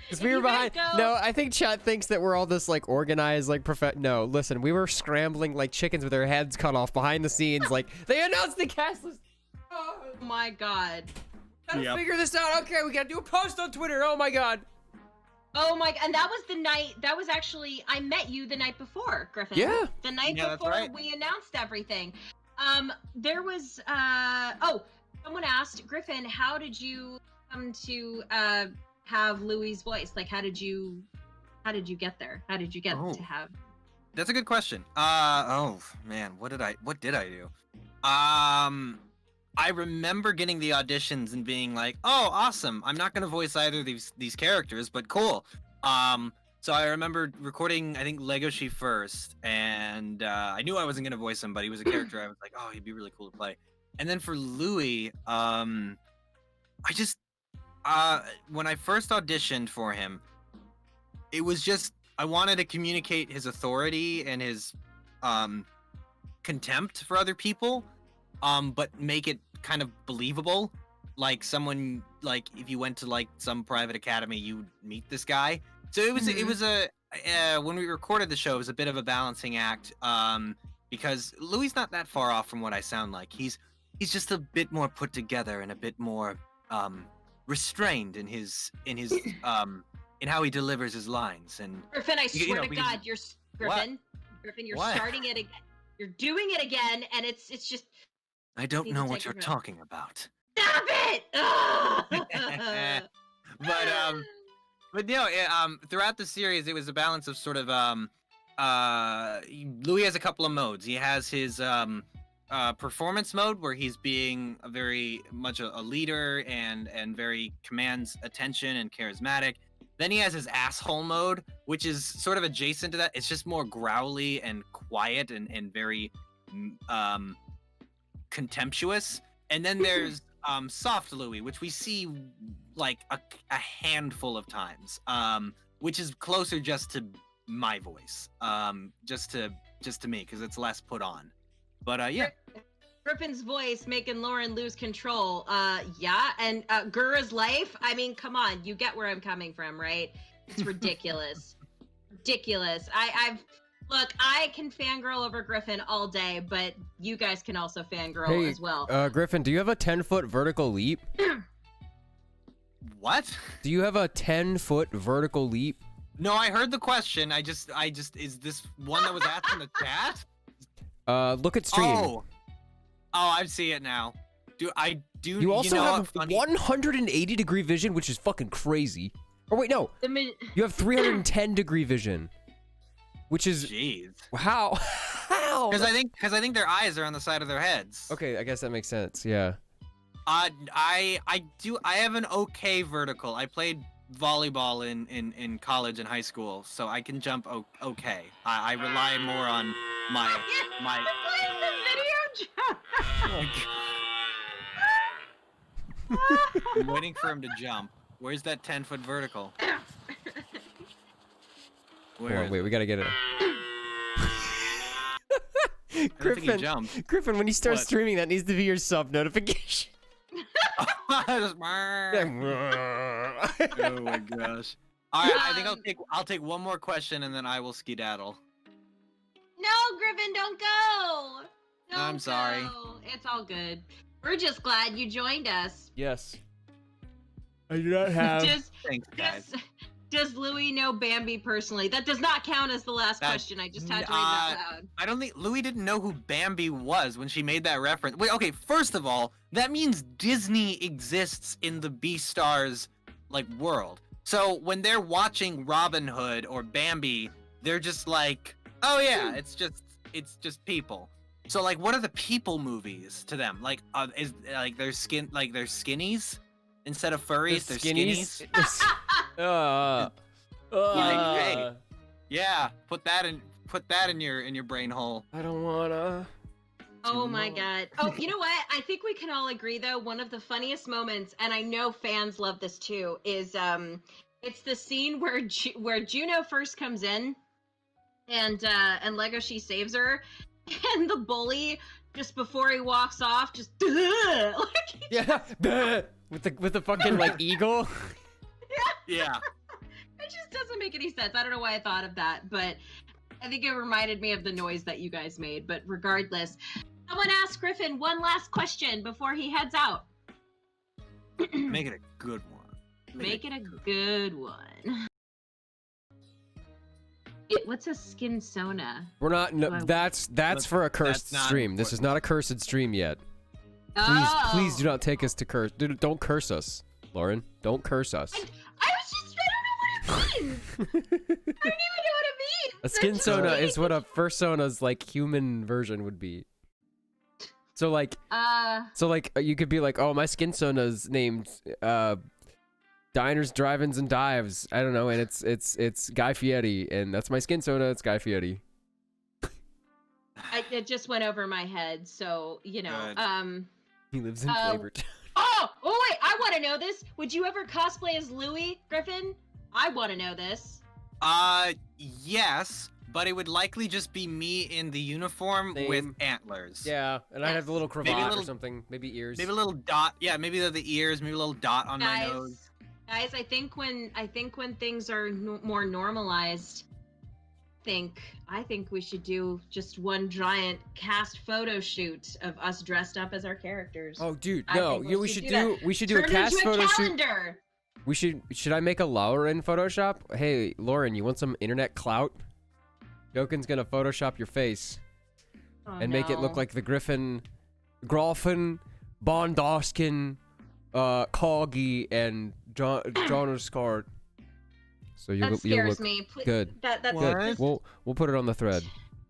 Because we were behind. No, I think chat thinks that we're all this like organized, like No, listen, we were scrambling like chickens with our heads cut off behind the scenes. Like they announced the cast list. Oh my god. Gotta figure this out. Okay, we gotta do a post on Twitter. Oh my god. Oh my god, and that was the night, that was actually, I met you the night before, Griffin. Yeah. The night before we announced everything. There was, someone asked, Griffin, how did you come to have Louis' voice? Like, how did you get there? How did you get to have? That's a good question. Oh man, what did I do? I remember getting the auditions and being like, "Oh, awesome! I'm not gonna voice either of these characters, but cool." So I remember recording, I think Legoshi first, and I knew I wasn't gonna voice him, but he was a character I was like, "Oh, he'd be really cool to play." And then for Louis, I just when I first auditioned for him, it was just I wanted to communicate his authority and his contempt for other people. But make it kind of believable, like someone, like if you went to like some private academy, you'd meet this guy. So it was when we recorded the show, it was a bit of a balancing act, because Louis not that far off from what I sound like. He's just a bit more put together and a bit more restrained in his in how he delivers his lines. And Griffin, I swear to God, you're Griffin. What? Griffin, you're starting it again. You're doing it again, and it's just. I don't know what you're talking about. Stop it! But throughout the series, it was a balance of sort of Louis has a couple of modes. He has his performance mode where he's being very much a leader and very commands attention and charismatic. Then he has his asshole mode, which is sort of adjacent to that. It's just more growly and quiet and very contemptuous. And then there's soft Louis, which we see like a handful of times, which is closer just to my voice, just to me, because it's less put on. But yeah. Griffin's voice making Lauren lose control. Yeah, and Gura's life. I mean, come on, you get where I'm coming from, right? It's ridiculous. Ridiculous. Look, I can fangirl over Griffin all day, but you guys can also fangirl as well. Griffin, do you have a 10-foot vertical leap? What? Do you have a 10-foot vertical leap? No, I heard the question. I just is this one that was asked in the chat? Look at stream. Oh, I see it now. You also have 180-degree vision, which is fucking crazy. Or wait, no. You have 310-degree vision. Which is how? Because I think their eyes are on the side of their heads. Okay, I guess that makes sense. Yeah. I have an okay vertical. I played volleyball in college and high school, so I can jump okay. I rely more on my. The video jump. I'm waiting for him to jump. Where's that 10-foot vertical? Wait, we gotta get it. Griffin, jumped. Griffin, when you start What? streaming, that needs to be your sub notification. Just- oh my gosh. All right, I think I'll take one more question and then I will skedaddle. No, Griffin, don't go. Don't I'm sorry. go. It's all good. We're just glad you joined us. Yes. I do not have. Thanks, guys. Does Louis know Bambi personally? That does not count as the last question. I just had to read that loud. I don't think Louis didn't know who Bambi was when she made that reference. Wait, okay, first of all, that means Disney exists in the Beastars like world. So when they're watching Robin Hood or Bambi, they're just like, oh yeah, it's just people. So like, what are the people movies to them? Like, is like their skin like they're skinnies instead of furries? They're skinnies. Like, hey, yeah, put that in your brain hole. I don't wanna. Oh my god. Oh, you know what? I think we can all agree though, one of the funniest moments, and I know fans love this too, is it's the scene where Juno first comes in and Legoshi saves her, and the bully just before he walks off just like Yeah, with the fucking like eagle. Yeah. It just doesn't make any sense. I don't know why I thought of that, but I think it reminded me of the noise that you guys made. But regardless, someone ask Griffin one last question before he heads out. Make it a good one. Make it a good one. What's a skin sona? We're not. No, that's for a cursed stream. This is not a cursed stream yet. Please do not take us to curse. Don't curse us, Lauren. Don't curse us. I don't even know what it means. I don't even know what it means. A skin sona is what a fursona's like human version would be. So like, you could be like, oh, my skin sona's named Diners, Drive-ins, and Dives. I don't know, and it's Guy Fieri, and that's my skin sona. It's Guy Fieri. It just went over my head, so you know. He lives in Flavortown. Oh wait, I want to know this. Would you ever cosplay as Louis, Griffin? I want to know this. Yes, but it would likely just be me in the uniform with antlers. Yeah, and I'd have the little cravat or something, maybe ears. Maybe a little dot. Yeah, maybe the ears. Maybe a little dot on my nose. Guys, I think when things are more normalized, I think we should do just one giant cast photo shoot of us dressed up as our characters. Oh, dude, no, we should do a Turn cast into a photo calendar. shoot. Should I make a Laura in Photoshop? Hey, Lauren, you want some internet clout? Jokin's gonna Photoshop your face and make it look like the Griffin, Bondoskin, Corgi, and John Scott. So That scares look me. good. That's What? We'll put it on the thread.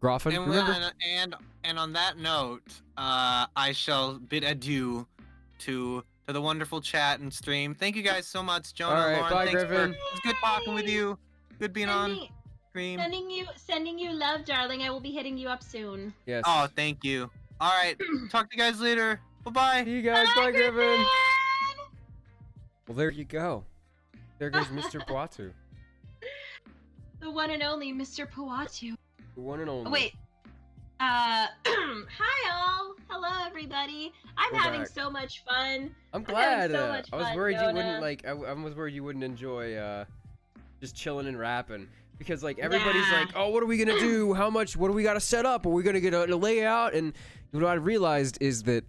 Groffin, remember? And on that note, I shall bid adieu to the wonderful chat and stream. Thank you guys so much, Jonah. All right, Lauren, bye, thanks Griffin. It was good talking with you. Good being on stream. Sending you love, darling. I will be hitting you up soon. Yes. Oh, thank you. All right, talk to you guys later. Bye-bye. See you guys. Bye, Griffin. Griffin. Well, there you go. There goes Mr. Poitou. The one and only Mr. Poitou. The one and only. Wait. Hi all. Hello everybody. I'm We're having back. so much fun. I'm glad. so much I was fun, worried you wouldn't Jonah. like. I was worried you wouldn't enjoy just chilling and rapping because like everybody's like, oh, what are we gonna do? How much? What do we gotta set up? Are we gonna get a layout? And what I realized is that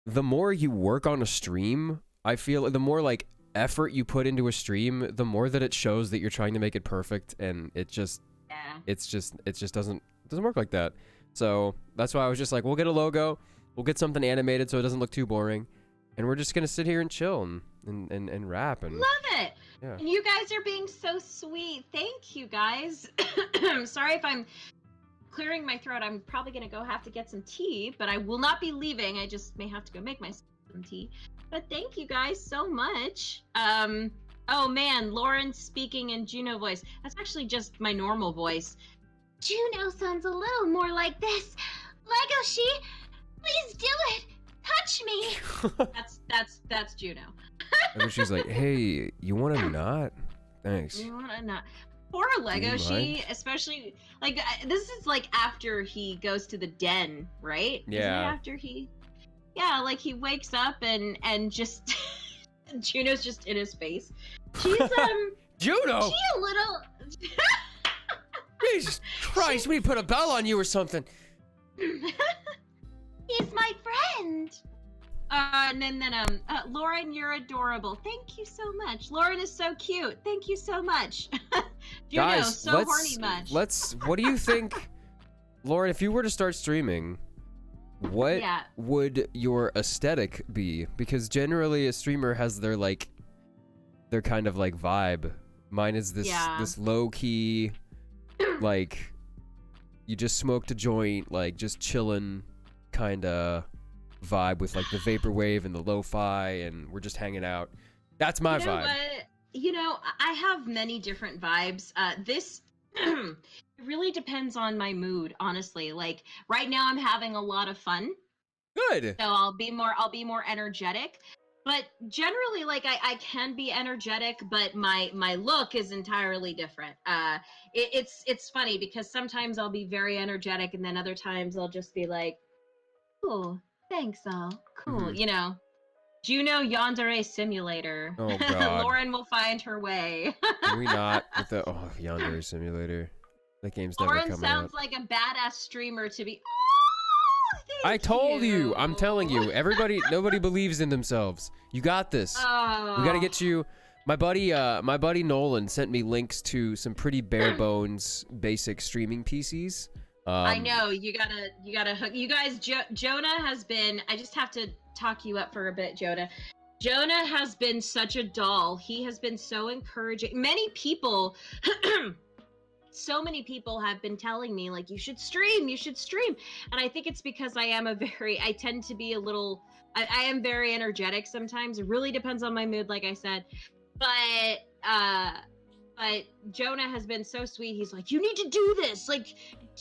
the more you work on a stream, I feel the more like effort you put into a stream, the more that it shows that you're trying to make it perfect, and it just doesn't work like that. So that's why I was just like, we'll get a logo, we'll get something animated so it doesn't look too boring, and we're just gonna sit here and chill and rap and Love it. Yeah. And you guys are being so sweet. Thank you guys. I'm sorry if I'm clearing my throat. I'm probably gonna go have to get some tea, but I will not be leaving. I just may have to go make myself some tea. But thank you guys so much. Oh man, Lauren speaking in Juno voice. That's actually just my normal voice. Juno sounds a little more like this. Legoshi, please do it. Touch me. That's Juno. and she's like, hey, you want to not? Thanks. You wanna not? Poor you Legoshi, mind? especially like this is like after he goes to the den, right? Isn't it Yeah. after he, yeah, like he wakes up and just Juno's just in his face. She's Juno! she a little. Jesus Christ, we put a bell on you or something. He's my friend. And then Lauren, you're adorable. Thank you so much. Lauren is so cute. Thank you so much. Juno, Guys, so horny much. what do you think, Lauren, if you were to start streaming, what Yeah. would your aesthetic be? Because generally a streamer has their kind of like vibe. Mine is this Yeah. this low key, like you just smoked a joint, like just chillin' kind of vibe with like the vaporwave and the lo-fi, and we're just hanging out. That's my You know vibe. what? You know, I have many different vibes. This it really depends on my mood, honestly. Like right now I'm having a lot of fun. Good. So I'll be more energetic. But generally, like I can be energetic, but my look is entirely different. It's funny because sometimes I'll be very energetic, and then other times I'll just be like, "Oh, thanks, all cool," Mhm. you know. Juno Yandere Simulator. Oh, God. Lauren will find her way. Can we not with the Yandere Simulator? That game's never Lauren coming sounds out. like a badass streamer to be. I told you. I'm telling you. Nobody believes in themselves. You got this. Oh. We gotta get you. My buddy Nolan sent me links to some pretty bare bones basic streaming PCs. I know you gotta hook. You guys, Jonah has been. I just have to talk you up for a bit, Jonah. Jonah has been such a doll. He has been so encouraging. Many people. So many people have been telling me like you should stream, and I think it's because I tend to be a little, I am very energetic sometimes. It really depends on my mood, like I said, but Jonah has been so sweet. He's like, you need to do this, like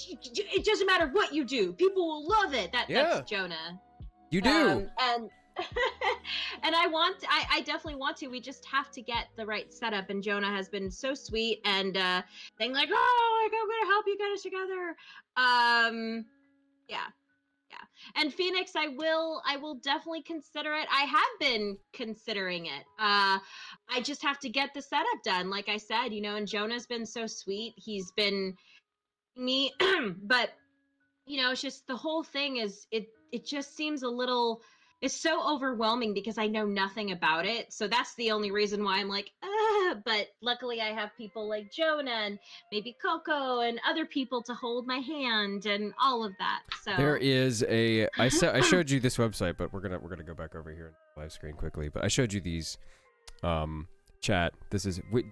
it doesn't matter what you do, people will love it. That's Jonah. You do. And and I definitely want to. We just have to get the right setup, and Jonah has been so sweet and saying like, oh, like, I'm gonna help you guys together. Yeah. And Phoenix, I will definitely consider it. I have been considering it. I just have to get the setup done, like I said, you know. And Jonah's been so sweet. He's been me, but you know, it's just the whole thing is it just seems a little. It's so overwhelming because I know nothing about it. So that's the only reason why I'm like, but luckily I have people like Jonah and maybe Coco and other people to hold my hand and all of that. So There is I showed you this website, but we're gonna go back over here and live screen quickly. But I showed you these, chat. This is we're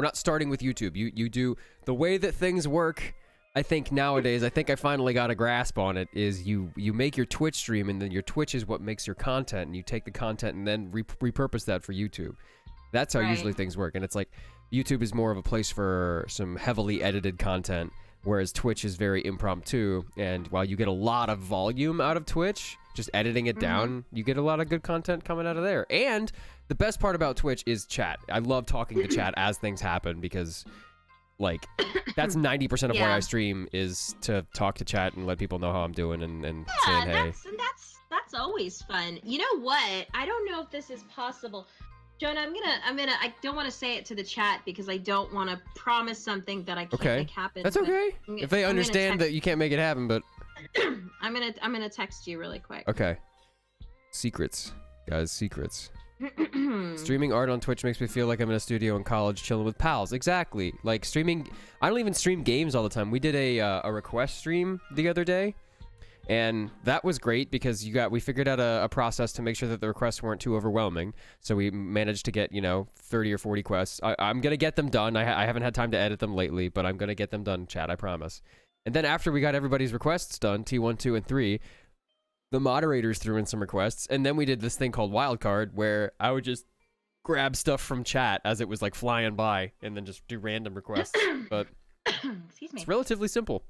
not starting with YouTube. You do the way that things work. I think nowadays, I finally got a grasp on it, is you make your Twitch stream, and then your Twitch is what makes your content, and you take the content and then repurpose that for YouTube. That's how usually things work. And it's like YouTube is more of a place for some heavily edited content, whereas Twitch is very impromptu. And while you get a lot of volume out of Twitch, just editing it down, you get a lot of good content coming out of there. And the best part about Twitch is chat. I love talking to chat as things happen, because like that's 90% of why I stream, is to talk to chat and let people know how I'm doing and saying hey. That's always fun. You know what? I don't know if this is possible. Jonah, I don't want to say it to the chat because I don't want to promise something that I can't make happen. That's okay. If they understand that you can't make it happen, but I'm gonna text you really quick. Okay. Secrets. Guys, secrets. Streaming art on Twitch makes me feel like I'm in a studio in college chilling with pals. Exactly. Like streaming, I don't even stream games all the time. We did a request stream the other day, and that was great because we figured out a process to make sure that the requests weren't too overwhelming. So we managed to get 30 or 40 quests. I'm gonna get them done. I haven't had time to edit them lately, but I'm gonna get them done, chat. I promise. And then after we got everybody's requests done, T1, 2, and 3. The moderators threw in some requests, and then we did this thing called Wildcard, where I would just grab stuff from chat as it was like flying by, and then just do random requests. But Excuse me. It's relatively simple.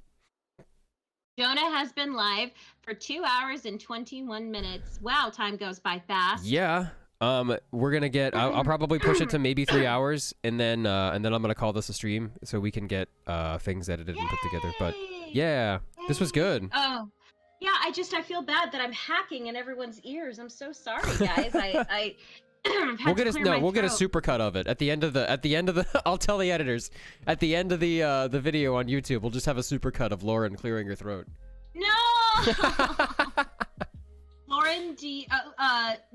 Jonah has been live for 2 hours and 21 minutes. Wow, time goes by fast. Yeah. We're gonna get. I'll probably push it to maybe 3 hours, and then I'm gonna call this a stream so we can get things edited and put together. But Yay! yeah, this was good. Oh, yeah. I feel bad that I'm hacking in everyone's ears. I'm so sorry, guys. I We'll get we'll get a supercut of it at the end of the. I'll tell the editors at the end of the video on YouTube. We'll just have a supercut of Lauren clearing her throat. No. Lauren,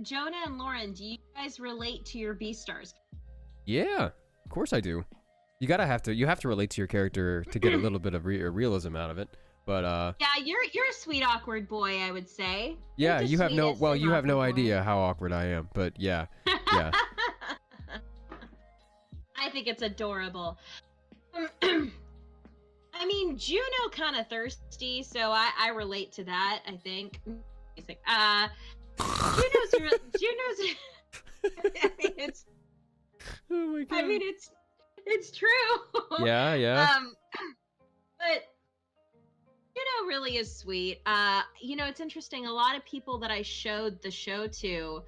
Jonah and Lauren, do you guys relate to your Beastars? Yeah, of course I do. You have to relate to your character to get a little bit of realism out of it. But yeah, you're a sweet awkward boy, I would say. Yeah, You're the you have no sweetest and awkward idea how awkward I am. But yeah, yeah. I think it's adorable. I mean, Juno kind of thirsty, so I relate to that. I think. Juno's. I mean, it's. Oh my god. I mean, it's true. Yeah, yeah. But Juno really is sweet. It's interesting. A lot of people that I showed the show to,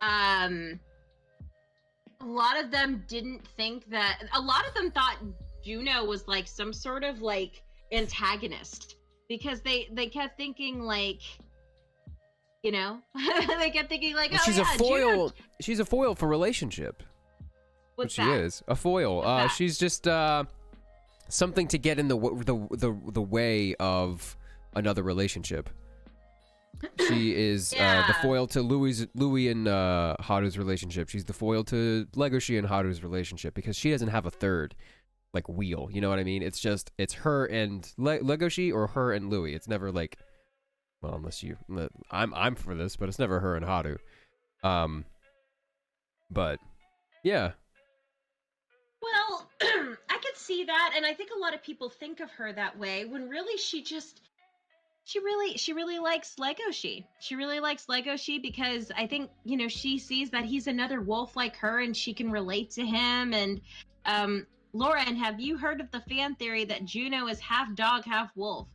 a lot of them didn't think that. A lot of them thought Juno was like some sort of like antagonist because they kept thinking like. They kept thinking like, she's a foil. Juno... She's a foil for relationship. What's she that? is a foil. She's just something to get in the way of another relationship. She is the foil to Louis and Haru's relationship. She's the foil to Legoshi and Haru's relationship because she doesn't have a third like wheel. You know what I mean? It's her and Legoshi or her and Louis. It's never like. Well, unless I'm for this, but it's never her and Haru. But yeah. Well, I could see that, and I think a lot of people think of her that way when really she really likes Legoshi. She really likes Legoshi because I think she sees that he's another wolf like her, and she can relate to him. And Lauren, have you heard of the fan theory that Juno is half dog, half wolf?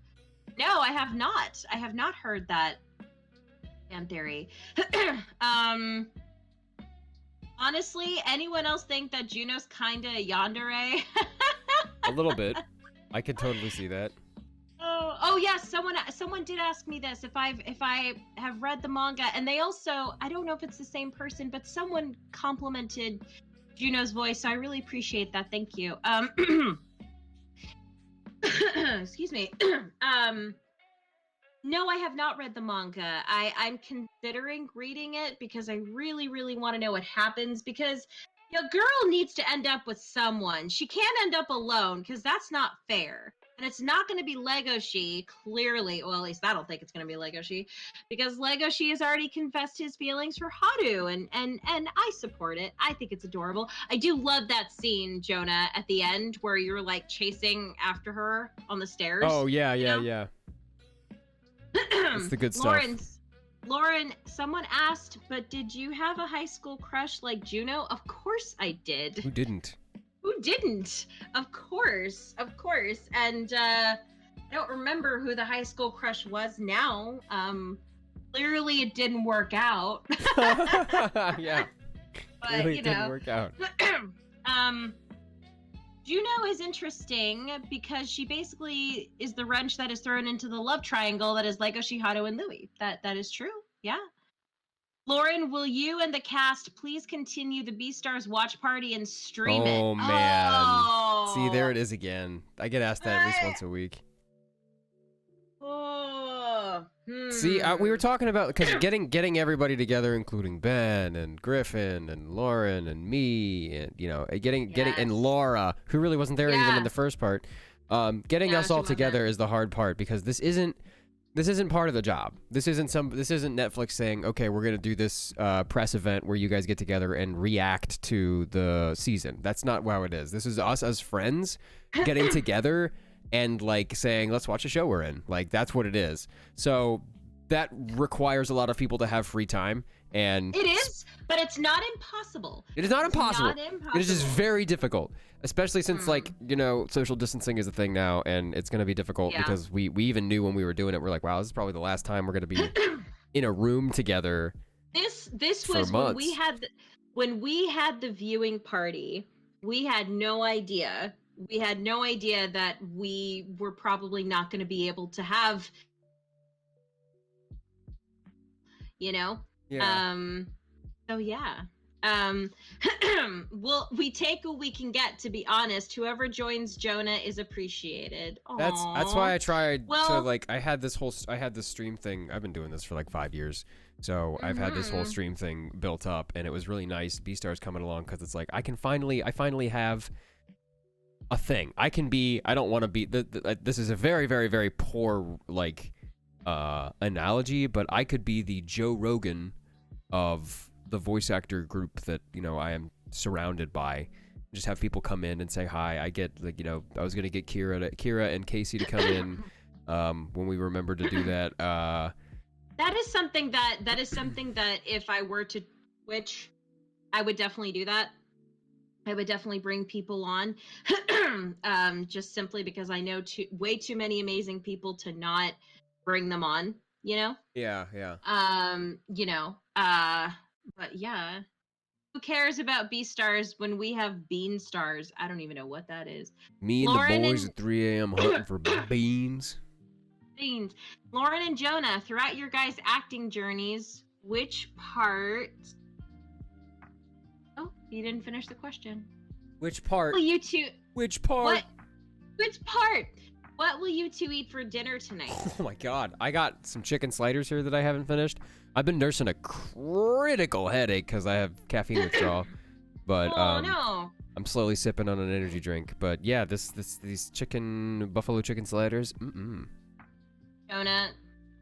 No, I have not. I have not heard that fan theory. Honestly, anyone else think that Juno's kinda yandere? A little bit. I could totally see that. Oh yes, someone did ask me this if I have read the manga, and they also, I don't know if it's the same person, but someone complimented Juno's voice, so I really appreciate that. Thank you. Excuse me. No, I have not read the manga. I'm considering reading it because I really, really want to know what happens because your girl needs to end up with someone. She can't end up alone because that's not fair. And it's not going to be Legoshi, clearly. Well, at least I don't think it's going to be Legoshi because Legoshi has already confessed his feelings for Haru, and I support it. I think it's adorable. I do love that scene, Jonah, at the end where you're like chasing after her on the stairs. Oh, yeah, yeah. It's the good stuff. Lauren, someone asked, but did you have a high school crush like Juno? Of course I did. Who didn't? Who didn't? Of course. And I don't remember who the high school crush was now. Clearly it didn't work out. Yeah. But, really didn't work out. Juno is interesting because she basically is the wrench that is thrown into the love triangle that is Legoshi, Haru, and Louis. That is true. Yeah. Lauren, will you and the cast please continue the Beastars watch party and stream it? Oh, man. Oh. See, there it is again. I get asked that at least once a week. Oh. See, we were talking about because getting everybody together, including Ben and Griffin and Lauren and me, and getting and Laura, who really wasn't there even in the first part. Getting us all together is the hard part because this isn't part of the job. This isn't Netflix saying, okay, we're gonna do this press event where you guys get together and react to the season. That's not how it is. This is us as friends getting together and like saying, let's watch a show we're in. Like that's what it is. So that requires a lot of people to have free time. And it is, but it's not impossible. It is not impossible. Not impossible. It is just very difficult, especially since like social distancing is a thing now, and it's going to be difficult because we even knew when we were doing it, we're like, wow, this is probably the last time we're going to be in a room together This For was months. when we had the viewing party. We had no idea. We had no idea that we were probably not going to be able to have, you know. Yeah. So yeah. Um well, we take what we can get, to be honest. Whoever joins Jonah is appreciated. That's why I tried to Well- like I had this stream thing. I've been doing this for like 5 years. So I've had this whole Mhm. stream thing built up, and it was really nice. Beastars coming along because it's like I finally have a thing. I don't want to be this is a very very very poor like analogy, but I could be the Joe Rogan of the voice actor group that I am surrounded by. Just have people come in and say hi. I get like I was gonna get Kira and Casey to come in when we remember to do that. That is something that if I were to Twitch, I would definitely do that. I would definitely bring people on, just simply because I know way too many amazing people to not bring them on. Yeah. But yeah, who cares about Beastars when we have Bean Stars? I don't even know what that is. Me and Lauren the boys and- at 3 a.m. hunting for beans. Beans. Lauren and Jonah, throughout your guys' acting journeys, which part? Oh, you didn't finish the question. Which part? Will you two? Which part? What? Which part? What will you two eat for dinner tonight? Oh my god. I got some chicken sliders here that I haven't finished. I've been nursing a critical headache because I have caffeine withdrawal. But Oh no. I'm slowly sipping on an energy drink. But yeah, these buffalo chicken sliders. Jonah,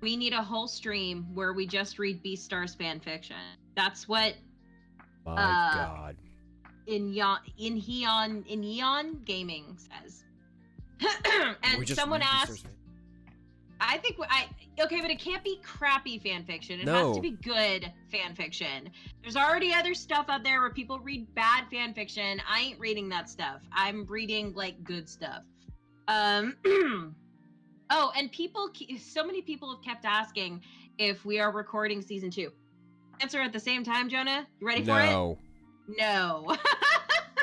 we need a whole stream where we just read Beastars fan fiction. That's what My god. in Eon Gaming says. We And just someone read asked, Beastars fan- I think okay, but it can't be crappy fan fiction. It No. has to be good fan fiction. There's already other stuff out there where people read bad fan fiction. I ain't reading that stuff. I'm reading like good stuff. Oh, and so many people have kept asking if we are recording season 2. Answer at the same time, Jonah. You ready for it? No, No.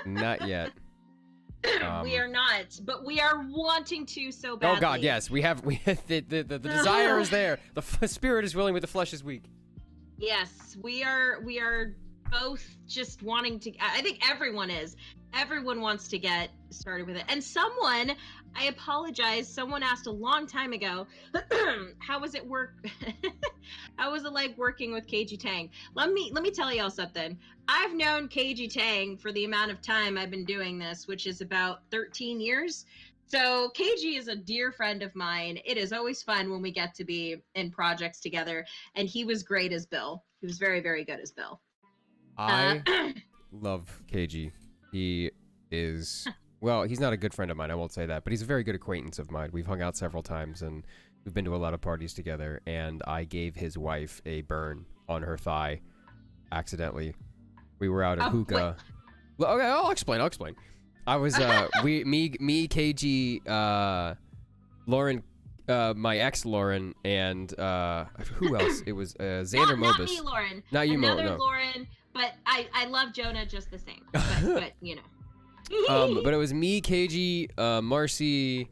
not yet. We are not, but we are wanting to so badly. Oh god, yes, we have the desire is there. The spirit is willing, but the flesh is weak. Yes, we are both just wanting to. I think everyone is. Everyone wants to get started with it. And someone, I apologize, someone asked a long time ago, how was it how was it like working with KG Tang? Let me tell y'all something. I've known KG Tang for the amount of time I've been doing this, which is about 13 years. So KG is a dear friend of mine. It is always fun when we get to be in projects together. And he was great as Bill. He was very, very good as Bill. I love KG. He is, well, he's not a good friend of mine, I won't say that, but he's a very good acquaintance of mine. We've hung out several times, and we've been to a lot of parties together, and I gave his wife a burn on her thigh accidentally. We were out at hookah. Well, okay, I'll explain. I was, me, KG, Lauren, my ex Lauren, and who else? It was Xander Mobus. Not me, Lauren. Not you, Another no. Lauren, but I love Jonah just the same. But you know. But it was me, KG, Marcy,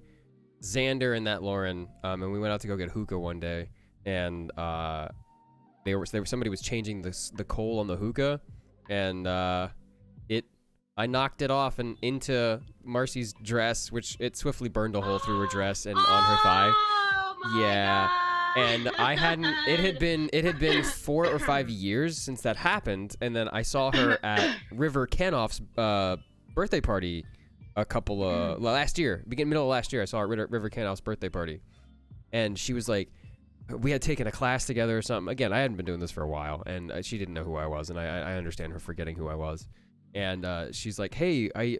Xander, and that Lauren. And we went out to go get hookah one day, and somebody was changing the coal on the hookah, and I knocked it off and into Marcy's dress, which it swiftly burned a hole through her dress and on her thigh. Oh my Yeah. God. And I hadn't. It had been 4 or 5 years since that happened, and then I saw her at River Canoff's birthday party last year, middle of last year. I saw her at River Canoff's birthday party, and she was like, we had taken a class together or something. Again, I hadn't been doing this for a while, and she didn't know who I was, and I understand her forgetting who I was. And she's like, hey,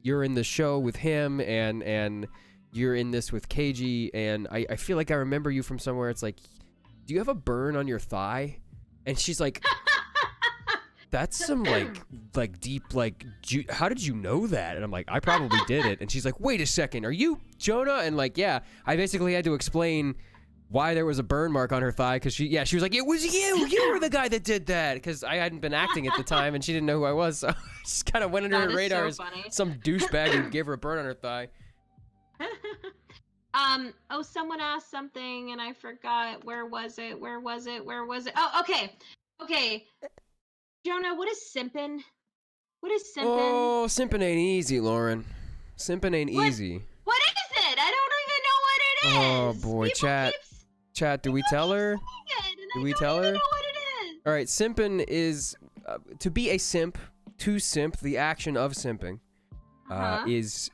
you're in the show with him, and you're in this with KG, and I feel like I remember you from somewhere. It's like, do you have a burn on your thigh? And she's like, that's some like deep, how did you know that? And I'm like, I probably did it. And she's like, wait a second, are you Jonah? And like, yeah, I basically had to explain why there was a burn mark on her thigh, because she was like, it was you were the guy that did that, because I hadn't been acting at the time and she didn't know who I was, so I just kind of went under her radar as some douchebag who gave her a burn on her thigh. Oh, someone asked something and I forgot. Where was it? Oh, okay. Jonah, what is simpin'? Oh, simpin' ain't easy, Lauren. Simpin' ain't easy. What is it? I don't even know what it is. Oh boy, chat, do we tell her? Do we tell her? I don't even know what it is. All right, simpin' is to be a simp. To simp, the action of simping, is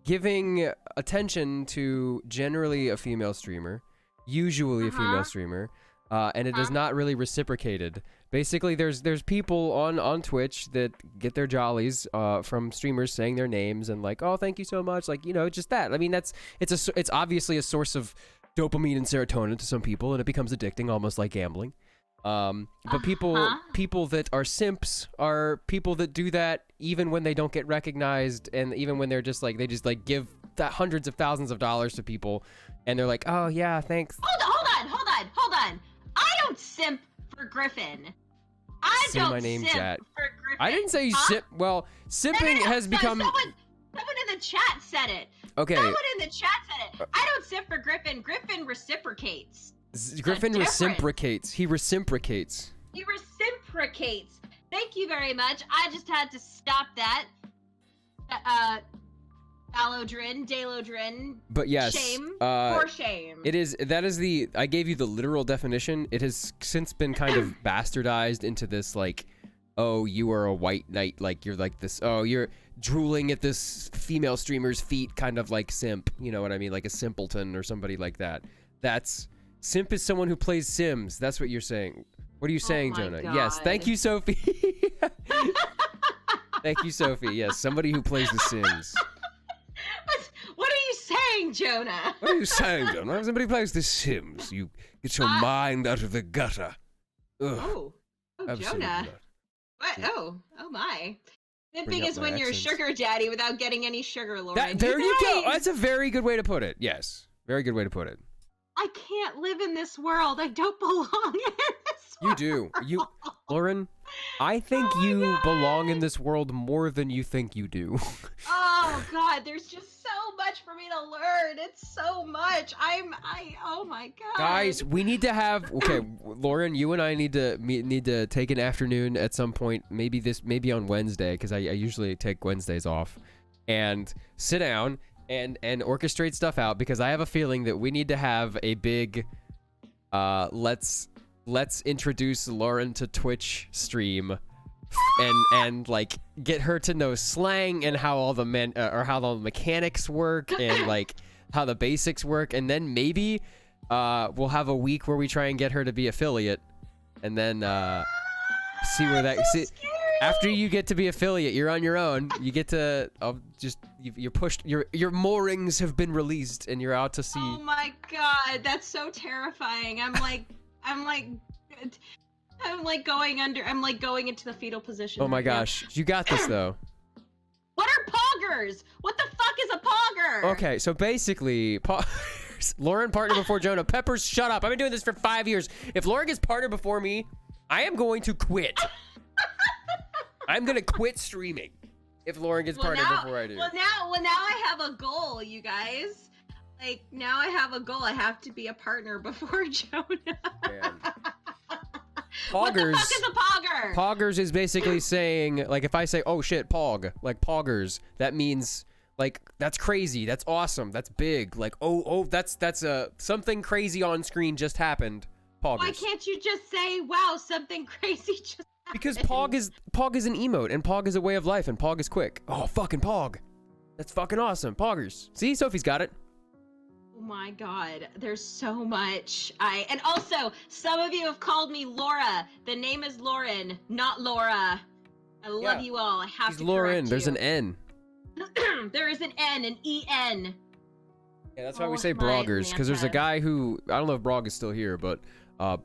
giving attention to generally a female streamer, usually a female streamer, and it is not really reciprocated. Basically, there's people on Twitch that get their jollies from streamers saying their names and like, oh, thank you so much, like, you know, just that. I mean, it's obviously a source of dopamine and serotonin to some people, and it becomes addicting, almost like gambling. But people that are simps are people that do that even when they don't get recognized, and even when they're just like, they just like give hundreds of thousands of dollars to people, and they're like, oh yeah, thanks. Hold on. I don't simp for Griffin. I Say don't my name, simp chat. for Griffin. I didn't say you simp. Well, simping has become. Someone in the chat said it. Okay. Someone in the chat said it. I don't simp for Griffin. Griffin reciprocates. Griffin reciprocates. He reciprocates. He reciprocates. Thank you very much. I just had to stop that. Dalodrin. But yes, shame. For shame. That is the. I gave you the literal definition. It has since been kind of bastardized into this like, oh, you are a white knight. Like you're like this. Oh, you're drooling at this female streamer's feet, kind of like simp. You know what I mean? Like a simpleton or somebody like that. That's. Simp is someone who plays Sims. That's what you're saying. What are you saying, Jonah? God. Yes. Thank you, Sophie. Thank you, Sophie. Yes, somebody who plays The Sims. What are you saying, Jonah? What are you saying, Jonah? Somebody plays The Sims. You get your mind out of the gutter. Ugh. Oh, Absolutely Jonah. not. What? Oh my. The Bring thing up is my when you're a accents. sugar daddy without getting any sugar, Lauren. There you go. Right. That's a very good way to put it. Yes. Very good way to put it. I can't live in this world. I don't belong in this You world. do. Lauren, I think Oh my you God. belong in this world more than you think you do. Oh God, there's just so much for me to learn. It's so much. Oh my God. Guys, we need to have. Okay, Lauren, you and I need to take an afternoon at some point. Maybe on Wednesday, because I usually take Wednesdays off, and sit down and orchestrate stuff out, because I have a feeling that we need to have a big let's introduce Lauren to Twitch stream, and like get her to know slang and how all the how all the mechanics work and like how the basics work, and then maybe we'll have a week where we try and get her to be affiliate, and then see where that after you get to be affiliate, you're on your own. You get to you're pushed. Your moorings have been released, and you're out to sea. Oh my God, that's so terrifying. I'm like going under. I'm like going into the fetal position. Oh my right now. gosh, you got this though. What are poggers? What the fuck is a pogger? Okay, so basically, Lauren partnered before Jonah. Peppers, shut up. I've been doing this for 5 years. If Lauren gets partnered before me, I am going to quit. I'm gonna quit streaming if Lauren gets partnered before I do. Well, now I have a goal, you guys. Like, now I have a goal. I have to be a partner before Jonah. Man. What the Poggers. fuck is a pogger? Poggers is basically saying, like, if I say, oh shit, pog, like poggers, that means, like, that's crazy, that's awesome, that's big, like, oh, that's something crazy on screen just happened. Poggers. Why can't you just say, wow, something crazy just happened? Because pog is an emote, and pog is a way of life, and pog is quick. Oh, fucking pog. That's fucking awesome. Poggers. See, Sophie's got it. Oh my God, there's so much. And also, some of you have called me Laura. The name is Lauren, not Laura. I love you all. I have She's to Lauren. correct There's you. an N. There is an N, an E-N. Yeah, that's why we Oh say my broggers, because there's a Manta. guy who, I don't know if Brog is still here, but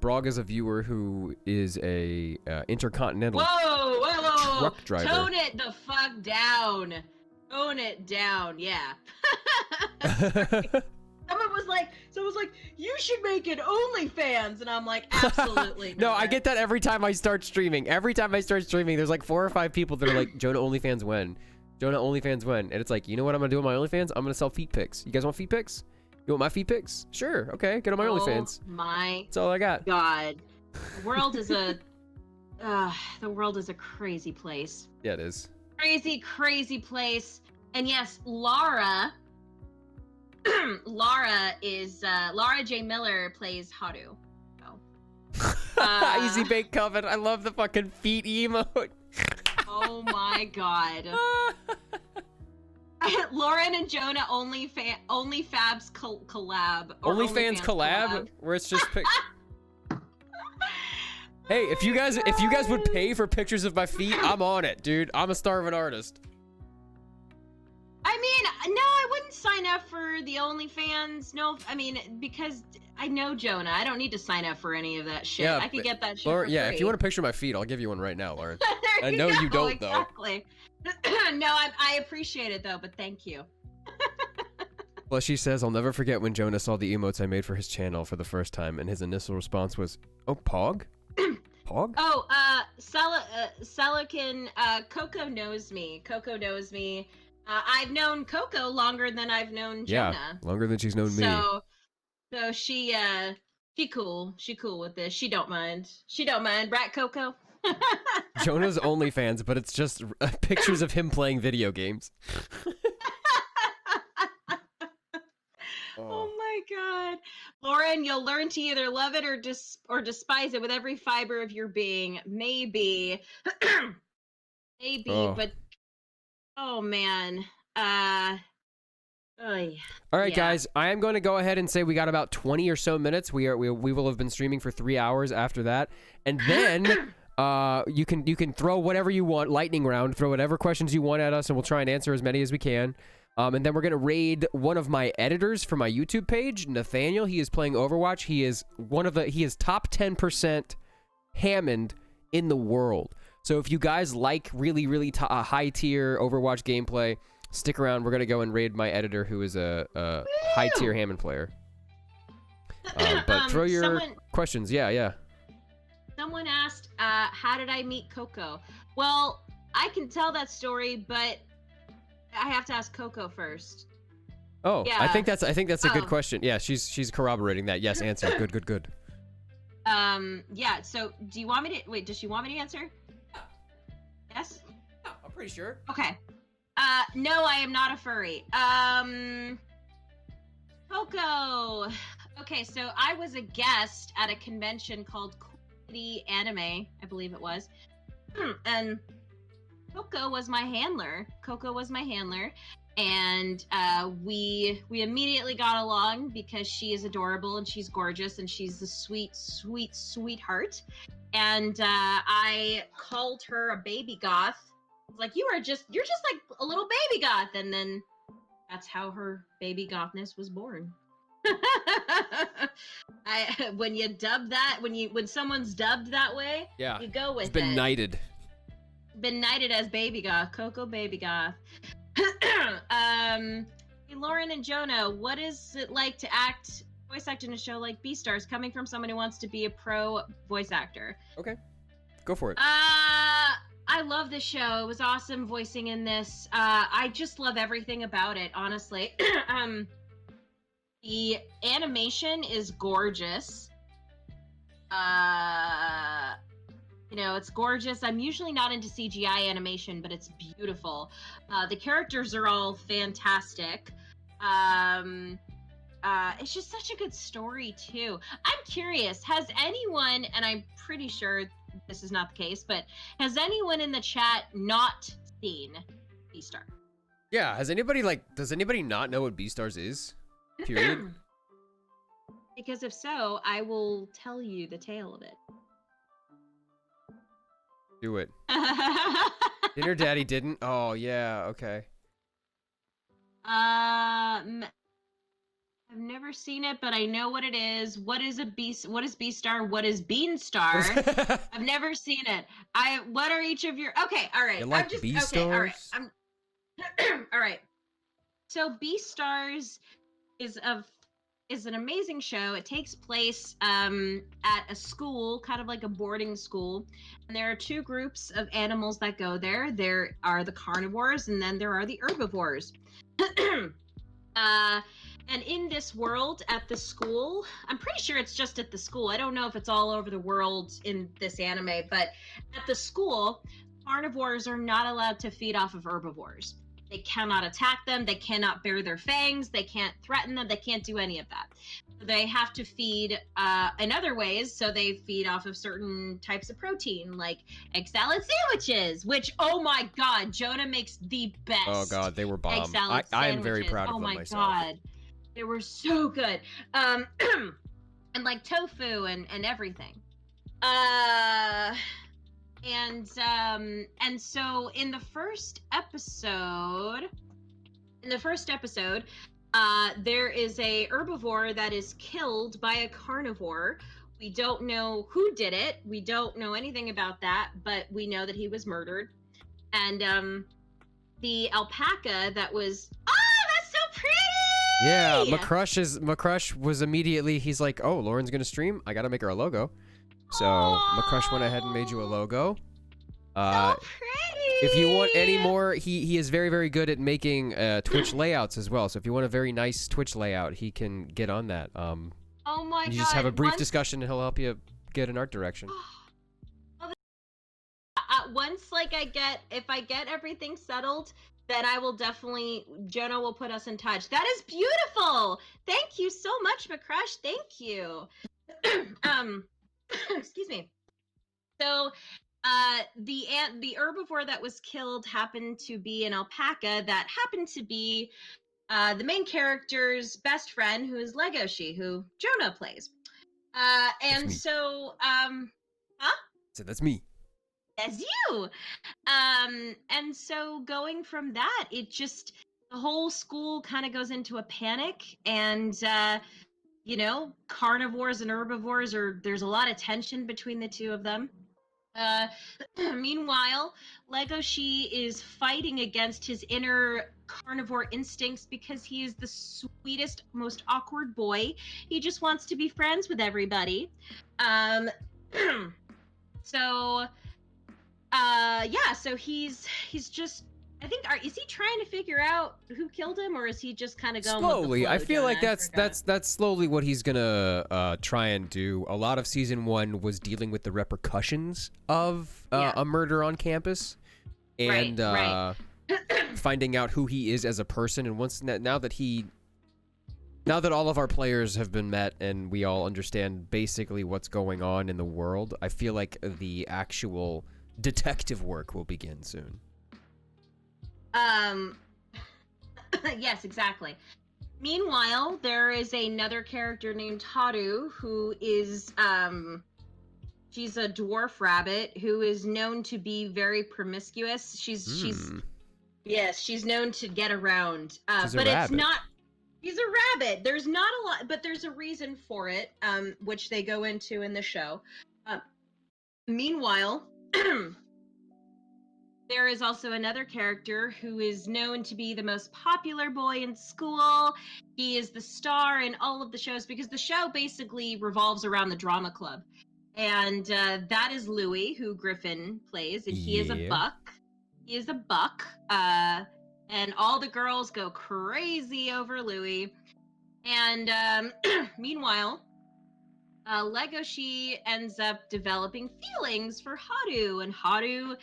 Brog is a viewer who is a intercontinental Whoa! truck driver. Tone it the fuck down. Tone it down, yeah. Someone was like, you should make it OnlyFans, and I'm like, absolutely No, not. I get that every time I start streaming. Every time I start streaming, there's like 4 or 5 people that are like, Jonah OnlyFans when? Jonah OnlyFans when? And it's like, you know what I'm gonna do on my OnlyFans? I'm gonna sell feet pics. You guys want feet pics? You want my feet pics? Sure, okay, get on my OnlyFans. My That's all I got. God, the world is the world is a crazy place. Yeah, it is. Crazy place. And yes, Lara J. Miller plays Haru. So, Easy Bake Coven. I love the fucking feet emote. oh my God. Lauren and Jonah OnlyFabs collab. Or OnlyFans collab, where it's just Hey, if you guys would pay for pictures of my feet, I'm on it, dude. I'm a starving artist. I mean, no, I wouldn't sign up for the OnlyFans. No, I mean, because I know Jonah. I don't need to sign up for any of that shit. Yeah, I could get that shit Lauren, for yeah, free. if you want a picture of my feet, I'll give you one right now, Lauren. There I know you don't, exactly. No, I appreciate it, though, but thank you. Well, she says, I'll never forget when Jonah saw the emotes I made for his channel for the first time, and his initial response was, oh, Pog? Pog? Oh, Selican, Coco knows me. Coco knows me. I've known Coco longer than I've known Jonah. Yeah, longer than she's known me. So she cool. She cool with this. She don't mind. Right, Coco? Jonah's OnlyFans, but it's just pictures of him playing video games. Oh my God, Lauren, you'll learn to either love it or despise it with every fiber of your being. Maybe, but oh man, All right, guys, I am going to go ahead and say we got about 20 or so minutes. We will have been streaming for 3 hours after that, and then you can throw whatever you want, lightning round, throw whatever questions you want at us, and we'll try and answer as many as we can. And then we're gonna raid one of my editors for my YouTube page, Nathaniel. He is playing Overwatch. He is top 10% Hammond in the world. So if you guys like really high tier Overwatch gameplay, stick around. We're gonna go and raid my editor, who is a high tier Hammond player. But throw your questions. Yeah. Someone asked, how did I meet Coco? Well, I can tell that story, but I have to ask Coco first. Oh, yeah. I think that's a good question. Yeah, she's corroborating that. Yes, answer. Good. Yeah. So, do you want me to wait? Does she want me to answer? Yes. Yeah, I'm pretty sure. Okay. No, I am not a furry. Coco. Okay, so I was a guest at a convention called City Anime, I believe it was, and Coco was my handler. And we immediately got along because she is adorable and she's gorgeous and she's a sweetheart. And I called her a baby goth. I was like, you're just like a little baby goth. And then that's how her baby gothness was born. When someone's dubbed that way, yeah, you go with it's been knighted. Been knighted as baby goth, Coco baby goth. Hey, Lauren and Jonah, what is it like to voice act in a show like Beastars, coming from someone who wants to be a pro voice actor? Okay, go for it. I love this show. It was awesome voicing in this. I just love everything about it, honestly. The animation is gorgeous. It's gorgeous. I'm usually not into CGI animation, but it's beautiful. The characters are all fantastic. It's just such a good story, too. I'm curious, has anyone, and I'm pretty sure this is not the case, but has anyone in the chat not seen Beastar? Yeah, does anybody not know what Beastars is? Period. Because if so, I will tell you the tale of it. Do it. Dinner Daddy didn't? Oh, yeah, okay. I've never seen it, but I know what it is. What is Beastar? What is Beanstar? I've never seen it. What are each of your... Okay, all right. You like Beastars? Okay, all right. All right. So Beastars is is an amazing show. It takes place at a school, kind of like a boarding school. And there are two groups of animals that go there. There are the carnivores, and then there are the herbivores. And in this world at the school, I'm pretty sure it's just at the school. I don't know if it's all over the world in this anime, but at the school, carnivores are not allowed to feed off of herbivores. They cannot attack them. They cannot bare their fangs. They can't threaten them. They can't do any of that. They have to feed in other ways. So they feed off of certain types of protein, like egg salad sandwiches, which, oh my God, Jonah makes the best. Oh God, they were bomb. Egg salad I am very sandwiches. proud of oh them my myself. God. They were so good. And like tofu and everything. And so in the first episode, there is a herbivore that is killed by a carnivore. We don't know who did it. We don't know anything about that, but we know that he was murdered. And the alpaca that was that's so pretty. Yeah, McCrush was immediately, he's like, oh, Lauren's gonna stream, I gotta make her a logo. So McCrush went ahead and made you a logo. So pretty. If you want any more, he is very, very good at making Twitch layouts as well. So if you want a very nice Twitch layout, he can get on that. Oh my God. You just have a brief discussion and he'll help you get an art direction. Once if I get everything settled, then I will definitely, Jonah will put us in touch. That is beautiful. Thank you so much, McCrush. Thank you. Excuse me. So the herbivore that was killed happened to be an alpaca that happened to be the main character's best friend, who is Legoshi, who Jonah plays. And so So that's me. As you. And so going from that, it just, the whole school kind of goes into a panic, and carnivores and herbivores there's a lot of tension between the two of them. Meanwhile, Legoshi is fighting against his inner carnivore instincts because he is the sweetest, most awkward boy. He just wants to be friends with everybody. So he's just, I think, is he trying to figure out who killed him, or is he just kind of going slowly? with the flow, I feel like Jonah? that's slowly what he's gonna try and do. A lot of season 1 was dealing with the repercussions of a murder on campus, and Right. finding out who he is as a person. And now that all of our players have been met and we all understand basically what's going on in the world, I feel like the actual detective work will begin soon. Yes, exactly. Meanwhile, there is another character named Haru who is she's a dwarf rabbit who is known to be very promiscuous. She's known to get around. But it's not, she's a rabbit. There's not a lot, but there's a reason for it, which they go into in the show. Meanwhile, there is also another character who is known to be the most popular boy in school. He is the star in all of the shows because the show basically revolves around the drama club. And that is Louis, who Griffin plays, and he is a buck. He is a buck. And all the girls go crazy over Louis. And meanwhile, Legoshi ends up developing feelings for Haru, and Haru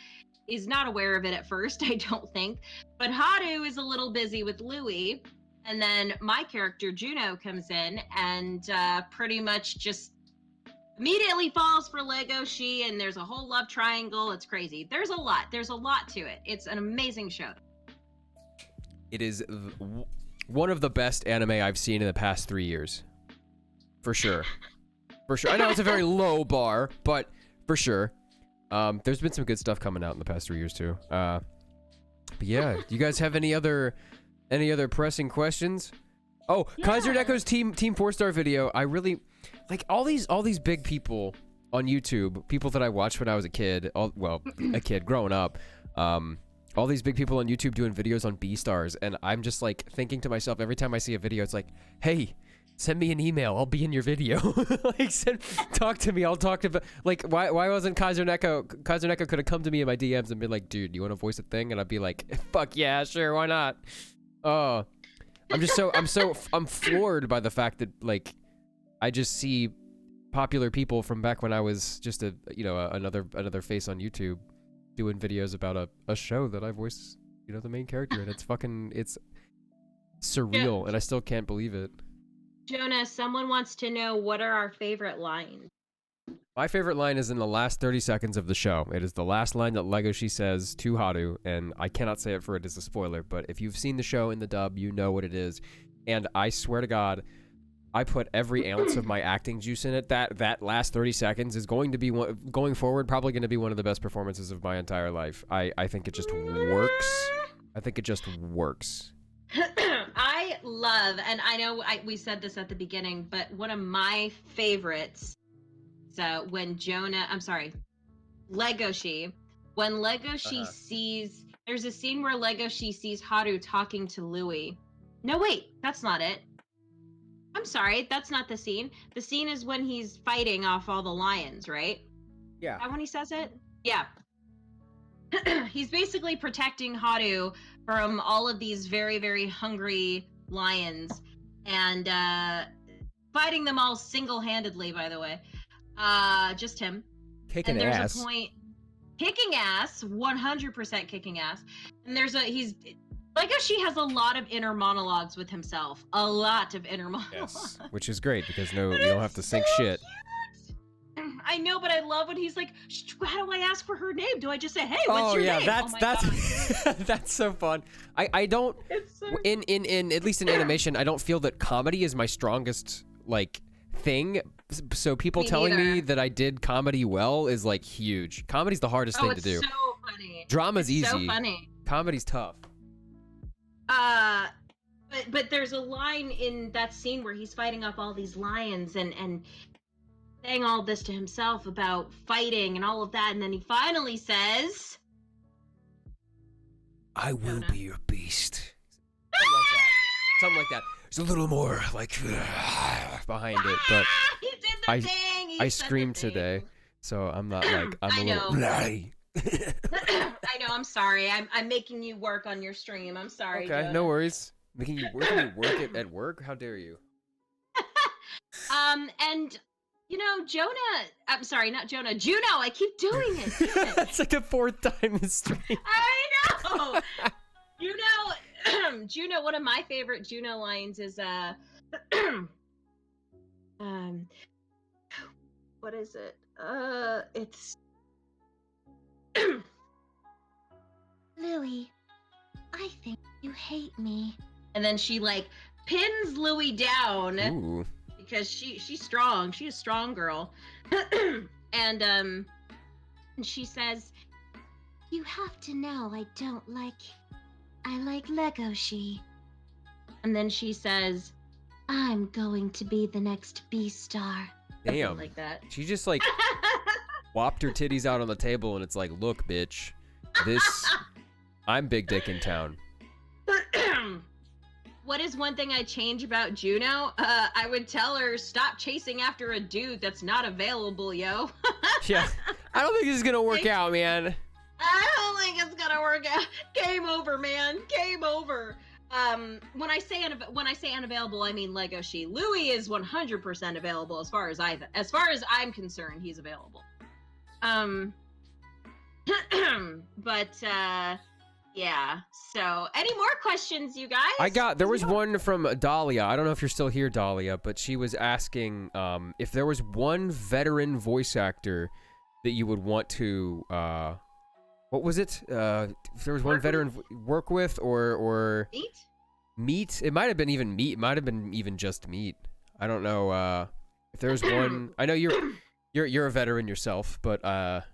is not aware of it at first, I don't think. But Haru is a little busy with Louis, and then my character Juno comes in and pretty much just immediately falls for Legoshi, and there's a whole love triangle. It's crazy. There's a lot to it. It's an amazing show. It is one of the best anime I've seen in the past 3 years. For sure. For sure. I know it's a very low bar, but for sure. There's been some good stuff coming out in the past 3 years too. But yeah, do you guys have any other pressing questions? Oh, yeah. Kaiser Deco's team 4-star video. I really like all these big people on YouTube, people that I watched when I was a kid, a kid growing up. All these big people on YouTube doing videos on Beastars, and I'm just like thinking to myself every time I see a video, it's like, hey, Send me an email. I'll be in your video. Like, talk to me. I'll talk to. Like, why wasn't Kaiser Neko? Kaiser Neko could have come to me in my DMs and been like, dude, you want to voice a thing? And I'd be like, fuck yeah, sure, why not? Oh, I'm floored by the fact that like, I just see popular people from back when I was just another face on YouTube doing videos about a show that I voiced, the main character, and it's surreal, and I still can't believe it. Jonah, someone wants to know what are our favorite lines. My favorite line is in the last 30 seconds of the show. It is the last line that Legoshi says to Haru, and I cannot say it for it as a spoiler, but if you've seen the show in the dub, you know what it is. And I swear to God, I put every ounce of my acting juice in it. That last 30 seconds is going to be going forward, probably going to be one of the best performances of my entire life. I think it just works. I think it just works. I love, and I know we said this at the beginning, but one of my favorites is when Legoshi, sees, there's a scene where Legoshi sees Haru talking to Louis. No, wait, that's not it. I'm sorry, that's not the scene. The scene is when he's fighting off all the lions, right? Yeah. Is that when he says it? Yeah. He's basically protecting Haru from all of these very, very hungry lions and fighting them all single-handedly, by the way. Just him. Kicking and there's ass. A point, kicking ass, 100% kicking ass. And Legoshi has a lot of inner monologues with himself. A lot of inner monologues. Yes, which is great because you don't have to think shit. Cute. I know, but I love when he's like, how do I ask for her name? Do I just say, hey, what's your name? That's that's so fun. I don't in at least in animation, I don't feel that comedy is my strongest like thing. So people telling me that I did comedy well is like huge. Comedy's the hardest thing to do. So funny. Drama's easy. So funny. Comedy's tough. But there's a line in that scene where he's fighting up all these lions and saying all this to himself about fighting and all of that, and then he finally says, I will be your beast. Something like that. It's a little more like behind it, but he did the thing. I screamed today, so I'm not like I'm a little. I know. I'm sorry. I'm making you work on your stream. I'm sorry. Okay, Jonah. no worries. Making you work at work? How dare you? And Jonah. I'm sorry, not Jonah. Juno. I keep doing it. That's like the fourth time this stream. I know. Juno. One of my favorite Juno lines is what is it? It's Louis, I think you hate me. And then she like pins Louis down. Ooh. Because she's strong. She's a strong girl. and she says, you have to know I like Legoshi. And then she says, I'm going to be the next Beastar. Damn. Like that. She just like whopped her titties out on the table and it's like, look, bitch, I'm big dick in town. What is one thing I'd change about Juno? I would tell her, stop chasing after a dude that's not available, yo. Yeah. I don't think this is gonna work out, man. I don't think it's gonna work out. Game over, man. Game over. When I say unavailable, I mean Legoshi. Louis is 100% available as far as I'm concerned. He's available. Yeah. So, any more questions, you guys? There was one from Dahlia. I don't know if you're still here, Dahlia, but she was asking if there was one veteran voice actor that you would want to, what was it? If there was one veteran work with or meet? It might have been even meet. It might have been even just meet. I don't know. If there was one, I know you're a veteran yourself, but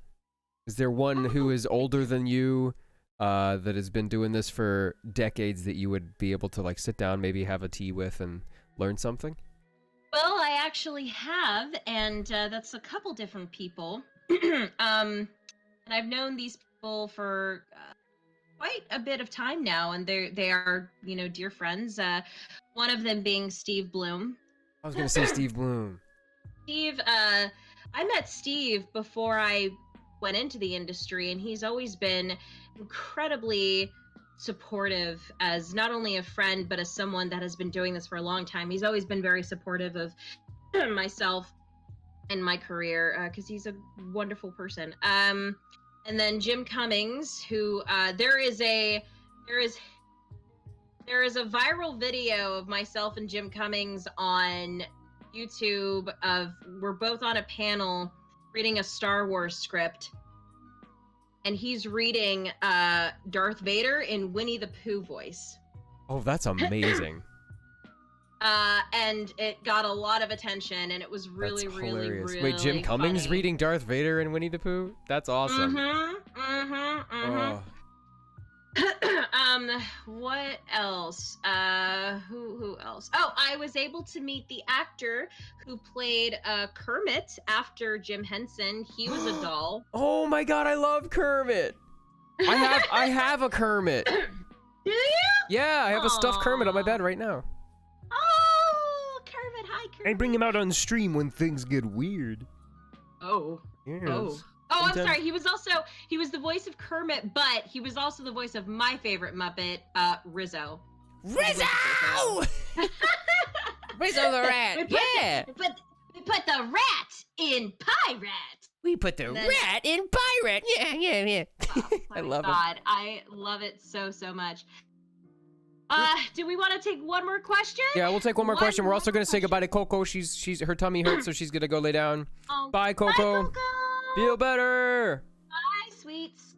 is there one who is older than you? That has been doing this for decades that you would be able to like sit down, maybe have a tea with and learn something? Well, I actually have, and that's a couple different people. And I've known these people for quite a bit of time now, and they are dear friends. One of them being Steve Bloom. I was gonna say Steve Bloom. Steve, I met Steve before I went into the industry, and he's always been incredibly supportive as not only a friend, but as someone that has been doing this for a long time. He's always been very supportive of myself and my career, because he's a wonderful person. And then Jim Cummings, who there is a viral video of myself and Jim Cummings on YouTube of we're both on a panel reading a Star Wars script, and he's reading Darth Vader in Winnie the Pooh voice. Oh, that's amazing. And it got a lot of attention, and it was really, That's really, hilarious. really Wait, Jim Cummings funny. reading Darth Vader and Winnie the Pooh? That's awesome. Oh. What else? Who else? Oh, I was able to meet the actor who played Kermit after Jim Henson. He was a doll. Oh my god, I love Kermit. I have a Kermit. Do you? Yeah, I have a stuffed Kermit on my bed right now. Oh, Kermit, hi, Kermit. I bring him out on stream when things get weird. Oh. Yes. Oh, I'm Sometimes- sorry. He was the voice of Kermit, but he was also the voice of my favorite Muppet, Rizzo. Rizzo! Rizzo the rat. Yeah. We put the rat in Pirate. We put the rat in pirate. Yeah. Oh, I my love it. God, I love it so much. Do we want to take one more question? Yeah, we'll take one more question. We're also more gonna say goodbye to question. Coco. She's her tummy hurts, so she's gonna go lay down. Oh, Bye, Coco. Bye, Coco. Feel better. Bye, sweets.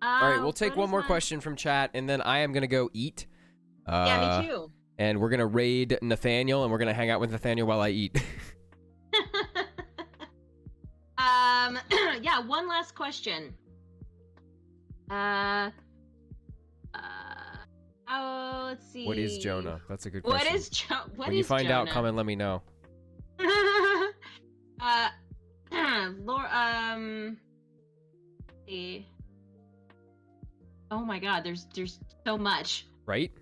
All right, we'll take what one is more mine? question from chat, and then I am gonna go eat. Yeah, me too. And we're gonna raid Nathaniel, and we're gonna hang out with Nathaniel while I eat. Yeah, one last question. Oh, let's see. What is Jonah? That's a good question. What is Jonah? When you find out, come and let me know. Laura, see. Oh my God, there's so much. Right?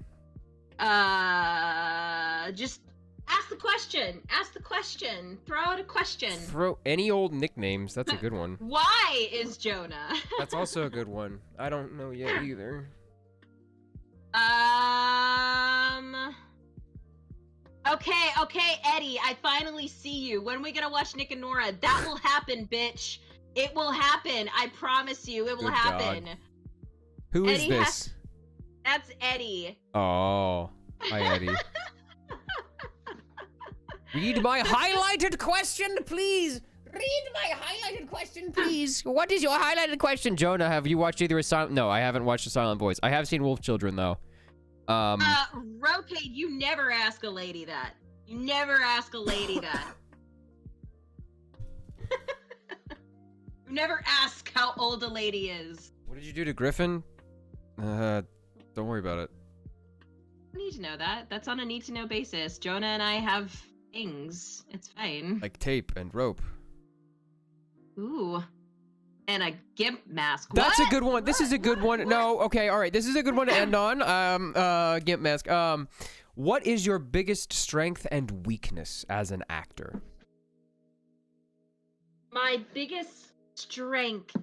Just ask the question. Ask the question. Throw out a question. Throw any old nicknames. That's a good one. Why is Jonah? That's also a good one. I don't know yet either. Okay, Eddie, I finally see you. When are we gonna watch Nick and Nora? That will happen, bitch. It will happen. I promise you, it will Good happen. God. Who is Eddie this? That's Eddie. Oh, hi Eddie. Read my highlighted question, please. Read my highlighted question, please. What is your highlighted question, Jonah? Have you watched either a silent? No, I haven't watched a Silent Voice. I have seen Wolf Children though. Rotate, you never ask a lady that. You never ask a lady that. You never ask how old a lady is. What did you do to Griffin? Don't worry about it. I need to know that. That's on a need to know basis. Jonah and I have things. It's fine. Like tape and rope. Ooh. And a gimp mask. That's What? a good one. This is a good one. No, okay, all right. This is a good one to end on. Gimp mask. What is your biggest strength and weakness as an actor? My biggest strength.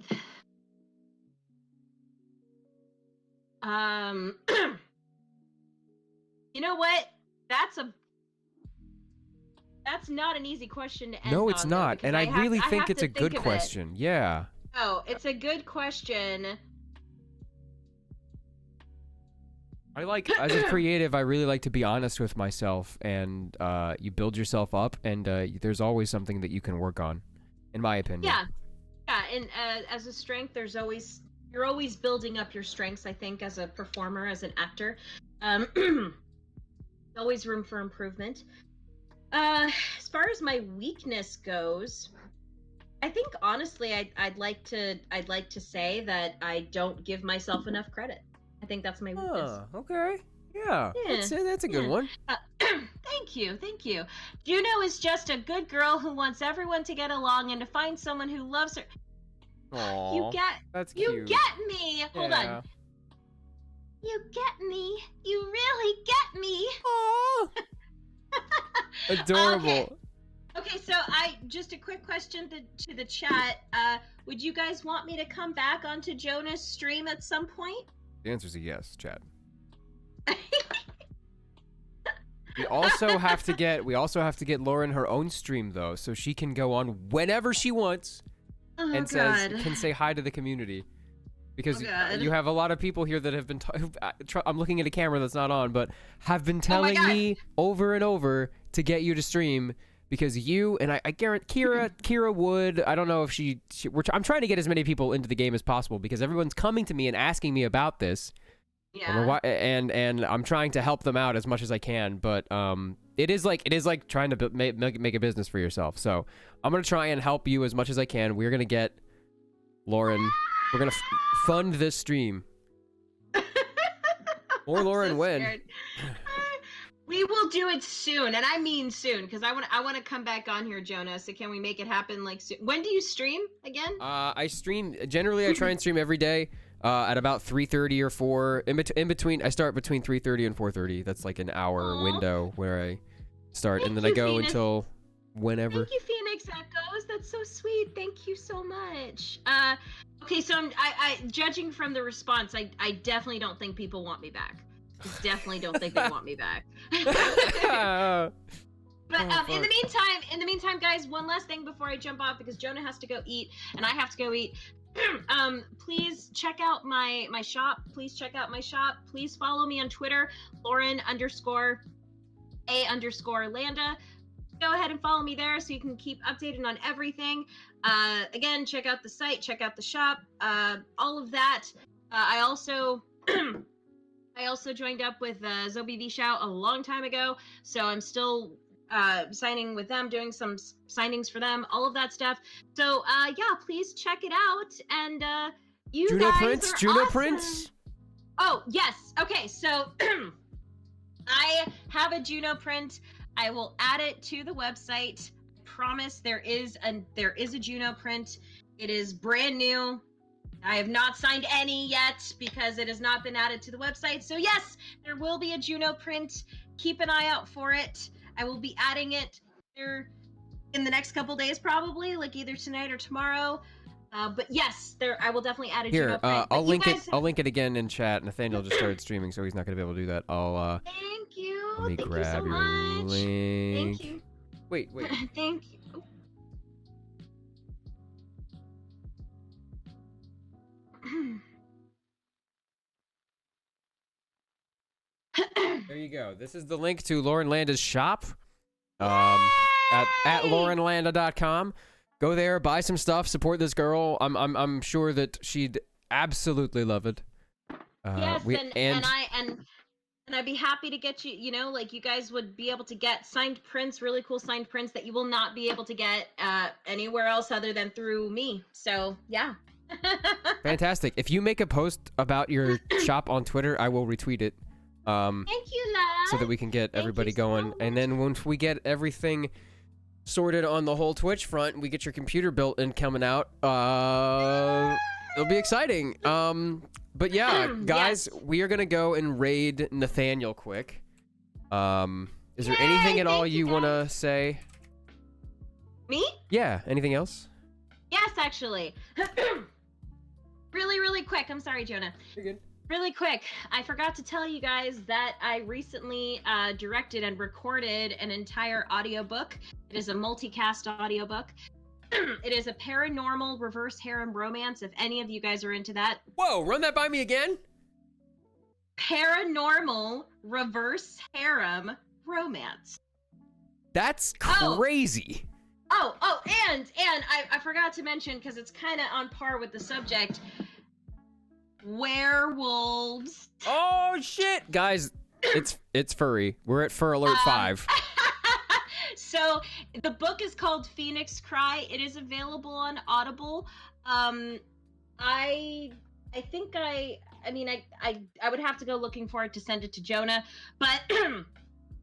You know what? That's not an easy question to end No, it's on, though, not. because And I really have think to it's a good of it. question. Yeah. Oh, it's a good question. I like, as a creative, I really like to be honest with myself, and you build yourself up, and there's always something that you can work on, in my opinion. Yeah, and as a strength, you're always building up your strengths. I think as a performer, as an actor, always room for improvement. As far as my weakness goes, I think honestly, I'd like to say that I don't give myself enough credit. I think that's my weakness. Okay. Yeah. Yeah, That's a good yeah. one. Thank you. Juno is just a good girl who wants everyone to get along and to find someone who loves her. Aww. You That's cute. You get me. Hold Yeah. on. You get me. You really get me. Aww. Adorable. Okay, so just a quick question to the chat. Would you guys want me to come back onto Jonah's stream at some point? The answer is a yes, Chad. We also have to get Lauren her own stream though, so she can go on whenever she wants and can say hi to the community. Because you have a lot of people here that have been I'm looking at a camera that's not on, but have been telling me over and over to get you to stream because you and I guarantee Kira would. I don't know if I'm trying to get as many people into the game as possible because everyone's coming to me and asking me about this. Yeah. And I'm trying to help them out as much as I can, but it is like trying to make a business for yourself. So I'm gonna try and help you as much as I can. We're gonna get Lauren. We're gonna fund this stream. Or Lauren so when. Scared. We will do it soon, and I mean soon, because I want to come back on here, Jonah. So can we make it happen like soon? When do you stream again? I stream generally. I try and stream every day. At about 3:30 or 4. In between, I start between 3:30 and 4:30. That's like an hour window where I start, and then I go Phoenix. Until whenever. Thank you, Phoenix Echoes. That's so sweet. Thank you so much. Okay, so I judging from the response, I definitely don't think people want me back. I definitely don't think they want me back. But in the meantime, guys, one last thing before I jump off because Jonah has to go eat and I have to go eat. Please check out my shop. Please check out my shop. Please follow me on Twitter, Lauren_A_Landa. Go ahead and follow me there so you can keep updated on everything. Again, check out the site, check out the shop, all of that. I also joined up with Zobi V Shout a long time ago, so I'm still signing with them, doing some signings for them, all of that stuff. So yeah, please check it out. And you Juno guys Prince, are Juno awesome. Prince. Oh yes. Okay, so I have a Juno print. I will add it to the website. Promise there is a Juno print. It is brand new. I have not signed any yet because it has not been added to the website. So yes, there will be a Juno print. Keep an eye out for it. I will be adding it here in the next couple days, probably, like either tonight or tomorrow. But yes, I will definitely add a Juno print. I'll link it. I'll link it again in chat. Nathaniel just started streaming, so he's not gonna be able to do that. Thank you. Let me Thank grab you so your much. link. Thank you. Wait. Thank you. There you go. This is the link to Lauren Landa's shop. At laurenlanda.com. Go there, buy some stuff, support this girl. I'm sure that she'd absolutely love it. Yes, and I'd be happy to get you. You know, like you guys would be able to get signed prints, really cool signed prints that you will not be able to get anywhere else other than through me. So yeah. Fantastic. If you make a post about your shop on Twitter, I will retweet it. Thank you, love. So that we can get everybody going. And then once we get everything sorted on the whole Twitch front, we get your computer built and coming out. It'll be exciting. But yeah, guys, yes. We are gonna go and raid Nathaniel quick. Is there anything at all you wanna say? Me? Yeah. Anything else? Yes, actually. Really quick. I'm sorry, Jonah. You're good. Really quick, I forgot to tell you guys that I recently directed and recorded an entire audiobook. It is a multicast audiobook. It is a paranormal reverse harem romance, if any of you guys are into that. Whoa, run that by me again. Paranormal reverse harem romance. That's crazy. Oh, and I forgot to mention, because it's kind of on par with the subject, werewolves. Oh shit, guys, it's furry. We're at Fur Alert 5. So the book is called Phoenix Cry. It is available on Audible. I think I would have to go looking for it to send it to Jonah, but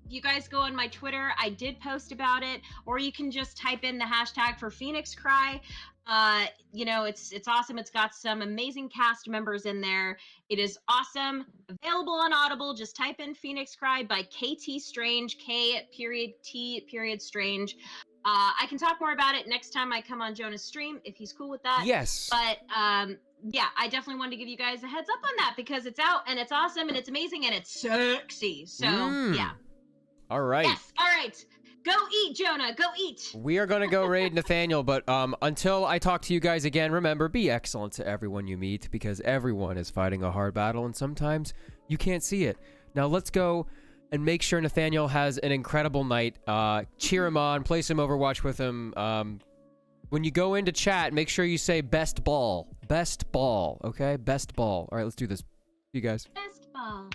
you guys go on my Twitter, I did post about it, or you can just type in the hashtag for Phoenix Cry. It's awesome. It's got some amazing cast members in there. It is awesome. Available on Audible. Just type in Phoenix Cry by KT Strange, K.T. Strange. I can talk more about it next time I come on Jonah's stream if he's cool with that. Yes. But yeah, I definitely wanted to give you guys a heads up on that because it's out and it's awesome and it's amazing and it's sexy. So yeah. All right. Yes. All right. Go eat, Jonah. Go eat. We are going to go raid Nathaniel, but until I talk to you guys again, remember, be excellent to everyone you meet because everyone is fighting a hard battle and sometimes you can't see it. Now let's go and make sure Nathaniel has an incredible night. Cheer him on, play some Overwatch with him. When you go into chat, make sure you say best ball. Best ball, okay? Best ball. All right, let's do this. You guys. Best ball.